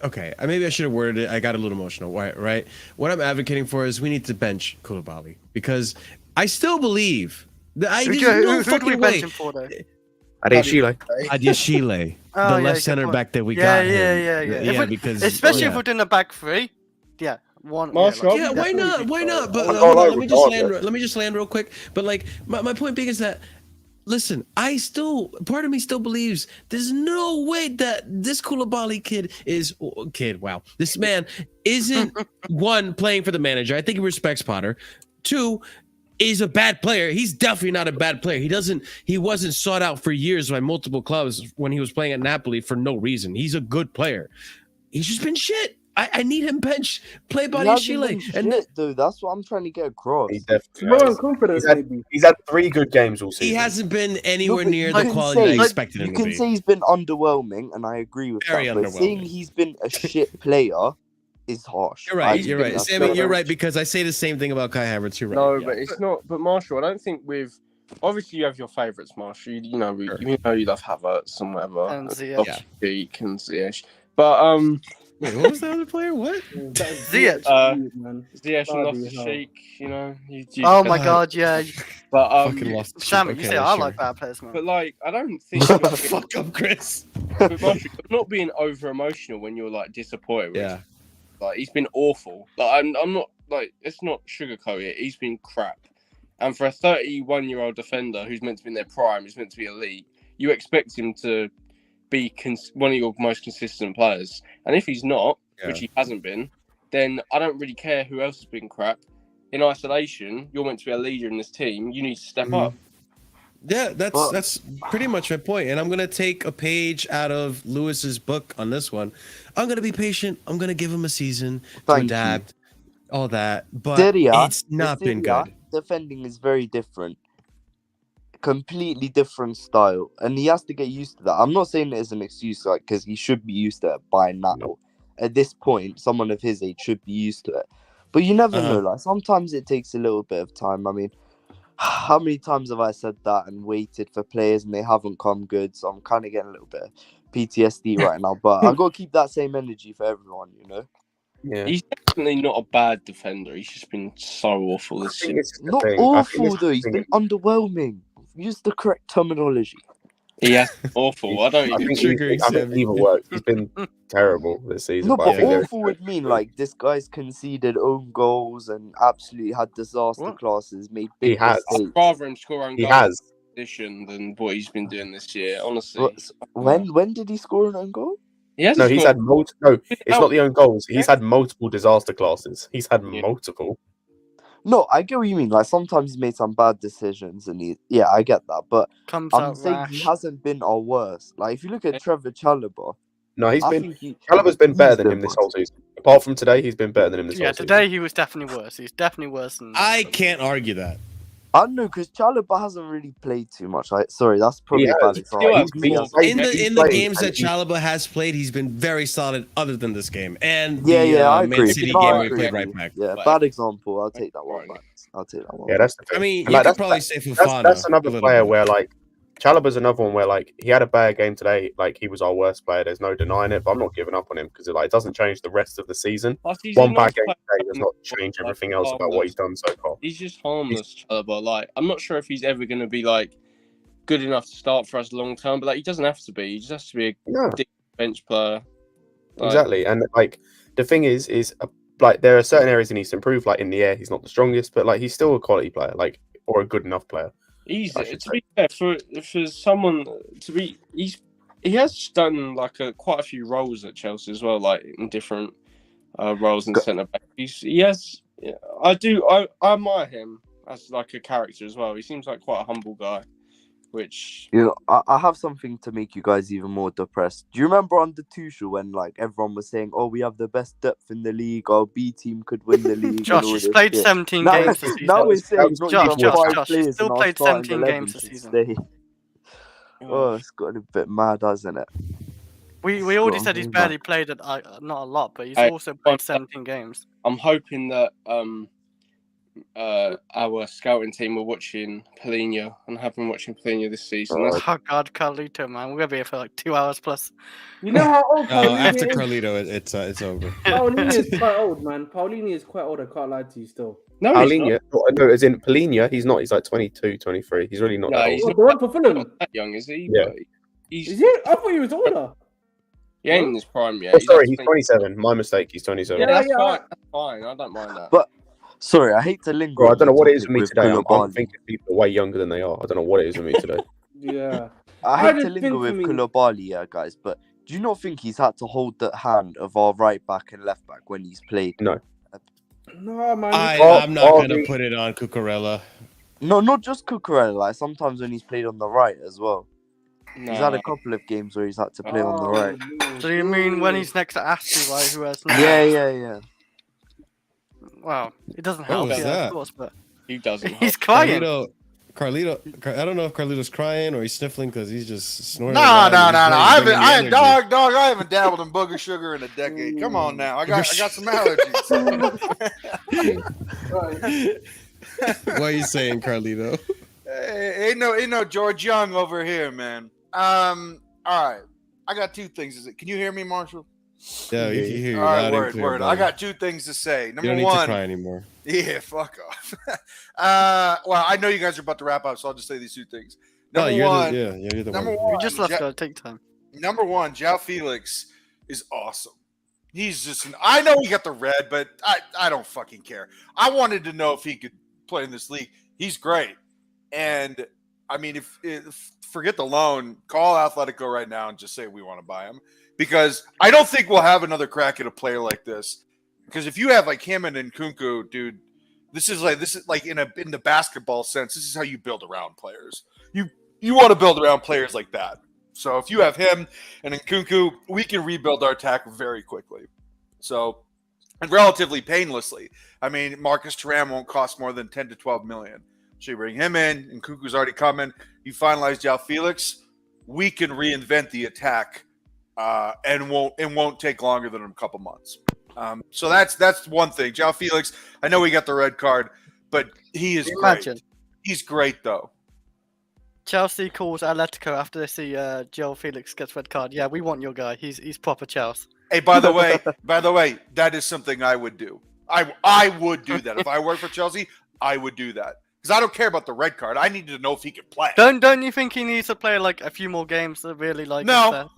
okay. Maybe I should have worded it. I got a little emotional, right? What I'm advocating for is we need to bench Koulibaly because I still believe that Who do we bench him for though? Badiashile, the left center back that we got. Yeah. Because especially if we're doing a back three. Yeah. Marshall. Yeah, why not? Why not? But hold on, let me just land real quick. But like my point being is that listen, part of me still believes there's no way that this Koulibaly wow. This man isn't one playing for the manager. I think he respects Potter. Two, is a bad player. He's definitely not a bad player. He wasn't sought out for years by multiple clubs when he was playing at Napoli for no reason. He's a good player. He's just been shit. I need him bench. Play Badiashile. And dude, that's what I'm trying to get across. He's had 3 good games all season. He hasn't been anywhere near the quality I expected him to be. You can say he's been underwhelming, and I agree with that. But saying he's been a shit player is harsh. You're right, Sammy. You're right because I say the same thing about Kai Havertz. You're right. No, but it's not. But Marshall, I don't think obviously you have your favourites, Marshall. You know you love Havertz and whatever. And Ziyech. And Ziyech. But wait, what was the other player? What? Ziyech. Ziyech and Loftus-Cheek. You know. Oh my God, yeah. But fucking lost. Sam, you say I like bad players, man. But like, I don't think. Fuck up, Chris. But Marshall, not being over emotional when you're like disappointed. Yeah. Like he's been awful. Like I'm not like it's not sugarcoat it. He's been crap. And for a 31-year-old defender who's meant to be in their prime, who's meant to be elite, you expect him to be one of your most consistent players. And if he's not, which he hasn't been, then I don't really care who else has been crap. In isolation, you're meant to be a leader in this team. You need to step up. Yeah, that's pretty much my point. And I'm going to take a page out of Lewis's book on this one. I'm going to be patient. I'm going to give him a season to adapt, all that. But it's not been good. Defending is very different. Completely different style. And he has to get used to that. I'm not saying it as an excuse, like, because he should be used to it by now. No. At this point, someone of his age should be used to it. But you never know. Like, sometimes it takes a little bit of time. I mean, how many times have I said that and waited for players and they haven't come good? So I'm kind of getting a little bit of PTSD right now. But I've got to keep that same energy for everyone, you know? Yeah. He's definitely not a bad defender. He's just been so awful this year. Not awful, though. He's been underwhelming. Use the correct terminology. Yeah, awful. I don't even trigger either works. He's been terrible this season. No, but awful would mean like this guy's conceded own goals and absolutely had disaster classes. Made big mistakes. I'd rather him score own goals than what he's been doing this year. Honestly, when did he score an own goal? He's had multiple. No, it's not the own goals. He's had multiple disaster classes. He's had multiple. No, I get what you mean. Like sometimes he's made some bad decisions, and I get that. But I'm saying he hasn't been our worst. Like if you look at Trevor Chalobah, Chalobah's been better than him this whole season. Apart from today, he's been better than him this whole season. Yeah, today he was definitely worse. He's definitely worse than. I can't argue that. I don't know because Chalobah hasn't really played too much. Sorry, that's probably a bad example. In the games that Chalobah has played, he's been very solid. Other than this game and I Man agree. City game where he played right back. Yeah, bad example. I'll take that one back. Yeah, that's the thing. I mean, you could probably say Fofana. That's another player where like Chalobah's another one where like he had a bad game today. Like he was our worst player. There's no denying it. But I'm not giving up on him because it doesn't change the rest of the season. One bad game today does not change everything else about what he's done so far. He's just harmless, Chalobah. Like I'm not sure if he's ever going to be like good enough to start for us long term. But like he doesn't have to be. He just has to be a bench player. Exactly, and like the thing is like there are certain areas he needs to improve. Like in the air, he's not the strongest, but like he's still a quality player, like or a good enough player. To be fair, for someone to be, he has done like quite a few roles at Chelsea as well, like in different roles in centre back. He Yeah, I do. I admire him as like a character as well. He seems like quite a humble guy, which I have something to make you guys even more depressed. Do you remember under Tuchel when like everyone was saying, "Oh, we have the best depth in the league. Our B team could win the league." Josh, he's played 17 games this season. Now we're saying not even Josh, 5 he's players still in our played starting 17 11 games this should season. stay. Oh, it's gotten a bit mad, hasn't it? We already said he's barely played it, not a lot, but he's also played 17 games. I'm hoping that our scouting team were watching Polina and have been watching Polina this season. Oh God, Carlito, man, we're gonna be here for like 2 hours plus. You know how old Paulini after is? Carlito, it's over. Paulini is quite old, man. Paulini is quite old. I can't lie to you still. No, Polina, no, as in Polina, he's not. He's like 22, 23. He's really not that old. He's the one for Fulham. That young, is he? Yeah. Is he? I thought he was older. He ain't in his prime yet. Oh, sorry, he's 27. My mistake. He's 27. Yeah, that's fine. That's fine. I don't mind that. But sorry, I hate to linger. Bro, I don't know what it is with me today. I'm Koulibaly. thinking people are way younger than they are. I don't know what it is with me today. Yeah. I hate to linger with Koulibaly, yeah, guys, but do you not think he's had to hold the hand of our right back and left back when he's played? No. No, man. I'm not going to put it on Cucurella. No, not just Cucurella. Like sometimes when he's played on the right as well. No. He's had a couple of games where he's had to play on the right. So you mean when he's next to Ashley, right? Who has? Yeah. Wow, it doesn't help. What was that? Of course, but he doesn't. He's crying. Carlito, I don't know if Carlito's crying or he's sniffling because he's just snorting. No. I haven't dabbled in booger sugar in a decade. Come on now, I got some allergies. What are you saying, Carlito? Ain't no George Young over here, man. All right, I got 2 things. Can you hear me, Marshall? Yeah, you can hear you. All right, loud and clear, word. buddy. I got 2 things to say. You Number don't need one, to cry anymore. Yeah, fuck off. Well, I know you guys are about to wrap up, so I'll just say these 2 things. Number one, you're the number one. one, we just left. Gotta take time. Number one, Joao Felix is awesome. He's just I know he got the red, but I don't fucking care. I wanted to know if he could play in this league. He's great. And I mean, if forget the loan, call Atletico right now and just say we want to buy him, because I don't think we'll have another crack at a player like this. Because if you have like him and Nkunku, dude, this is like in the basketball sense, this is how you build around players. You want to build around players like that. So if you have him and Nkunku, we can rebuild our attack very quickly. So, and relatively painlessly. I mean, Marcus Thuram won't cost more than 10 to 12 million. So you bring him in, and Nkunku's already coming. You finalize Joao Felix, we can reinvent the attack, and won't take longer than a couple months. So that's one thing. Joao Felix, I know he got the red card, but he is great. He's great though. Chelsea calls Atletico after they see Joao Felix gets red card. Yeah, we want your guy. He's proper Chelsea. Hey, by the way, that is something I would do. I would do that if I worked for Chelsea. I would do that because I don't care about the red card. I need to know if he can play. Don't you think he needs to play like a few more games to really like? No,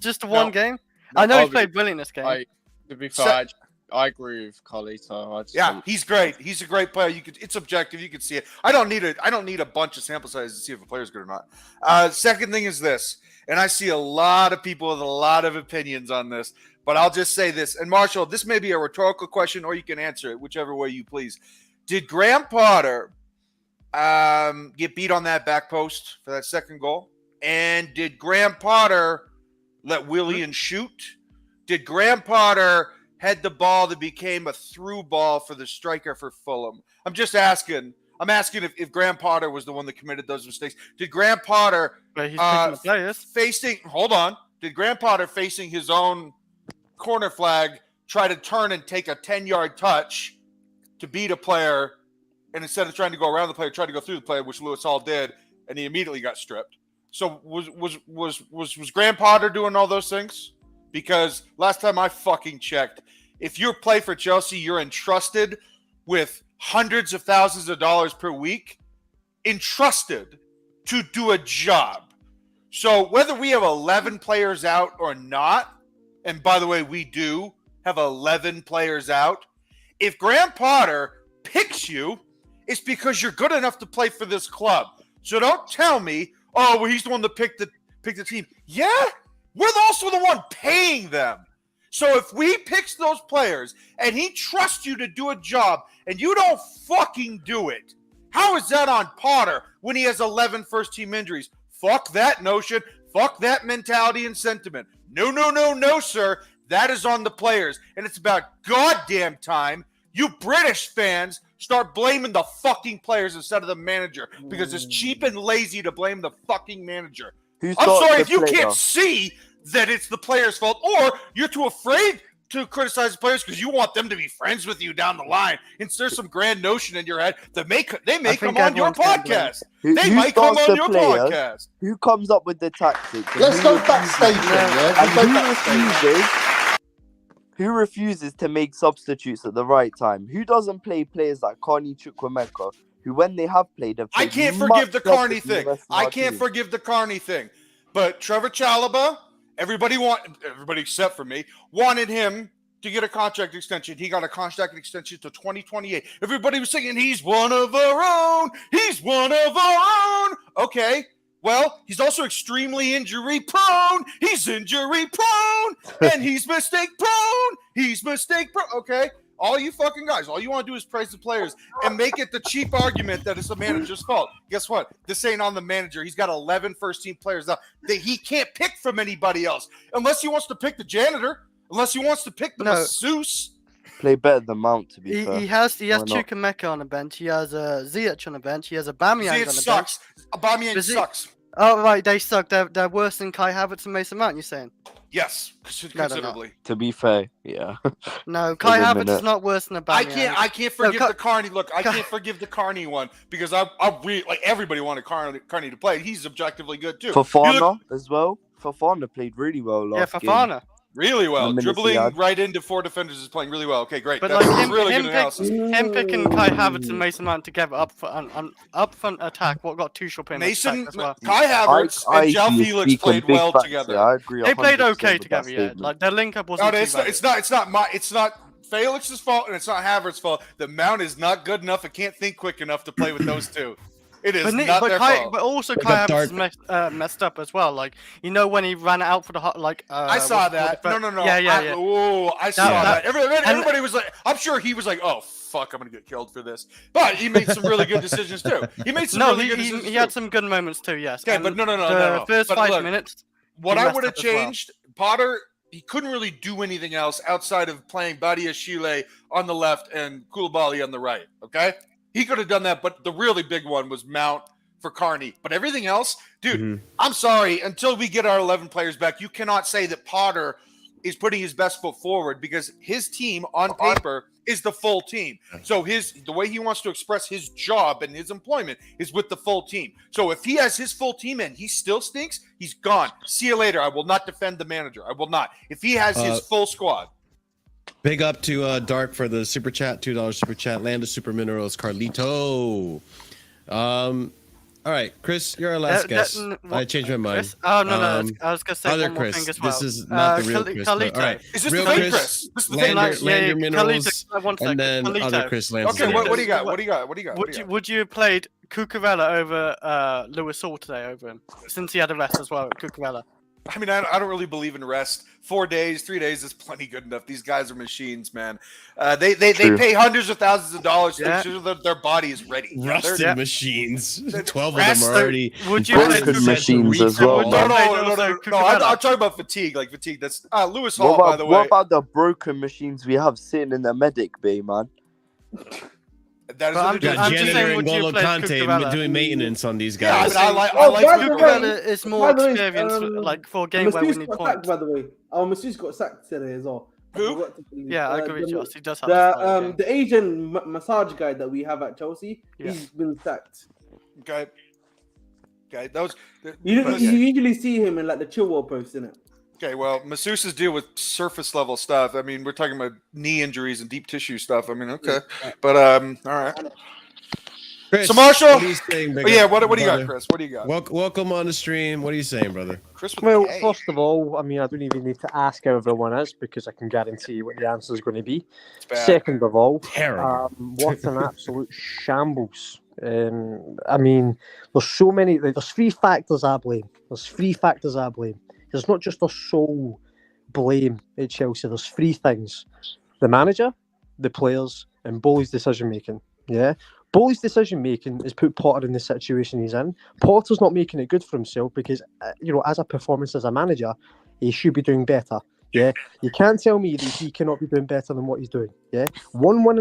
just one game. I know he's played brilliant this game. To be fair, I agree with Carlito. He's great. He's a great player. It's objective. You can see it. I don't need a bunch of sample sizes to see if a player's good or not. Second thing is this, and I see a lot of people with a lot of opinions on this, but I'll just say this. And Marshall, this may be a rhetorical question, or you can answer it whichever way you please. Did Graham Potter get beat on that back post for that second goal? And did Graham Potter let WILLIAN shoot? Did Graham Potter head the ball that became a through ball for the striker for Fulham? I'm just asking. I'm asking if Graham Potter was the one that committed those mistakes. Did Graham Potter hold on. Did Graham Potter facing his own corner flag try to turn and take a 10-yard touch to beat a player, and instead of trying to go around the player, tried to go through the player, which Lewis Hall did, and he immediately got stripped? So was Graham Potter doing all those things? Because last time I fucking checked, if you play for Chelsea, you're entrusted with hundreds of thousands of dollars per week, entrusted to do a job. So whether we have 11 players out or not, and by the way, we do have 11 players out, if Graham Potter picks you, it's because you're good enough to play for this club. So don't tell me, oh, well, he's the one that picked the team. Yeah, we're also the one paying them. So if we pick those players and he trusts you to do a job and you don't fucking do it, how is that on Potter when he has 11 first-team injuries? Fuck that notion. Fuck that mentality and sentiment. No, no, no, no, sir. That is on the players. And it's about goddamn time you British fans start blaming the fucking players instead of the manager because it's cheap and lazy to blame the fucking manager. I'm sorry if you can't see that it's the players' fault, or you're too afraid to criticize the players because you want them to be friends with you down the line. And there's some grand notion in your head that they may come on your podcast. They might come on your podcast. Who comes up with the tactics? Let's go backstage then, Who refuses to make substitutes at the right time? Who doesn't play players like Carney Chukwuemeka, who when they have played, have I can't forgive the Carney thing. I can't forgive the Carney thing. But Trevor Chalobah, everybody except for me, wanted him to get a contract extension. He got a contract extension to 2028. Everybody was saying, he's one of our own. He's one of our own. Okay. Well, he's also extremely injury prone. He's injury prone. And he's mistake prone. He's mistake prone. Okay. All you fucking guys, all you want to do is praise the players and make it the cheap argument that it's the manager's fault. Guess what? This ain't on the manager. He's got 11 first-team players now that he can't pick from anybody else. Unless he wants to pick the janitor. Unless he wants to pick the masseuse. Play better than Mount, to be fair. He has Chukwuemeka on the bench. He has Ziyech on the bench. He has Aubameyang on the sucks. bench. Aubameyang sucks. Oh, right. They suck. They're worse than Kai Havertz and Mason Mount, you're saying? Yes, considerably. To be fair, yeah. No, Kai Havertz is not worse than Aubameyang. I can't forgive the Carney. Look, I can't forgive the Carney one because I really like everybody wanted Carney to play. He's objectively good too. Fofana as well. Fofana played really well last game. Fofana. Really well. Dribbling right into 4 defenders is playing really well. Okay, great. But That's like really good analysis. Him picking Kai Havertz and Mason Mount together up front attack, what got Tuchel playing as well. Kai Havertz and Joao Felix played well together. I agree. They played okay together, yeah. Like their link up wasn't. No, it's not Felix's fault and it's not Havertz's fault. The Mount is not good enough and can't think quick enough to play with those two. It is not their fault. But also Kai Havertz messed up as well. Like, you know when he ran out for the hot, like... I saw that. No. Yeah. I saw that. Everybody was like... I'm sure he was like, oh, fuck, I'm going to get killed for this. But he made some really good decisions, too. He made some really good decisions, he had some good moments, too, yes. Okay, but no. The first 5 minutes... What I would have changed, Potter... He couldn't really do anything else outside of playing BADIASHILE on the left and Koulibaly on the right, okay? He could have done that, but the really big one was Mount for Carney. But everything else, dude, I'm sorry. Until we get our 11 players back, you cannot say that Potter is putting his best foot forward because his team on paper is the full team. So the way he wants to express his job and his employment is with the full team. So if he has his full team and he still stinks, he's gone. See you later. I will not defend the manager. I will not. If he has his full squad. Big up to Dark for the super chat, $2 super chat. Land of Super Minerals, Carlito. All right, Chris, you're our last guest. I changed my mind. Chris? Oh no, I was gonna say other one more Chris. thing as well. This is not the real Chris. Carlito. All right, is this real the fake Chris? This is the Lander Minerals, and then Carlito. other Chris. Lander Okay, what do you got? Would you have played Cucurella over Lewis Hall today over him since he had a rest as well? Cucurella. I mean, I don't really believe in rest. 4 days, 3 days is plenty good enough. These guys are machines, man. They pay hundreds of thousands of dollars to make sure that their body is ready. Rusted machines. 12 of them are already. Would you broken machines as well? No. I'm talking about fatigue. Like fatigue. That's Lewis Hall, by the way. What about the broken machines we have sitting in the medic bay, man? That is I'm just saying, would you play Cucurella doing maintenance on these guys? Yeah, I like Cucurella is more experienced, like for a game where we need points. By the way, Masseuse got sacked today as well. Who? Yeah, I agree with Josh. He does have the Asian massage guy that we have at Chelsea. Yeah. He's been sacked. Okay. That was. You usually see him in like the Chilwell post, innit? Okay, well, masseuses deal with surface level stuff. I mean, we're talking about knee injuries and deep tissue stuff. I mean, okay, but all right. Chris, so Marshall, what are you saying, what do you got, Chris? What do you got? Welcome on the stream. What are you saying, brother? Chris, well, first of all, I mean, I don't even need to ask how everyone is because I can guarantee what the answer is going to be. Second of all, what an absolute shambles. I mean, there's so many. There's 3 factors I blame. There's not just a sole blame at Chelsea, there's three things: the manager, the players, and Bowley's decision making. Yeah, Bowley's decision making has put Potter in the situation he's in. Potter's not making it good for himself because, as a performance as a manager, he should be doing better. Yeah, you can't tell me that he cannot be doing better than what he's doing. Yeah, one win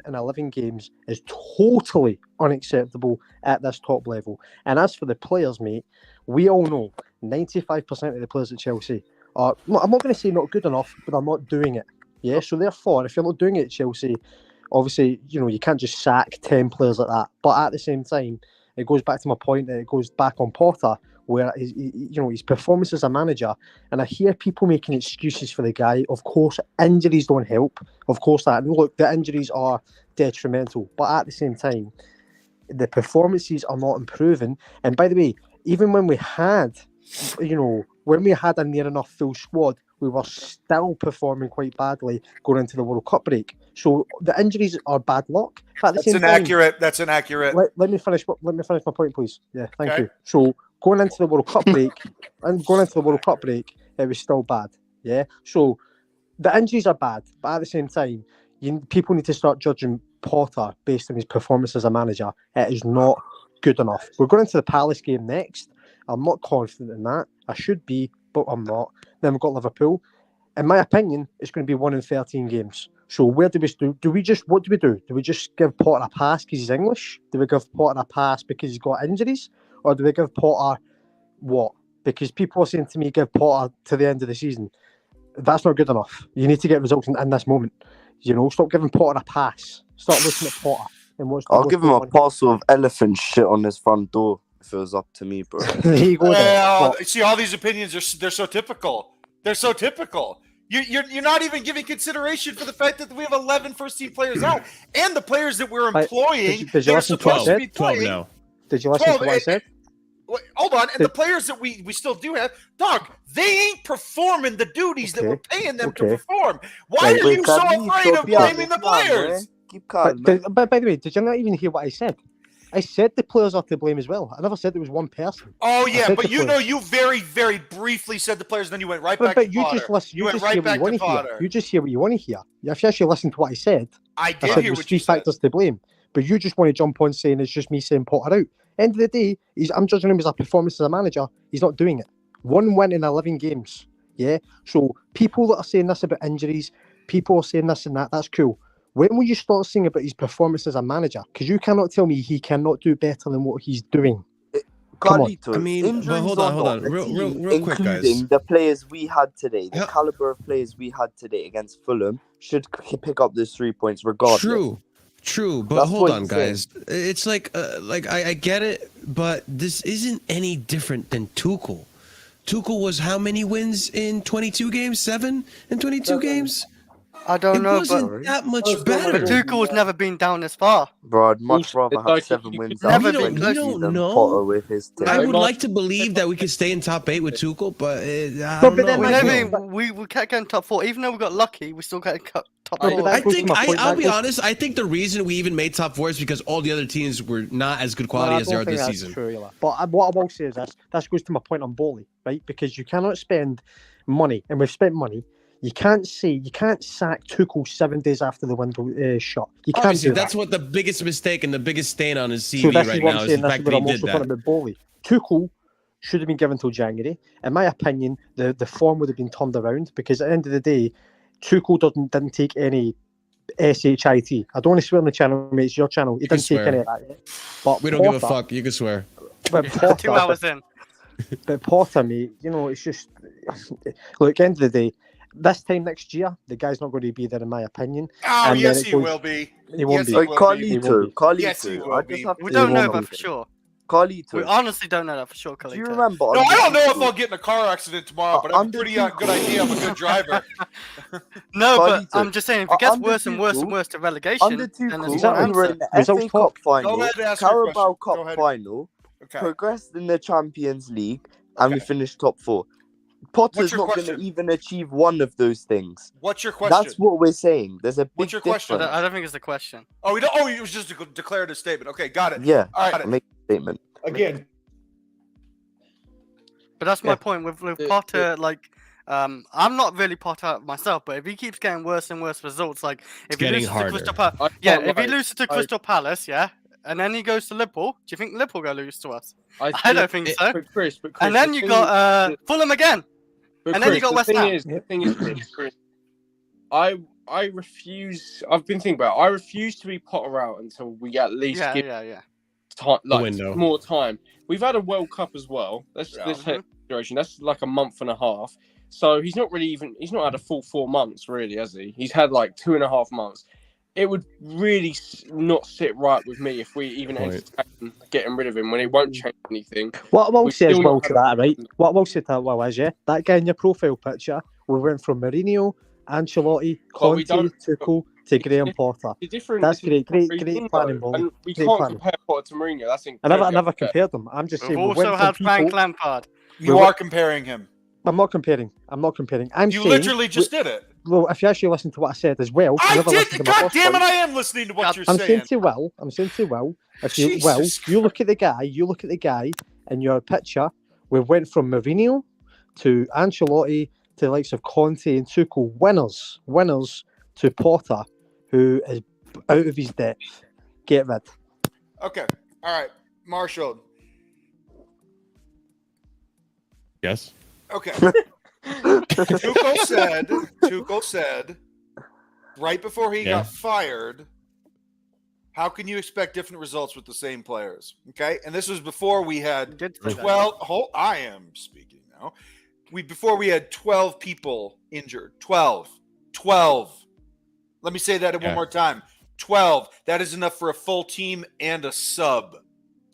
in 11 games is totally unacceptable at this top level. And as for the players, mate, we all know 95% of the players at Chelsea are, I'm not going to say not good enough, but I'm not doing it. Yeah, so therefore, if you're not doing it at Chelsea, obviously, you can't just sack 10 players like that. But at the same time, it goes back to my point that it goes back on Potter, where his performance as a manager, and I hear people making excuses for the guy. Of course, injuries don't help. Of course, that. And look, the injuries are detrimental, but at the same time, the performances are not improving. And by the way, even when we had, a near enough full squad, we were still performing quite badly going into the World Cup break. So the injuries are bad luck. That's inaccurate. That's inaccurate. Let me finish my point, please. Yeah, thank you. So going into the World Cup break, it was still bad. Yeah. So the injuries are bad, but at the same time, people need to start judging Potter based on his performance as a manager. It is not good enough. We're going into the Palace game next. I'm not confident in that. I should be, but I'm not. Then we've got Liverpool. In my opinion, it's going to be 1 in 13 games. So where do we do? What do we do? Do we just give Potter a pass because he's English? Do we give Potter a pass because he's got injuries? Or do we give Potter what? Because people are saying to me, give Potter to the end of the season. That's not good enough. You need to get results in this moment. Stop giving Potter a pass. Start looking at Potter. I'll give him a parcel of elephant shit on his front door if it was up to me, bro. There you go. See, all these opinions they're so typical. They're so typical. You're not even giving consideration for the fact that we have 11 first-team players out, and the players that we're employing. Did you listen to what I said? 12 now. Did you listen to what I said? Hold on, and the players that we still do have, dog, they ain't performing the duties that we're paying them to perform. Why are you so afraid of blaming the players? Keep calm. But by the way, did you not even hear what I said? I said the players are to blame as well. I never said there was one person. Oh yeah, but you very, very briefly said the players, and then you went right back to Potter. You went right back to Potter. You just hear what you want to hear. If you actually listen to what I said, I did hear what you said. 3 factors to blame, but you just want to jump on saying it's just me saying Potter out. End of the day, I'm judging him as a performance as a manager. He's not doing it. 1 win in 11 games. Yeah. So people that are saying this about injuries, people are saying this and that. That's cool. When will you start saying about his performance as a manager? Because you cannot tell me he cannot do better than what he's doing. Carlito, I mean, but hold on. Real quick, guys. Including the players we had today, the caliber of players we had today against Fulham should pick up those 3 points regardless. True, but hold on, guys. It's like I get it, but this isn't any different than Tuchel. Tuchel was how many wins in 22 games? 7 in 22 games? I don't know, but that much better. Tuchel's never been down this far. Bro, I'd much rather have 7 wins. Never been close don't know. Potter with his team. I would like to believe that we could stay in top 8 with Tuchel, but I don't know. We can't get in top 4. Even though we got lucky, we still got top 4. I'll be honest. I think the reason we even made top 4 is because all the other teams were not as good quality as they are this season. True, but what I will say is this goes to my point on Bowley, right? Because you cannot spend money, and we've spent money. You can't sack Tuchel 7 days after the window shut. You can't Obviously, do that. that's what the biggest mistake and the biggest stain on his CV right now is the fact that he did that. About Bowley. Tuchel should have been given till January. In my opinion, the form would have been turned around because at the end of the day, Tuchel didn't take any SHIT. I don't want to swear on the channel, mate. It's your channel. He didn't take any of that. But we don't give a fuck. You can swear. But Potter, 2 hours in. But Potter, mate, it's just look. At the end of the day. This time next year, the guy's not going to be there, in my opinion. Oh, yes, he will be. He won't be. Carlito. Yes, he will be. We don't know that for sure. Carlito. We honestly don't know that for sure, Carlito. Do you remember? No, I don't know if I'll get in a car accident tomorrow, but I have a pretty good idea I'm a good driver. No, but I'm just saying, if it gets worse and worse and worse to relegation, then there's one we were in the FA Cup final, Go ahead and ask your Carabao question. Cup final, progressed in the Champions League, and we finished top 4. Potter's not going to even achieve one of those things. What's your question? That's what we're saying. There's a big What's your question? difference. I don't think it's the question. Oh, it was just a declarative statement. Okay, got it. Yeah, all right. Make a statement. Again. But that's my point with Potter. I'm not really Potter myself, but if he keeps getting worse and worse results, like if he getting loses harder. to Crystal Palace, if he loses to Crystal Palace, and then he goes to Liverpool, do you think Liverpool going to lose to us? I don't think so. But Chris, And then you got Fulham again, and then you got West Ham. The thing is, Chris, I refuse. I've been thinking about it. I refuse to be Potter out until we at least give time, like more time. We've had a World Cup as well. Let's take consideration. That's like a month and a half. So he's not had a full 4 months, really, has he? He's had like 2.5 months. It would really not sit right with me if we even entertain getting rid of him when it won't change anything. What I will say as well to that, right? What I will say to that is, that guy in your profile picture, we went from Mourinho, Ancelotti, Conte, Tuchel to Graham Potter. That's great planning, ball. And we can't compare Potter to Mourinho. That's incredible. I never compared them. I'm just saying. We've also had Frank Lampard. You are comparing him. I'm not comparing. I'm you saying, literally just did it. Well, if you actually listen to what I said as well, I did. God damn it! I am listening to what you're saying. I'm saying to Will. If you look at the guy in your picture. We went from Mourinho to Ancelotti to the likes of Conte and Tuchel, winners to Potter, who is out of his depth. Get rid. Okay. All right, Marshall. Yes. Okay. Tuchel said right before he got fired, how can you expect different results with the same players? Okay. And this was before we had 12. I am speaking now. Before we had 12 people injured. 12. Let me say that one more time. 12. That is enough for a full team and a sub.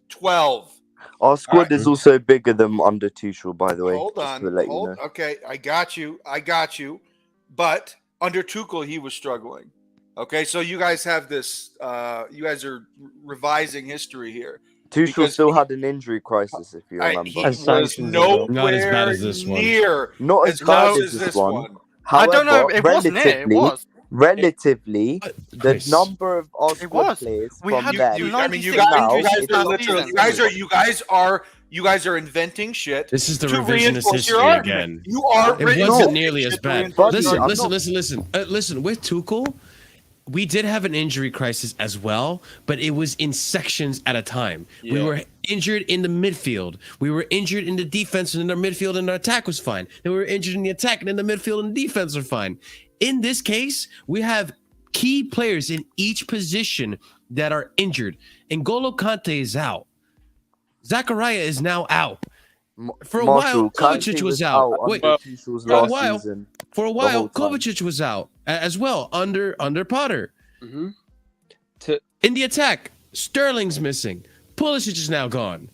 12. Our squad is also bigger than under Tuchel, by the way. Hold on. Okay, I got you. But under Tuchel, he was struggling. Okay, so you guys have this. You guys are revising history here. Tuchel still had an injury crisis, if you remember. He was nowhere not as bad as this near. Not as bad as this one. However, I don't know. It wasn't it. It was. Relatively, the number of our squad players we from had there. You guys are inventing shit. This is the to revisionist history again. You are. It wasn't nearly as bad. Listen. Listen. With Tuchel, we did have an injury crisis as well, but it was in sections at a time. Yeah. We were injured in the midfield. We were injured in the defense, and in our midfield and our attack was fine. Then we were injured in the attack, and in the midfield and the defense are fine. In this case, we have key players in each position that are injured. N'Golo Kante is out. Zakaria is now out. For a while, Kovacic was out. For a while, Kovacic was out as well under Potter. Mm-hmm. In the attack, Sterling's missing. Pulisic is now gone.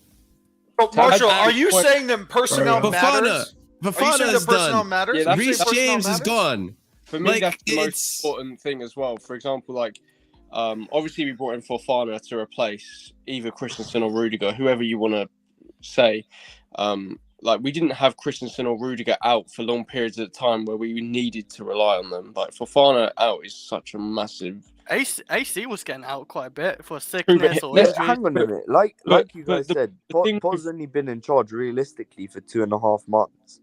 Oh, Marshall, are you saying that personnel matters? Bafana is done. Yeah, Reece James is gone. For me, that's the most important thing as well. For example, obviously we brought in Fofana to replace either Christensen or Rudiger, whoever you want to say. We didn't have Christensen or Rudiger out for long periods at the time where we needed to rely on them. Like Fofana out is such a massive. AC was getting out quite a bit for sickness or injury. Hang on a minute. Like you guys said, Potter's only been in charge realistically for 2.5 months.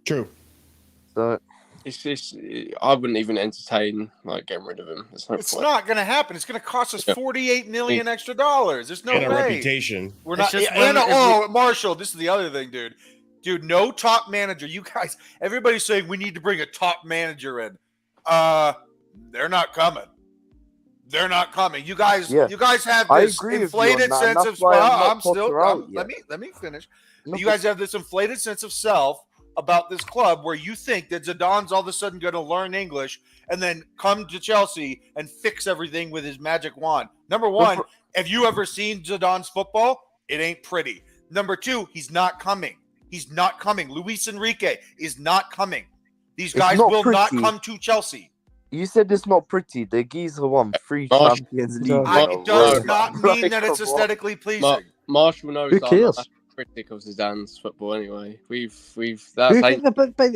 True. So I wouldn't even entertain getting rid of him. It's not going to happen. It's going to cost us $48 million extra dollars. There's no way. Reputation. We're not. Marshall, this is the other thing, dude. Dude, no top manager. You guys, everybody's saying we need to bring a top manager in. They're not coming. They're not coming. You guys have this inflated sense of. Let me finish. You guys have this inflated sense of self about this club where you think that Zidane's all of a sudden going to learn English and then come to Chelsea and fix everything with his magic wand. Number one, have you ever seen Zidane's football? It ain't pretty. Number two, he's not coming. He's not coming. Luis Enrique is not coming. These guys will not come to Chelsea. You said it's not pretty. The geezer won 3 Champions League. It does not mean that it's aesthetically pleasing. Marshall knows. Who cares? Critic of Zidane's football anyway. But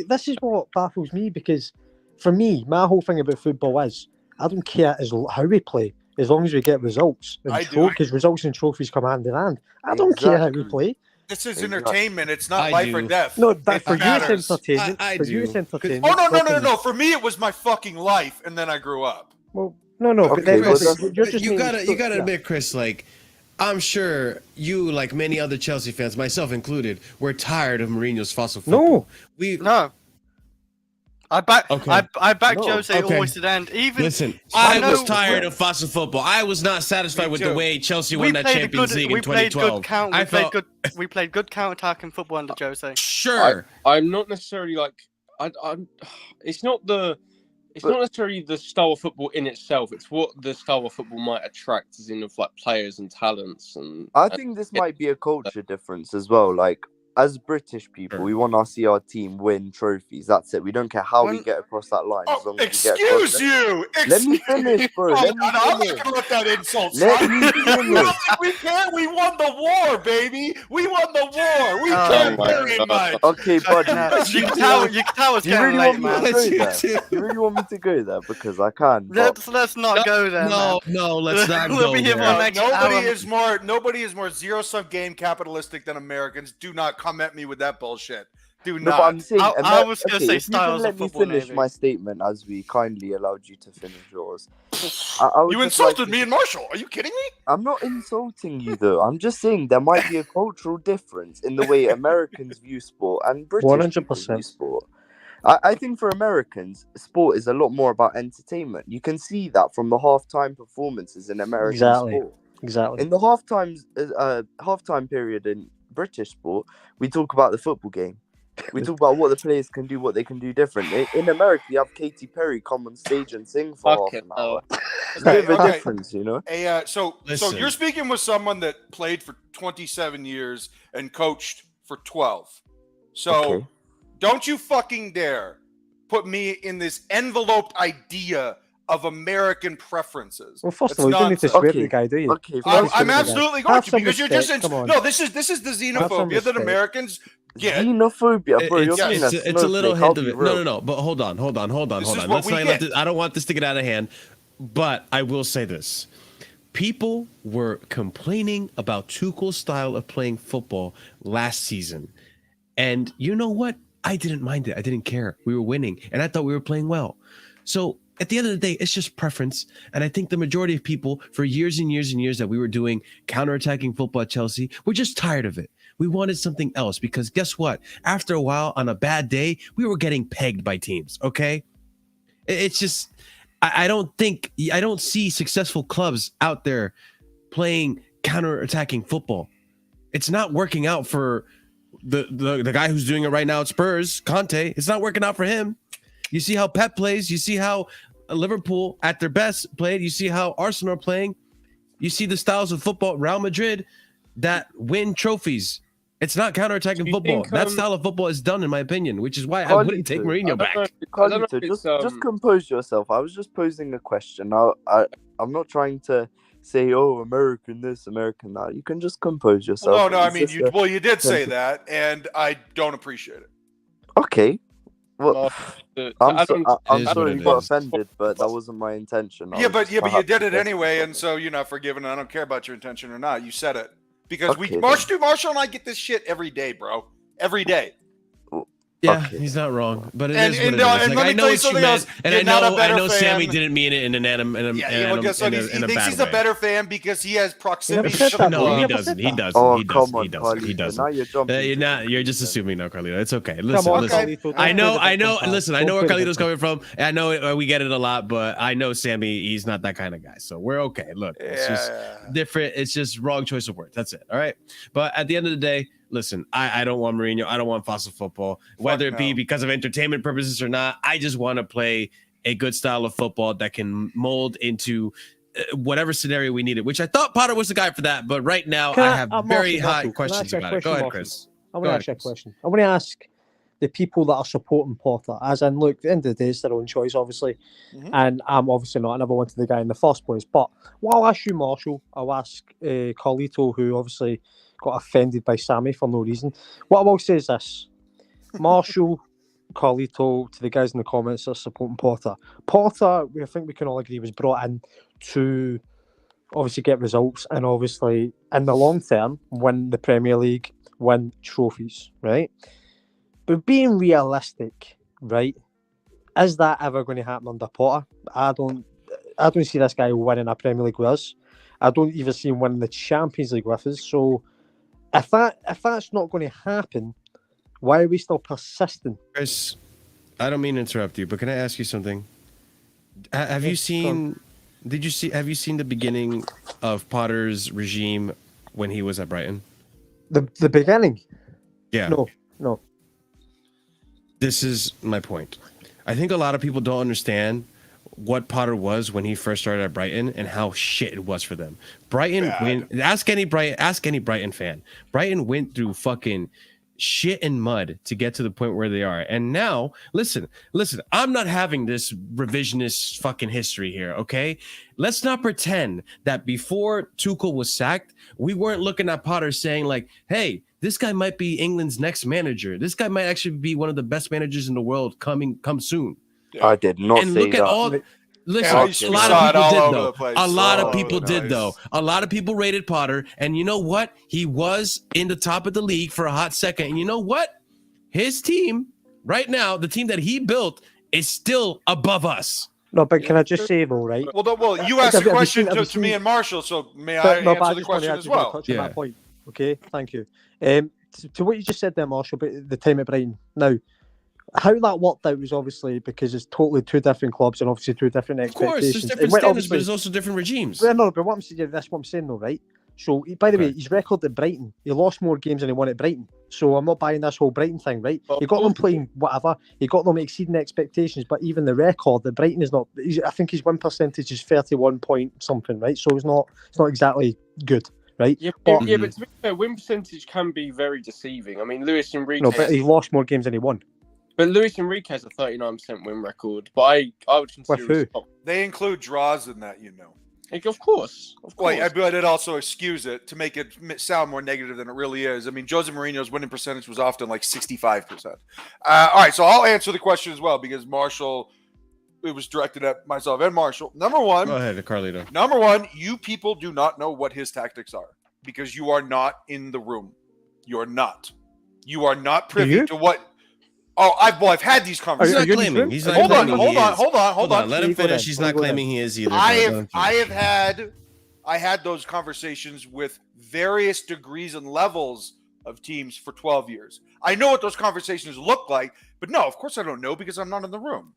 this is what baffles me, because for me, my whole thing about football is I don't care how we play as long as we get results. Because results and trophies come hand in hand. I don't care how we play. This is Exactly. entertainment. It's not I life do. or death. No, that It for you it's matters. entertainment. I For you it's do. entertainment. Oh no. Fucking- For me, it was my fucking life, and then I grew up. Well, no, but Okay, then well, Chris, you're just you making gotta yeah. admit, Chris, like I'm sure you, like many other Chelsea fans, myself included, were tired of Mourinho's fossil football. No. I back No. Jose Okay. always to the end. Even Listen, I I know- was tired of fossil football. I was not satisfied with the way Chelsea won that Champions League in 2012. We played good counter-attacking football under Jose. Sure. I'm not necessarily like I'm. It's not necessarily the style of football in itself. It's what the style of football might attract, as in of like players and talents. And I think this might be a culture difference as well. Like, as British people, we want to see our team win trophies. That's it. We don't care how we get across that line. As long as we get across Excuse you. Let me finish, bro. Let me I'm finish. not gonna let that insult Let slide. me finish. We can't. We won the war, baby. We won the war. We can't very much. Okay, buddy. You can tell it's Do you getting really late, want me man. to go there? You really want me to go there? Because I can. but- Let's not go there. No, man. no, let's not We'll go be here for there. the next Nobody is more zero-sum game capitalistic than Americans. Do not come at me with that bullshit. Do No, not. but I'm saying, I was gonna say if you can styles let of me football, finish maybe. my statement as we kindly allowed you to finish yours. I would You just like insulted to- me and Marshall. Are you kidding me? I'm not insulting you though. I'm just saying there might be a cultural difference in the way Americans view sport and British people 100%. view sport. I think for Americans, sport is a lot more about entertainment. You can see that from the halftime performances in American Exactly. sport. Exactly. In the halftime period in British sport, we talk about the football game. We talk about what the players can do, what they can do differently. In America, you have Katy Perry come on stage and sing for half an hour. It's a bit of a difference, you know. So Listen. you're speaking with someone that played for 27 years and coached for 12. So Okay. don't you fucking dare put me in this enveloped idea of American preferences. Well, first It's of all, you don't need to nonsense. swear at the guy, do you? Okay, I'm absolutely going Have to some because you're just respect, come on. no. This is the Have some xenophobia that respect. Americans get. Xenophobia, bro. You're being It's a little snowflake, hint I'll of be it. real. No. But hold on. This is what Let's we not get. I don't want this to get out of hand. But I will say this: people were complaining about Tuchel's style of playing football last season, and you know what? I didn't mind it. I didn't care. We were winning, and I thought we were playing well. So at the end of the day, it's just preference. And I think the majority of people, for years and years and years that we were doing counterattacking football at Chelsea, we're just tired of it. We wanted something else because guess what? After a while, on a bad day, we were getting pegged by teams. Okay, it's just I don't see successful clubs out there playing counterattacking football. It's not working out for the guy who's doing it right now at Spurs, Conte. It's not working out for him. You see how Pep plays. You see how Liverpool at their best played. You see how Arsenal are playing. You see the styles of football, Real Madrid, that win trophies. It's not counterattacking football. That style of football is done, in my opinion, which is why I wouldn't take Mourinho back. Carlito, just compose yourself. I was just posing a question. I'm not trying to say, oh, American this, American that. You can just compose yourself. No. I It's mean, just you did say that, and I don't appreciate it. Okay. Well, I'm sorry you got is. offended, but that wasn't my intention. But you did it anyway, and so you're not forgiven. I don't care about your intention or not. You said it because Okay, Marshall and I get this shit every day, bro. Every day. Yeah, he's not wrong, but it is what it is. And Like, let me I know tell you what you something meant, else. and You're not a better I know Sammy fan. didn't mean it in a He thinks he's a way. better fan because he has proximity He never to said the that. No, he club. doesn't. He doesn't. Oh, he come doesn't. on, He doesn't. He Carlito. doesn't. Now you're jumping. You're just assuming now, Carlito. It's okay. Listen, on, listen. Carlito, I know. don't Listen, I know where Carlito's coming from. And I know we get it a lot, but I know Sammy. He's not that kind of guy, so we're okay. Look, it's just different. It's just wrong choice of words. That's it. All right. But at the end of the day, listen, I don't want Mourinho. I don't want fossil football, whether it be because of entertainment purposes or not. I just want to play a good style of football that can mold into whatever scenario we needed, which I thought Potter was the guy for that. But right now, I have very high questions about it. Go ahead, Chris. I want to ask you a question. I want to ask the people that are supporting Potter, as in, look, at the end of the day, it's their own choice, obviously. And I'm obviously not. I never wanted the guy in the first place. But what I'll ask you, Marshall, I'll ask Carlito, who obviously got offended by Sammy for no reason. What I will say is this. Marshall, Carlito, to the guys in the comments that are supporting Potter. Potter, I think we can all agree, was brought in to obviously get results and obviously, in the long term, win the Premier League, win trophies, right? But being realistic, right? Is that ever going to happen under Potter? I don't see this guy winning a Premier League with us. I don't even see him winning the Champions League with us. So if that's not going to happen, why are we still persisting? Chris, I don't mean to interrupt you, but can I ask you something? Have you seen? Have you seen the beginning of Potter's regime when he was at Brighton? The beginning? Yeah. No. This is my point. I think a lot of people don't understand what Potter was when he first started at Brighton and how shit it was for them. Brighton went. Ask any Brighton fan. Brighton went through fucking shit and mud to get to the point where they are. And now, listen, I'm not having this revisionist fucking history here, okay? Let's not pretend that before Tuchel was sacked, we weren't looking at Potter saying like, hey, this guy might be England's next manager. This guy might actually be one of the best managers in the world come soon. I did not and say look that. at all. Listen, a lot of people did though. A lot of people did though. A lot of people rated Potter, and you know what? He was in the top of the league for a hot second. And you know what? His team right now, the team that he built, is still above us. No, but can I just say though, right? Well, you asked the question to me and Marshall, so may I answer the question as well? Touch on that point. Okay, thank you. To what you just said there, Marshall, about the time at Brighton. Now, how that worked out was obviously because it's totally two different clubs and obviously two different expectations. Of course, there's different standards, but there's also different regimes. Well, no, but what I'm saying, that's what I'm saying though, right? So, by the way, his record at Brighton, he lost more games than he won at Brighton. So I'm not buying this whole Brighton thing, right? He got them playing whatever. He got them exceeding expectations, but even the record at Brighton is not. I think his win percentage is 31 point something, right? So it's not exactly good. Right? Yeah, but to be fair, win percentage can be very deceiving. I mean, Luis Enrique. No, but he lost more games than he won. But Luis Enrique has a 39% win record. But I would consider they include draws in that, you know. Like, of course. But it also excuse it to make it sound more negative than it really is. I mean, Jose Mourinho's winning percentage was often like 65%. All right, so I'll answer the question as well because Marshall. It was directed at myself and Marshall. Number one. Go ahead, Carlito. Number one, you people do not know what his tactics are because you are not in the room. You're not. You are not privy to what. Oh, I've had these conversations. He's not claiming. Hold on. Let him finish. He's not claiming he is either. I had those conversations with various degrees and levels of teams for 12 years. I know what those conversations look like, but no, of course I don't know because I'm not in the room.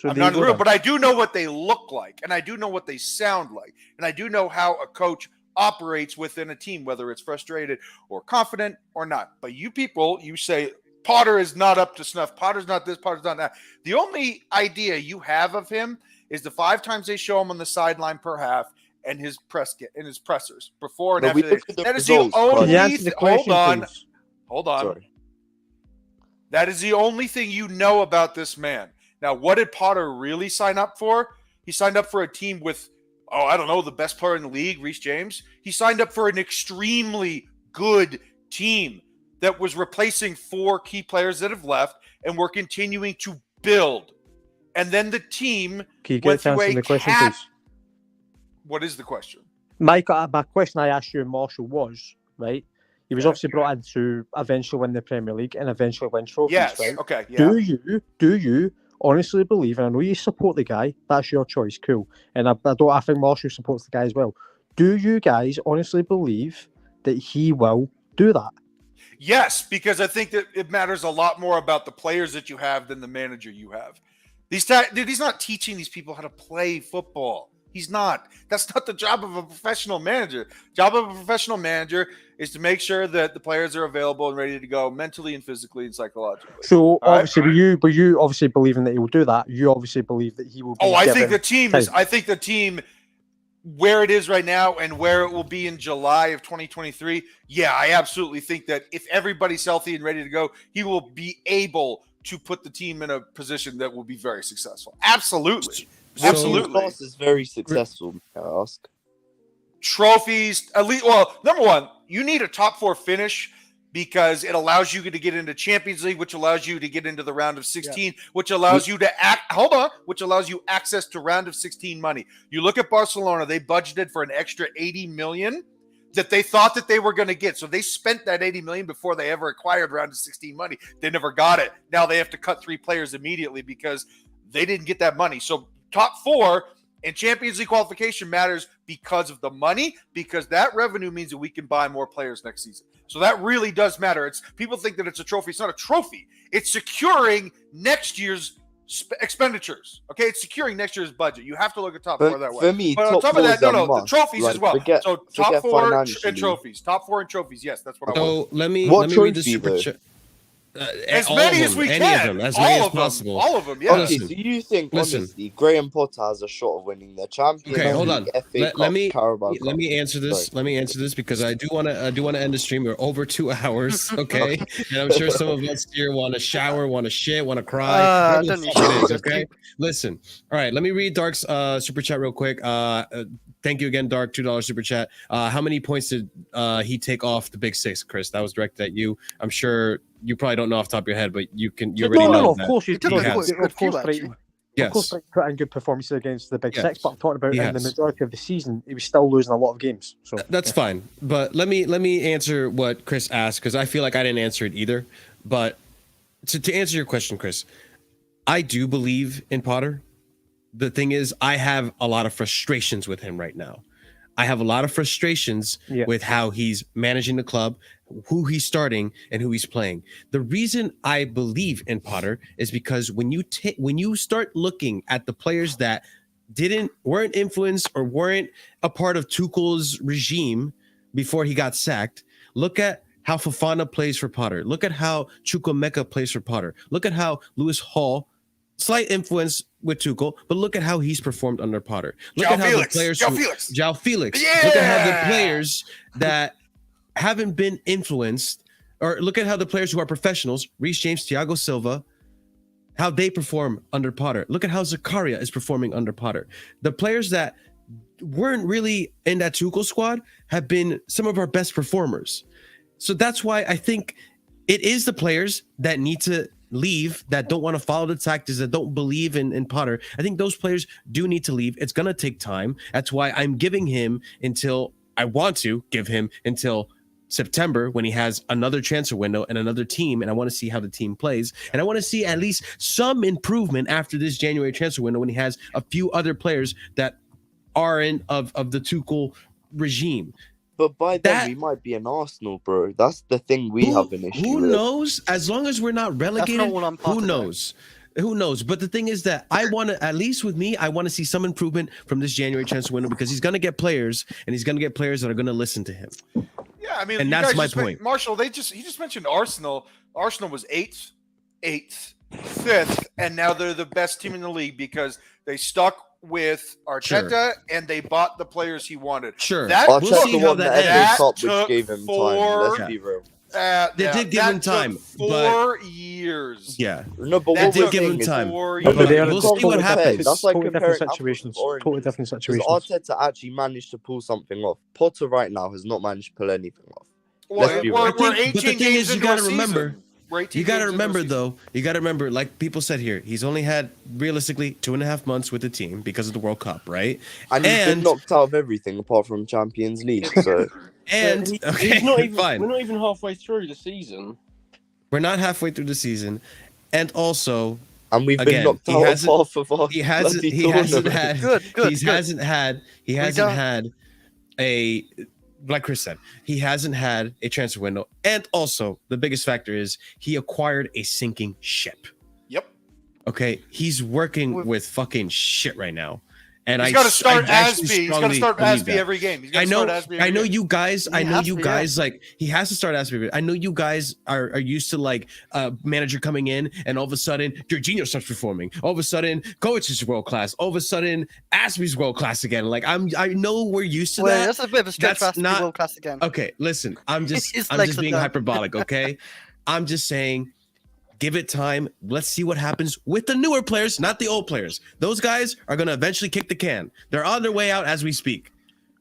I'm not in the room, but I do know what they look like, and I do know what they sound like, and I do know how a coach operates within a team, whether it's frustrated or confident or not. But you people, you say Potter is not up to snuff. Potter's not this, Potter's not that. The only idea you have of him is the 5 times they show him on the sideline per half and his pressers before and after. That is the only. Hold on. Sorry. That is the only thing you know about this man. Now, what did Potter really sign up for? He signed up for a team with, the best player in the league, Reece James. He signed up for an extremely good team that was replacing 4 key players that have left, and we're continuing to build. And then the team went through a cap. What is the question? My question I asked you and Marshall was, right? He was obviously brought in to eventually win the Premier League and eventually win trophies, right? Okay, yeah. Do you honestly believe, and I know you support the guy, that's your choice, cool. And I think Marshall supports the guy as well. Do you guys honestly believe that he will do that? Yes, because I think that it matters a lot more about the players that you have than the manager you have. He's not teaching these people how to play football. He's not. That's not the job of a professional manager. Job of a professional manager is to make sure that the players are available and ready to go mentally and physically and psychologically. So obviously, but you obviously believing that he will do that. You obviously believe that he will. I think the team where it is right now and where it will be in July of 2023. Yeah, I absolutely think that if everybody's healthy and ready to go, he will be able to put the team in a position that will be very successful. Absolutely. Absolutely. Class is very successful, may I ask. Trophies, at least. Well, number one, you need a top 4 finish because it allows you to get into Champions League, which allows you to get into the round of 16, which allows you to which allows you access to round of 16 money. You look at Barcelona; they budgeted for an extra 80 million that they thought that they were going to get. So they spent that 80 million before they ever acquired round of 16 money. They never got it. Now they have to cut 3 players immediately because they didn't get that money. So top 4 and Champions League qualification matters because of the money, because that revenue means that we can buy more players next season. So that really does matter. It's people think that it's a trophy. It's not a trophy. It's securing next year's expenditures. Okay, it's securing next year's budget. You have to look at top 4 that way. For me, but on top of that, the trophies as well. So top 4 and trophies. Top 4 and trophies. Yes, that's what I want. So let me read the super chat. As many as we can. Any of them, as many as possible. All of them, yeah. Okay, so you think, honestly, Graham Potter has a shot of winning the Champions League, hold on. FA Cup, Carabao Cup? Let me answer this. Sorry. Let me answer this because I do want to end the stream. We're over 2 hours, okay? And I'm sure some of us here want to shower, want to shit, want to cry. Whatever the fuck it is, okay? Listen. All right, let me read Dark's super chat real quick. Thank you again, Dark. $2 super chat. How many points did he take off the Big Six, Chris? That was directed at you. I'm sure you probably don't know off the top of your head, but you already know. Of course, he has. Of course, put in good performances against the Big Six, but I'm talking about in the majority of the season, he was still losing a lot of games. So that's fine. But let me answer what Chris asked because I feel like I didn't answer it either. But to answer your question, Chris, I do believe in Potter. The thing is, I have a lot of frustrations with him right now. I have a lot of frustrations with how he's managing the club, who he's starting, and who he's playing. The reason I believe in Potter is because when you start looking at the players that weren't influenced or weren't a part of Tuchel's regime before he got sacked, look at how Fofana plays for Potter. Look at how Chukwuemeka plays for Potter. Look at how Lewis Hall, slight influence with Tuchel, but look at how he's performed under Potter. Look Joao at how Felix. the players Joao Felix. Yeah! Look at how the players that haven't been influenced, or look at how the players who are professionals, Reece James, Thiago Silva, how they perform under Potter. Look at how Zakaria is performing under Potter. The players that weren't really in that Tuchel squad have been some of our best performers. So that's why I think it is the players that need to leave, that don't want to follow the tactics, that don't believe in Potter. I think those players do need to leave. It's going to take time. That's why I'm giving him until September when he has another transfer window and another team, and I want to see how the team plays. And I want to see at least some improvement after this January transfer window when he has a few other players that are of the Tuchel regime. But by then we might be an Arsenal, bro. That's the thing we have an issue Who with. knows? As long as we're not relegated, who knows? Who knows? But the thing is that I want to, at least with me, I want to see some improvement from this January transfer window because he's going to get players, and he's going to get players that are going to listen to him. Yeah, I mean, and that's my point. Marshall, he just mentioned Arsenal. Arsenal was 8th, 5th, and now they're the best team in the league because they stuck with Arteta and they bought the players he wanted. Sure, we'll see how that ends. Which gave him time. Let's be real. They did give him time. 4 years. Yeah. No, but that did give him time. We'll see what happens. That's like totally comparing different situations. Totally different situations. Arteta actually managed to pull something off. Potter right now has not managed to pull anything off. Well, we're 18 but the thing games is, you got to remember. You got to remember, though. You got to remember, like people said here, he's only had realistically 2.5 months with the team because of the World Cup, right? And he's been knocked out of everything apart from Champions League. So. And okay, he's not even, fine. We're not even halfway through the season. We're not halfway through the season, and also, and we've been knocked out of half of our. He hasn't had a. Like Chris said, he hasn't had a transfer window. And also, the biggest factor is he acquired a sinking ship. Yep. Okay, he's working with fucking shit right now. And he's got to start Asby. He's got to start Asby every game. I know you guys. Like he has to start Asby. I know you guys are used to like manager coming in, and all of a sudden Jorginho starts performing. All of a sudden, Kovacic is world class. All of a sudden, Asby's world class again. Like I know we're used to that. That's a bit of a stretch for us to be world class again. Okay, listen. I'm just being hyperbolic. Okay, I'm just saying. Give it time. Let's see what happens with the newer players, not the old players. Those guys are going to eventually kick the can. They're on their way out as we speak.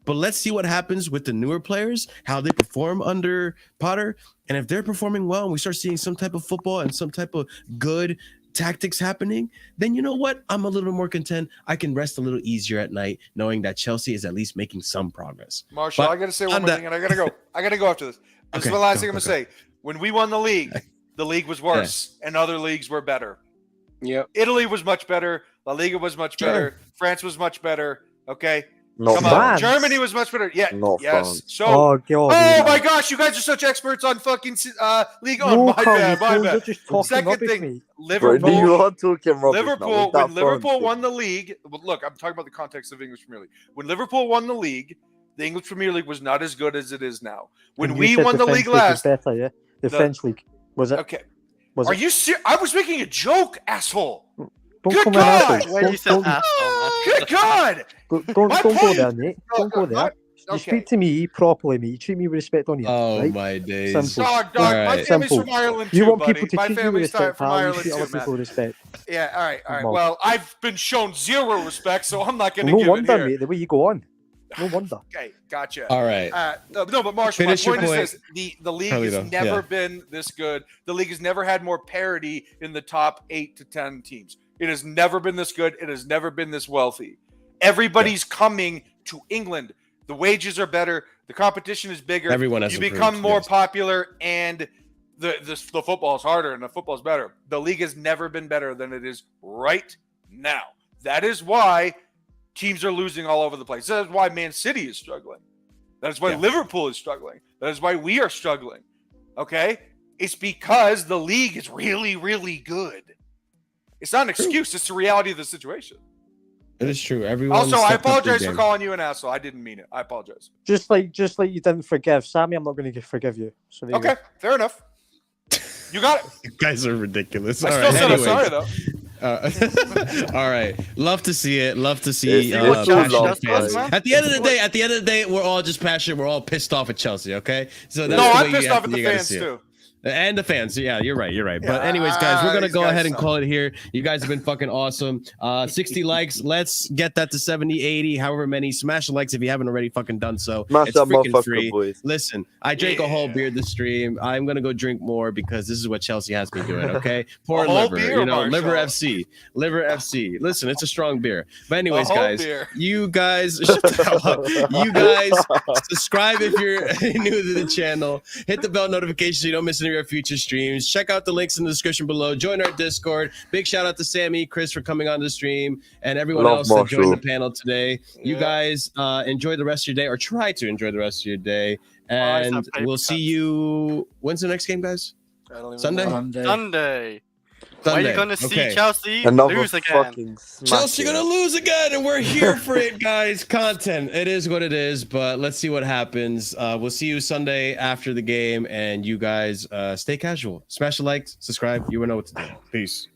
But let's see what happens with the newer players, how they perform under Potter. And if they're performing well and we start seeing some type of football and some type of good tactics happening, then you know what? I'm a little more content. I can rest a little easier at night knowing that Chelsea is at least making some progress. Marshall, I got to say one more thing, and I got to go. I got to go after this. This is the last thing I'm going to say. When we won the league was worse, and other leagues were better. Yep. Italy was much better. La Liga was much better. France was much better. Okay. Not Come France. on. Germany was much better. Yeah. Not yes. France. So. Oh, God, oh my gosh, you guys are such experts on fucking league. No, My bad. My Carlito, bad. you're just talking Second rubbish, thing, mate. Liverpool. You are talking rubbish Liverpool. now. When Liverpool won the league, look, I'm talking about the context of English Premier League. When Liverpool won the league, the English Premier League was not as good as it is now. When we won the league last, better, yeah. The French league was it? Okay. Was Are it? you serious? I was making a joke, asshole. Don't Good call me an God! asshole. When you said asshole, Good God! Don't My go point- there, mate. Don't go there. You speak to me properly, mate. You treat me with respect on you. Oh right? my days. Simple. Dog. All My right. family's Simple. from Ireland You too, want buddy. people to My treat you with family's respect, from pal. You Ireland treat other too, man. people with respect. Yeah, all right, all right. Come on. Well, I've been shown zero respect, so I'm not going to No give it wonder, here. mate. The way you go on. No wonder. Okay, gotcha. All right. No, but Marshall, my Finish your point is point. this: the league Carlito, has never yeah. been this good. The league has never had more parity in the top 8 to 10 teams. It has never been this good. It has never been this wealthy. Everybody's coming to England. The wages are better. The competition is bigger. Everyone has you improved, become more yes. popular, and the football is harder, and the football is better. The league has never been better than it is right now. That is why teams are losing all over the place. That is why Man City is struggling. That is why Liverpool is struggling. That is why we are struggling. Okay? It's because the league is really, really good. It's not an excuse. It's the reality of the situation. It is true. Everyone. Also, I stepped up their apologize for game. calling you an asshole. I didn't mean it. I apologize. Just like you didn't forgive Sammy, I'm not going to forgive you. So there you Okay, fair enough. You got it. You guys are ridiculous. I All still right. said I'm sorry, though. All right. Love to see it. Love to see Yeah, see what passionate Chelsea fans. does, man. At the end of the day, we're all just passionate. We're all pissed off at Chelsea. Okay. So that's No, the I'm way pissed you off have at to- the you gotta fans see it. too. And the fans, yeah, you're right. But Yeah, anyways, guys, we're gonna these go guys ahead and suck. call it here. You guys have been fucking awesome. 60 likes. Let's get that to 70, 80, however many. Smash the likes if you haven't already fucking done so. Smash It's that freaking motherfucker, free. boys. Listen, I drank a whole beer this stream. I'm gonna go drink more because this is what Chelsea has me doing. Okay, poor whole liver, beer, you know, Marshall. liver FC. Listen, it's a strong beer. But anyways, whole guys, beer. you guys, shut the hell up. You guys, subscribe if you're new to the channel. Hit the bell notification so you don't miss any of our future streams. Check out the links in the description below. Join our Discord. Big shout out to Sammy, Chris for coming on the stream, and everyone Love else that joined Marshall. the panel today. You guys enjoy the rest of your day, or try to enjoy the rest of your day. And have paper we'll see you. When's the next game, guys? I don't even Sunday? know. Sunday. Why are Sunday. you gonna see Okay. Chelsea Another lose again? fucking Chelsea smacking. gonna lose again, and we're here for it, guys. Content. It is what it is, but let's see what happens. We'll see you Sunday after the game, and you guys stay casual. Smash the likes, subscribe. You will know what to do. Peace.